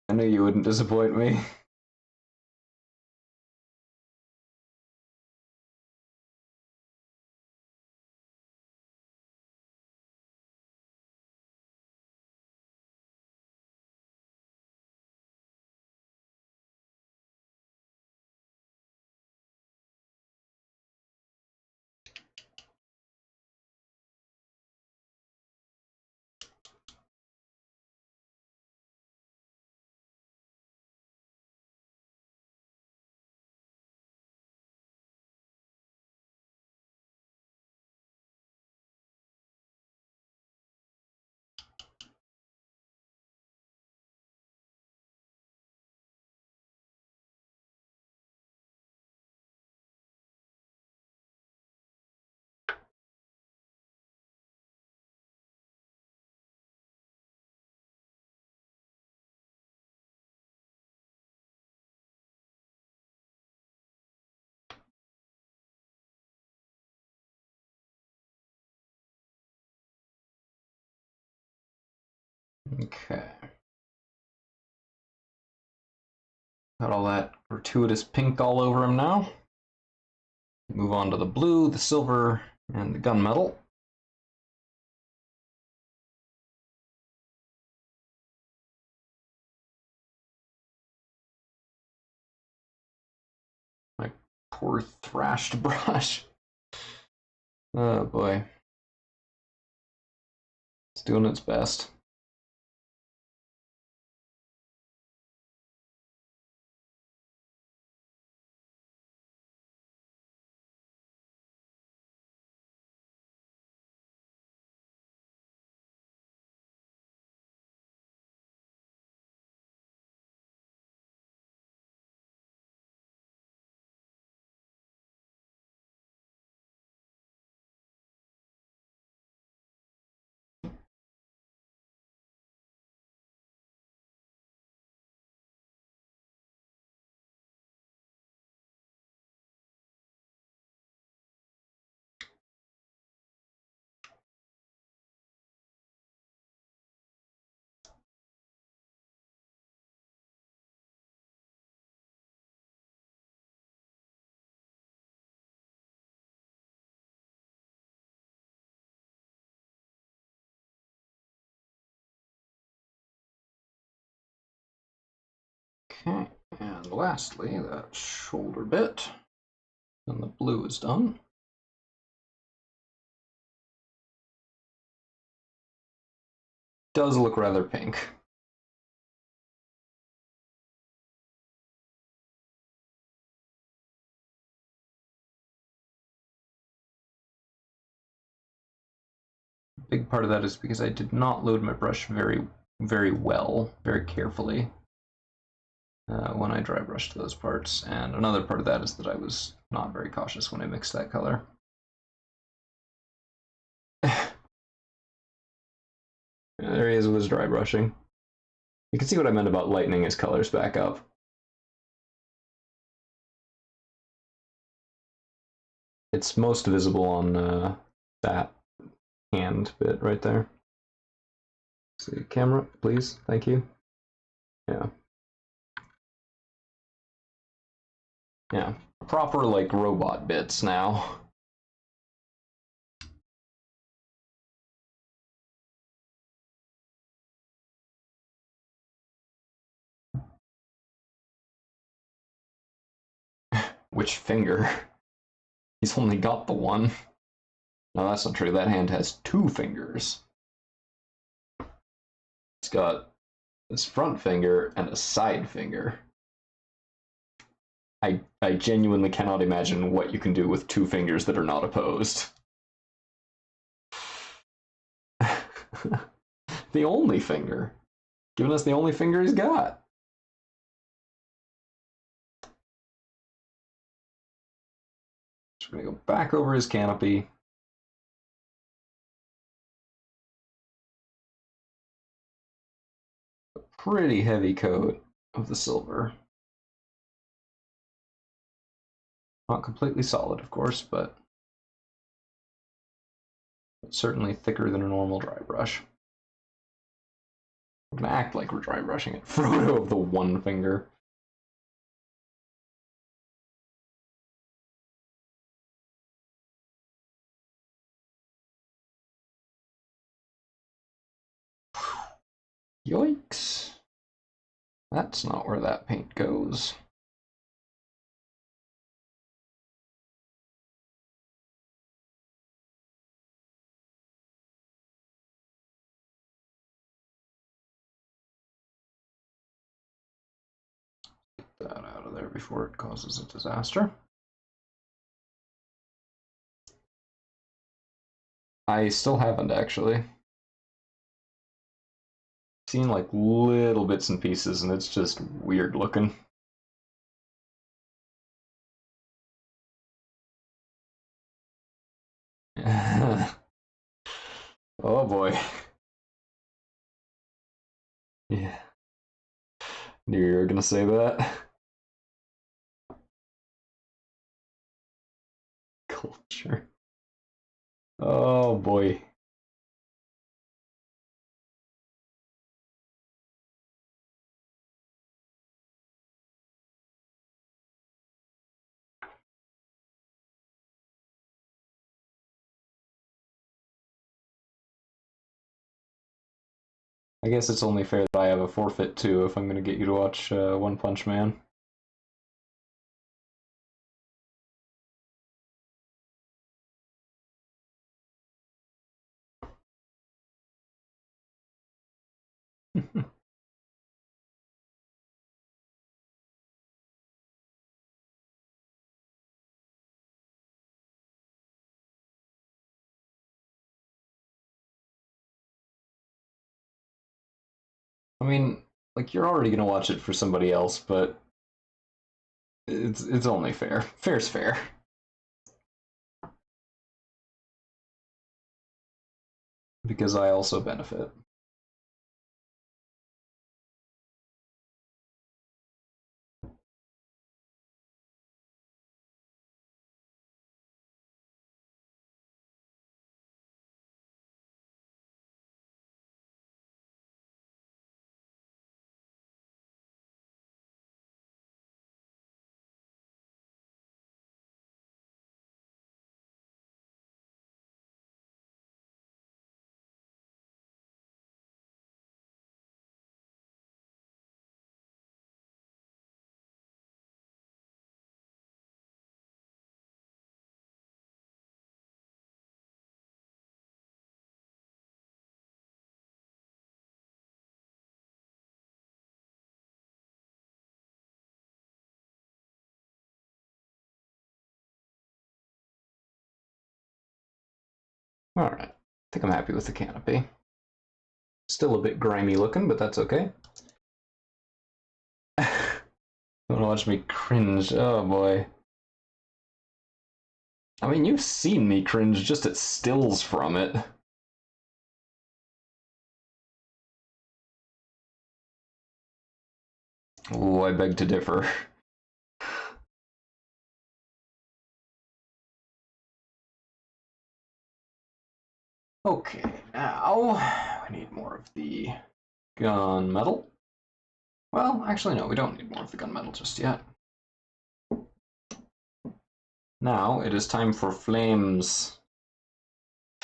[SPEAKER 1] I knew you wouldn't disappoint me. Okay. Got all that gratuitous pink all over him now. Move on to the blue, the silver, and the gunmetal. My poor thrashed brush. Oh boy. It's doing its best. Okay, and lastly, that shoulder bit. And the blue is done. Does look rather pink. Big part of that is because I did not load my brush very well, very carefully when I dry brushed those parts. And another part of that is that I was not very cautious when I mixed that color. There he is with his dry brushing. You can see what I meant about lightening his colors back up. It's most visible on that hand bit right there. See, camera, please, thank you. Yeah. Yeah, proper like robot bits now. Which finger? He's only got the one. No, that's not true. That hand has two fingers. It's got this front finger and a side finger. I genuinely cannot imagine what you can do with two fingers that are not opposed. The only finger. Giving us the only finger he's got. Just gonna go back over his canopy. pretty heavy coat of the silver. Not completely solid, of course, but certainly thicker than a normal dry brush. We're gonna act like we're dry brushing it. Frodo of the one finger. Yikes. That's not where that paint goes. Get that out of there before it causes a disaster. I still haven't actually. Seen like little bits and pieces, and it's just weird looking. Oh boy. Yeah. Knew you were gonna say that. Culture. Oh boy. I guess it's only fair that I have a forfeit too if I'm gonna get you to watch One Punch Man. I mean, like you're already gonna watch it for somebody else, but it's only fair. Fair's fair. Because I also benefit. Alright. I think I'm happy with the canopy. Still a bit grimy looking, but that's okay. Don't watch me cringe. Oh boy. I mean, you've seen me cringe just at stills from it. Oh, I beg to differ. Okay, now we need more of the gunmetal. Well, actually, no, we don't need more of the gunmetal just yet. Now it is time for flames.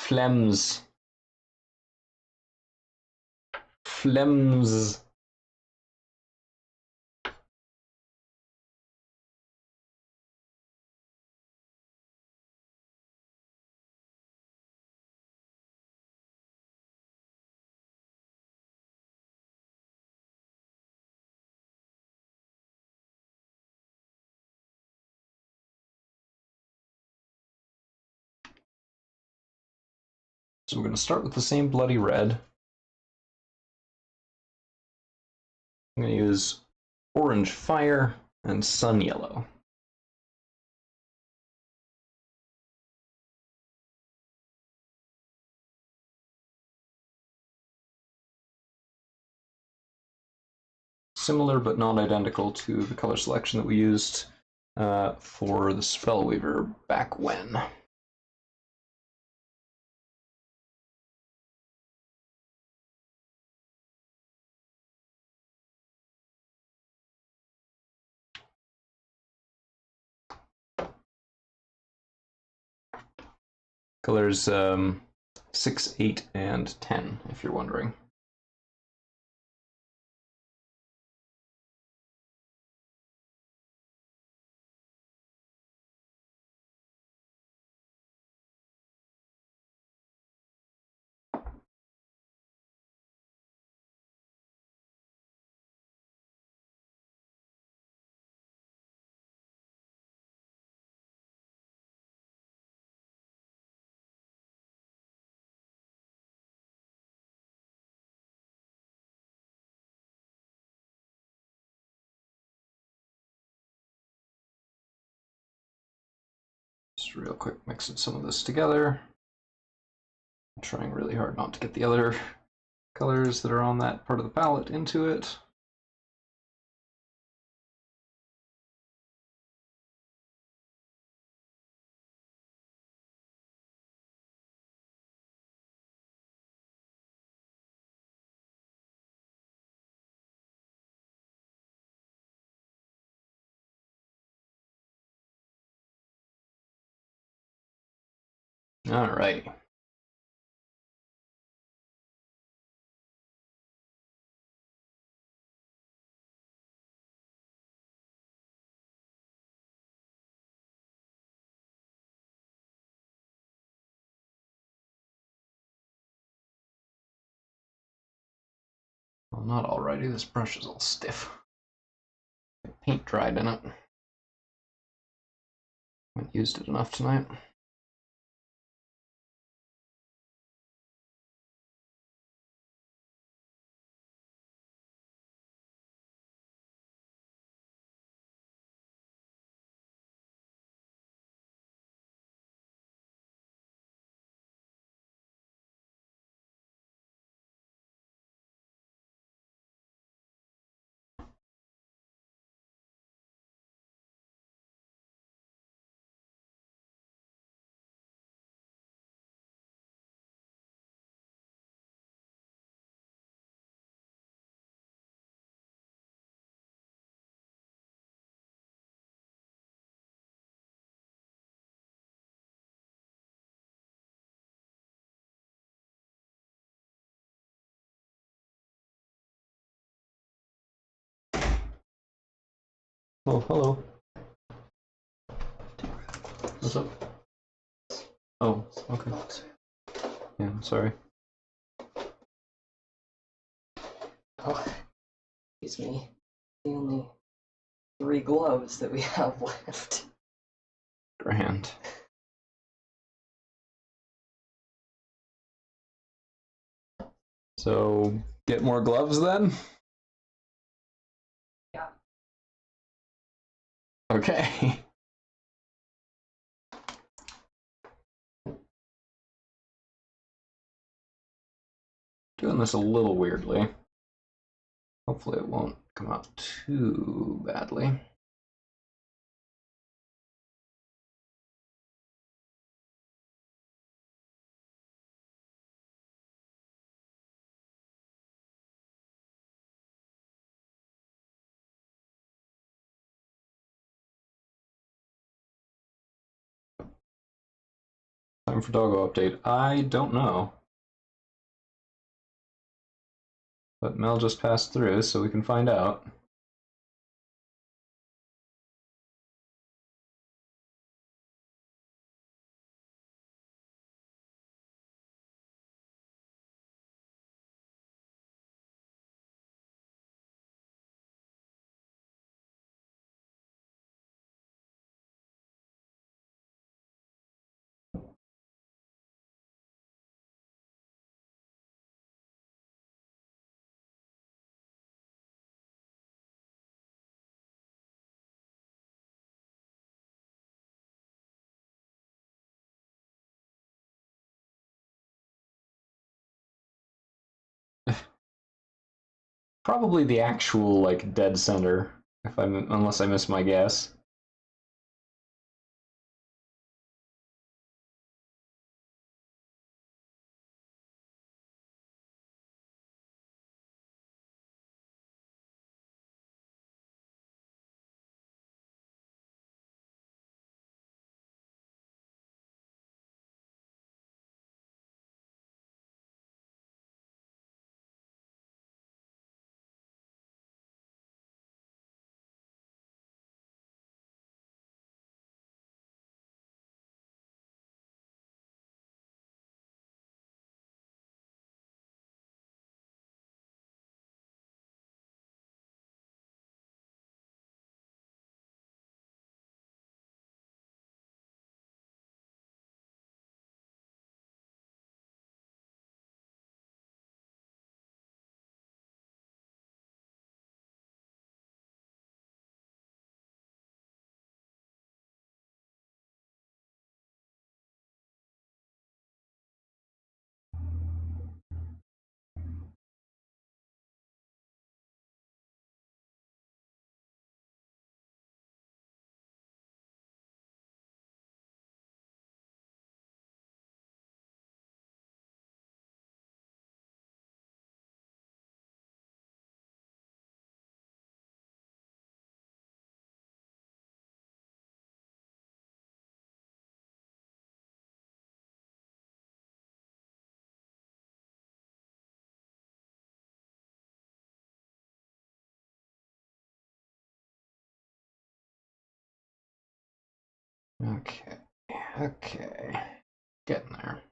[SPEAKER 1] Flems. Flems. So we're going to start with the same bloody red. I'm going to use orange fire and sun yellow. similar but not identical to the color selection that we used for the Spellweaver back when. Colors 6, 8, and 10, if you're wondering. Just real quick mixing some of this together. I'm trying really hard not to get the other colors that are on that part of the palette into it. All right. Well, not already. This brush is all stiff. Paint dried in it. Haven't used it enough tonight. Oh, hello. What's up? Oh, okay. Yeah, sorry.
[SPEAKER 2] Oh, excuse me. The only 3 gloves that we have left.
[SPEAKER 1] Grand. So, get more gloves then?
[SPEAKER 2] Yeah.
[SPEAKER 1] Okay. Doing this a little weirdly. Hopefully it won't come out too badly. Time for doggo update. I don't know. But Mel just passed through, so we can find out. Probably the actual like dead center, if I'm unless I miss my guess. Okay, okay, getting there.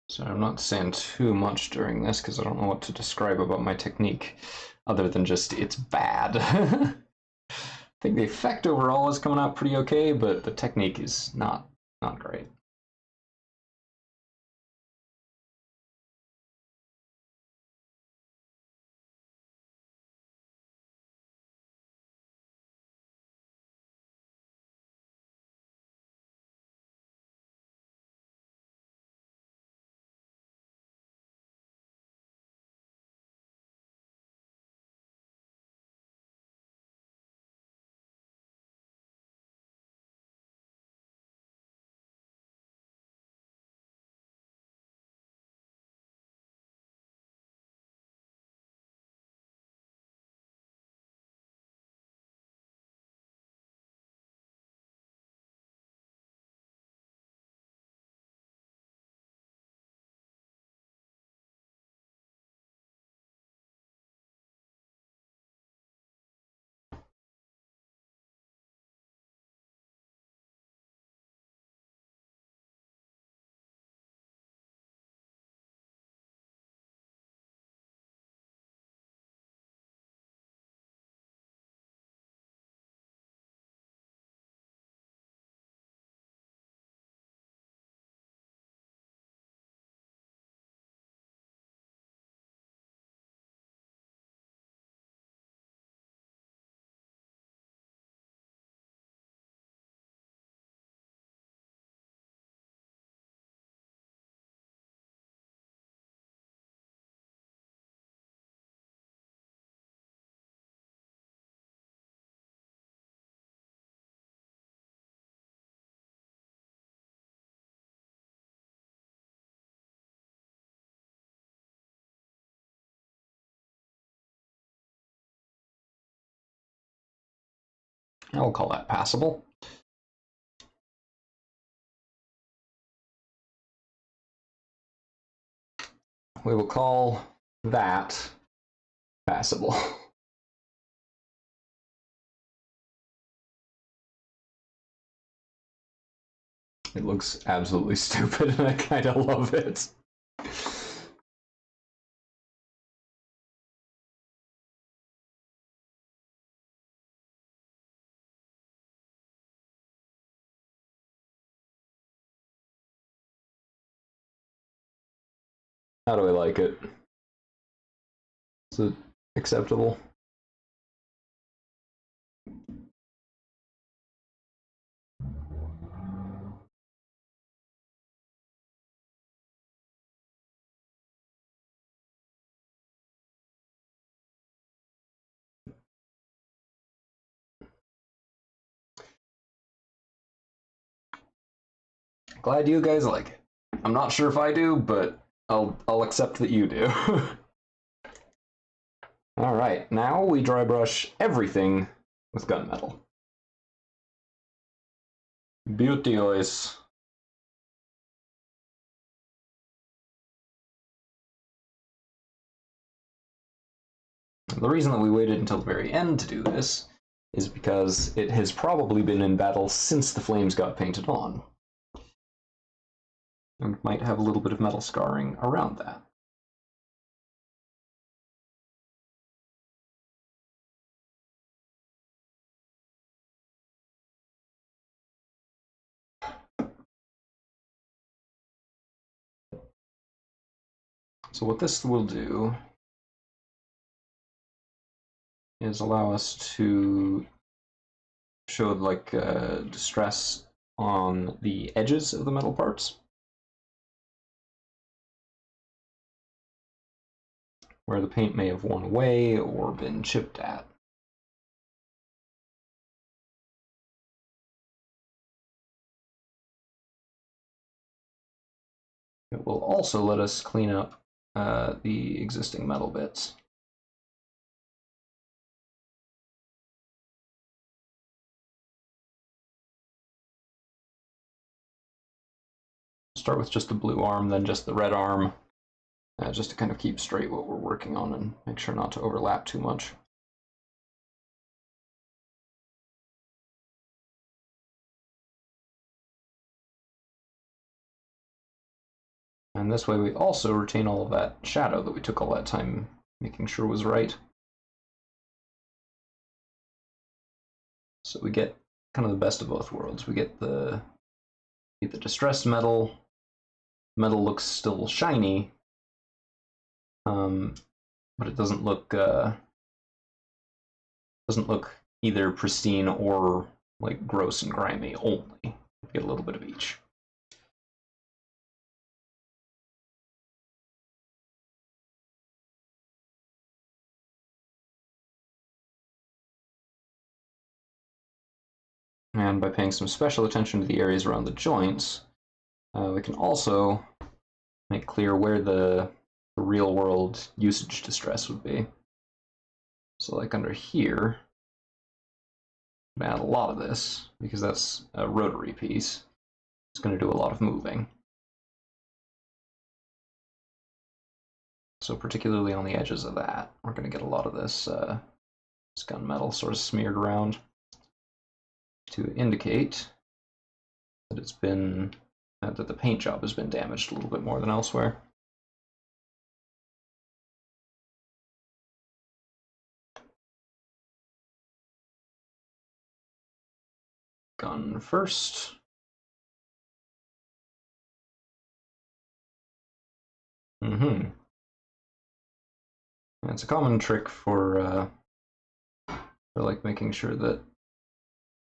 [SPEAKER 1] So I'm not saying too much during this because I don't know what to describe about my technique other than just it's bad. I think the effect overall is coming out pretty okay, but the technique is not great. I'll call that passable. We will call that passable. It looks absolutely stupid, and I kind of love it. How do I like it? Is it acceptable? Glad you guys like it. I'm not sure if I do, but I'll accept that you do. All right, now we dry brush everything with gunmetal. Beauteous. The reason that we waited until the very end to do this is because it has probably been in battle since the flames got painted on. And might have a little bit of metal scarring around that. So what this will do is allow us to show like distress on the edges of the metal parts, where the paint may have worn away or been chipped at. It will also let us clean up the existing metal bits. Start with just the blue arm, then just the red arm, just to kind of keep straight what we're working on and make sure not to overlap too much. And this way we also retain all of that shadow that we took all that time making sure was right. So we get kind of the best of both worlds. We get the distressed metal. Metal looks still shiny, but it doesn't look either pristine or like gross and grimy. Only we get a little bit of each. And by paying some special attention to the areas around the joints, we can also make clear where the real world usage distress would be. So like under here, add a lot of this, because that's a rotary piece. It's going to do a lot of moving. So particularly on the edges of that, we're going to get a lot of this gunmetal sort of smeared around to indicate that it's been that the paint job has been damaged a little bit more than elsewhere. Gun first. It's a common trick for like making sure that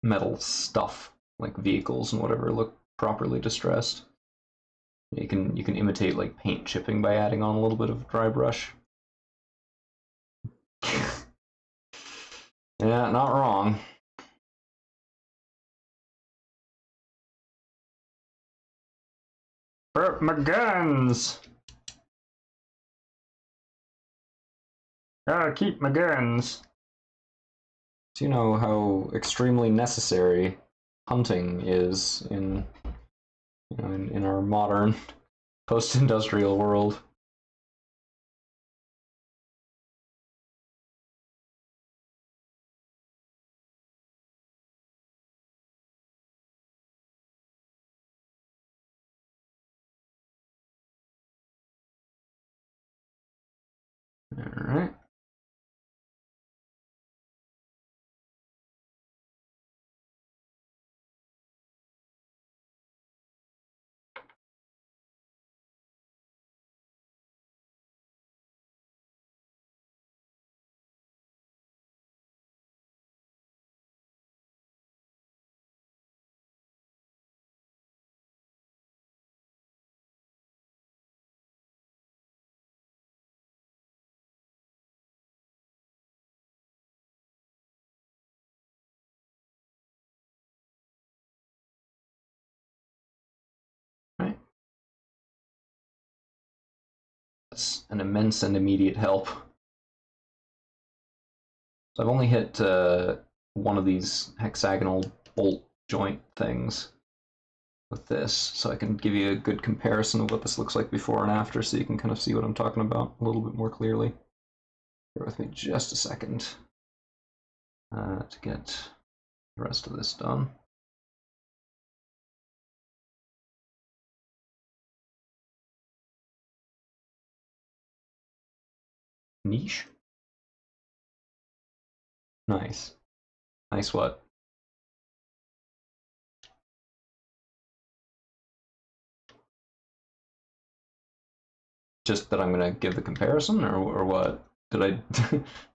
[SPEAKER 1] metal stuff, like vehicles and whatever, look properly distressed. You can imitate like paint chipping by adding on a little bit of dry brush. Yeah, not wrong. Burp my guns! Gotta keep my guns. So you know how extremely necessary hunting is in in our modern post-industrial world. All right. Right. That's an immense and immediate help. So I've only hit one of these hexagonal bolt joint things with this, so I can give you a good comparison of what this looks like before and after, so you can kind of see what I'm talking about a little bit more clearly. Bear with me just a second to get the rest of this done. Niche? Nice. Nice what? Just that I'm gonna give the comparison, or what? Did I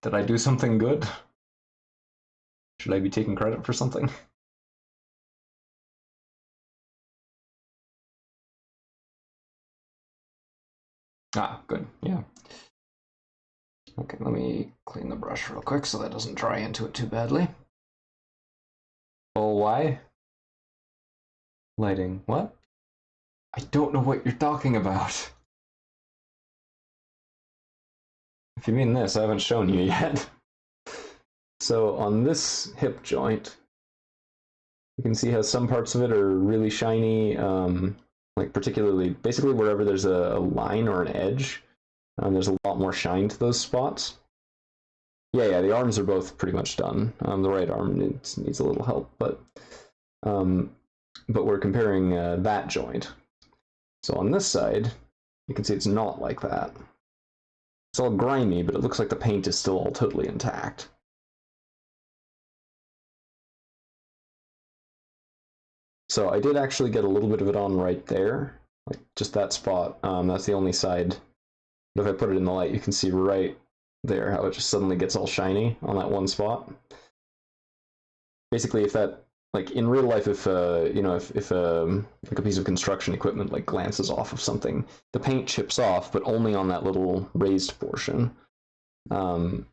[SPEAKER 1] did I do something good? Should I be taking credit for something? Ah, good. Yeah. Okay, let me clean the brush real quick so that doesn't dry into it too badly. Oh, why? Lighting. What? I don't know what you're talking about. If you mean this, I haven't shown you yet. So on this hip joint, you can see how some parts of it are really shiny, like particularly, basically wherever there's a line or an edge, there's a lot more shine to those spots. Yeah, the arms are both pretty much done. The right arm needs a little help, but we're comparing that joint. So on this side, you can see it's not like that. It's all grimy, but it looks like the paint is still all totally intact. So I did actually get a little bit of it on right there, like just that spot. That's the only side. But if I put it in the light, you can see right there how it just suddenly gets all shiny on that one spot. Basically, if that, like in real life, if if like a piece of construction equipment like glances off of something, the paint chips off, but only on that little raised portion. And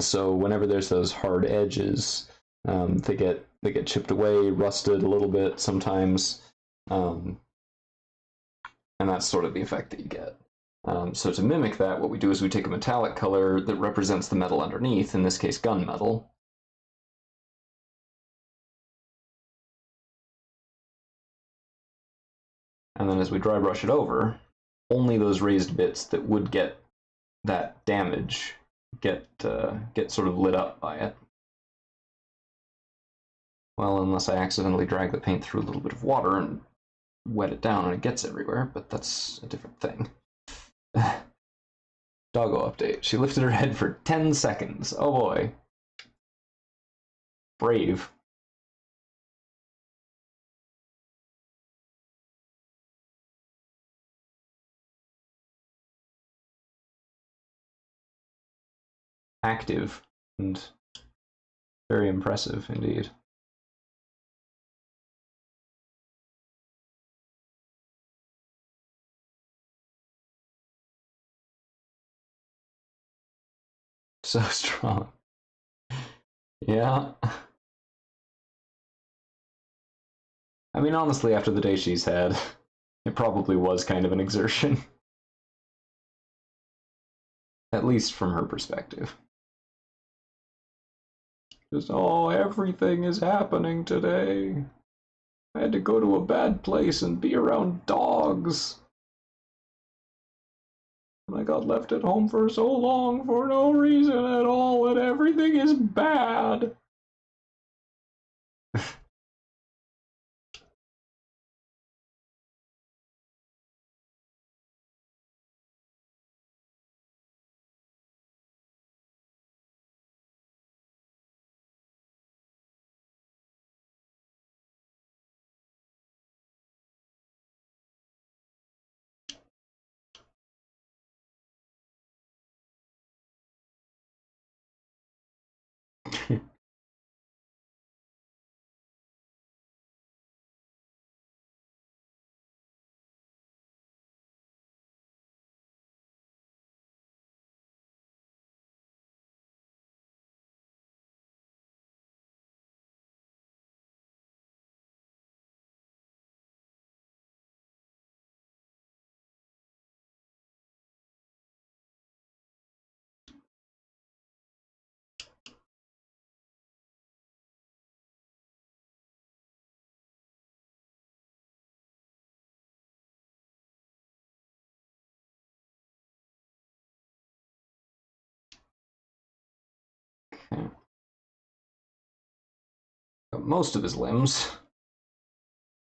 [SPEAKER 1] so whenever there's those hard edges, they get chipped away, rusted a little bit sometimes, and that's sort of the effect that you get. So to mimic that, what we do is we take a metallic color that represents the metal underneath, in this case gunmetal. And then as we dry brush it over, only those raised bits that would get that damage get sort of lit up by it. Well, unless I accidentally drag the paint through a little bit of water and wet it down and it gets everywhere, but that's a different thing. Doggo update. She lifted her head for 10 seconds. Oh boy. Brave. Active and very impressive indeed. So strong. Yeah. I mean, honestly, after the day she's had, it probably was kind of an exertion. At least from her perspective. Just, oh, everything is happening today. I had to go to a bad place and be around dogs. And I got left at home for so long for no reason at all, and everything is bad. Okay. Got most of his limbs.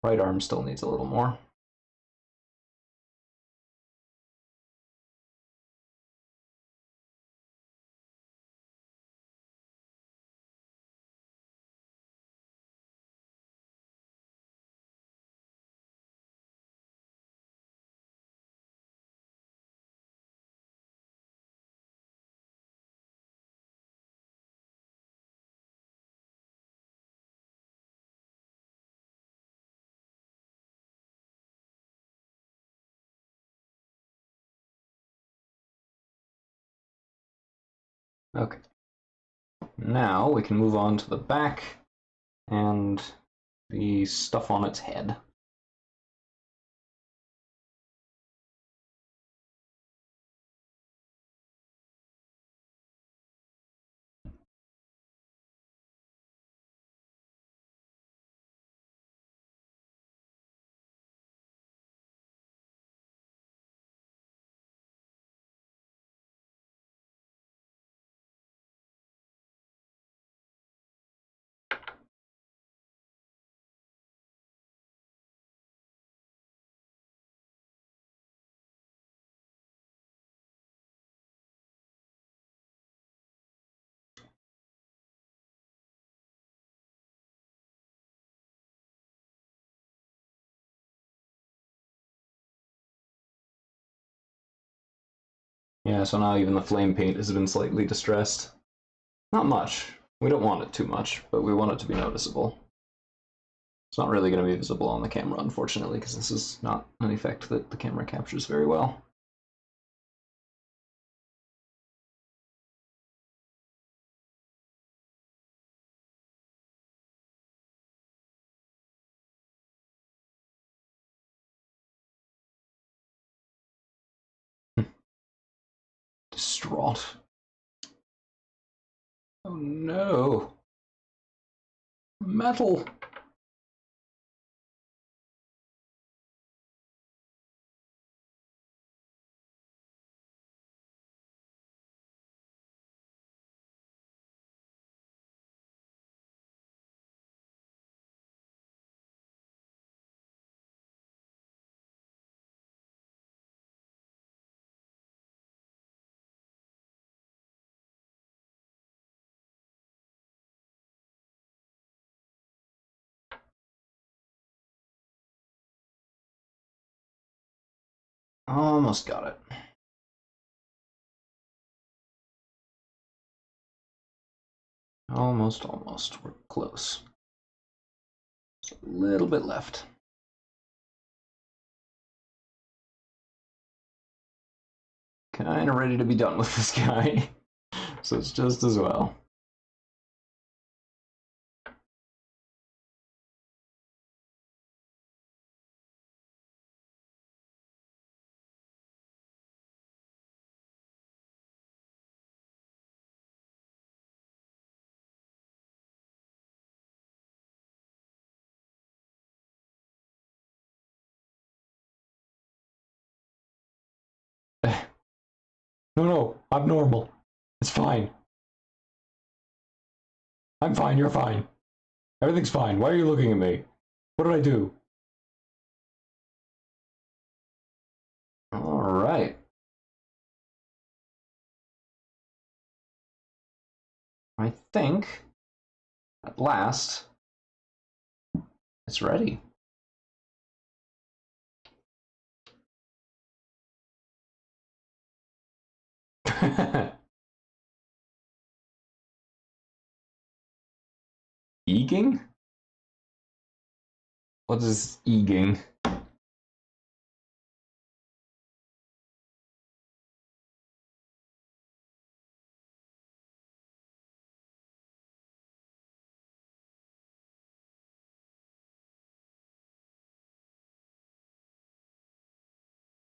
[SPEAKER 1] Right arm still needs a little more. Okay. Now we can move on to the back and the stuff on its head. Yeah, so now even the flame paint has been slightly distressed. Not much. We don't want it too much, but we want it to be noticeable. It's not really going to be visible on the camera, unfortunately, because this is not an effect that the camera captures very well. Distraught. Oh no! Metal! Almost got it. Almost, almost. We're close. Just a little bit left. Kinda ready to be done with this guy. So it's just as well.
[SPEAKER 3] No, I'm normal. It's fine. I'm fine, you're fine. Everything's fine. Why are you looking at me? What did I do?
[SPEAKER 1] All right. I think, at last, it's ready. Egging? What is egging?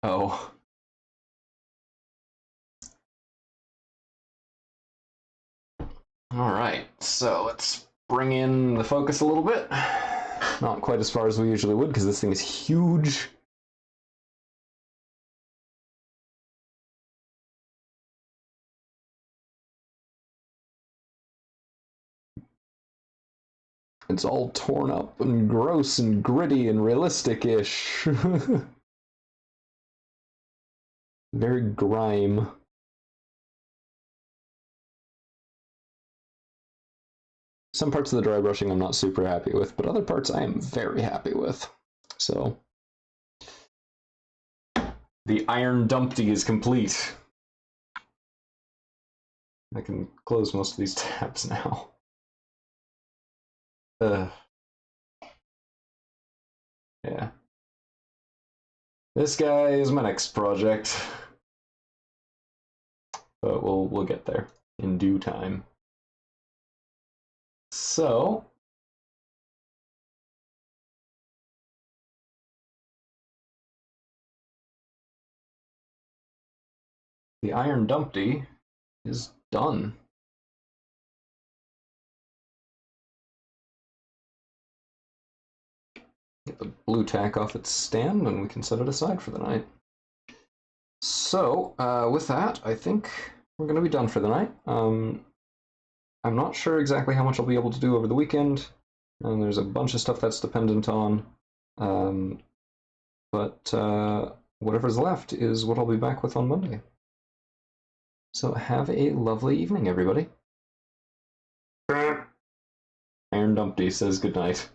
[SPEAKER 1] Oh. Alright, so let's bring in the focus a little bit. Not quite as far as we usually would, because this thing is huge. It's all torn up and gross and gritty and realistic-ish. Very grime. Some parts of the dry brushing I'm not super happy with, but other parts I am very happy with. So, the Iron Dumpty is complete. I can close most of these tabs now. Yeah. This guy is my next project. But we'll get there in due time. So, the Iron Dumpty is done. Get the blue tack off its stand and we can set it aside for the night. So, with that, I think we're going to be done for the night. I'm not sure exactly how much I'll be able to do over the weekend, and there's a bunch of stuff that's dependent on. But whatever's left is what I'll be back with on Monday. So have a lovely evening, everybody. Iron Dumpty says goodnight.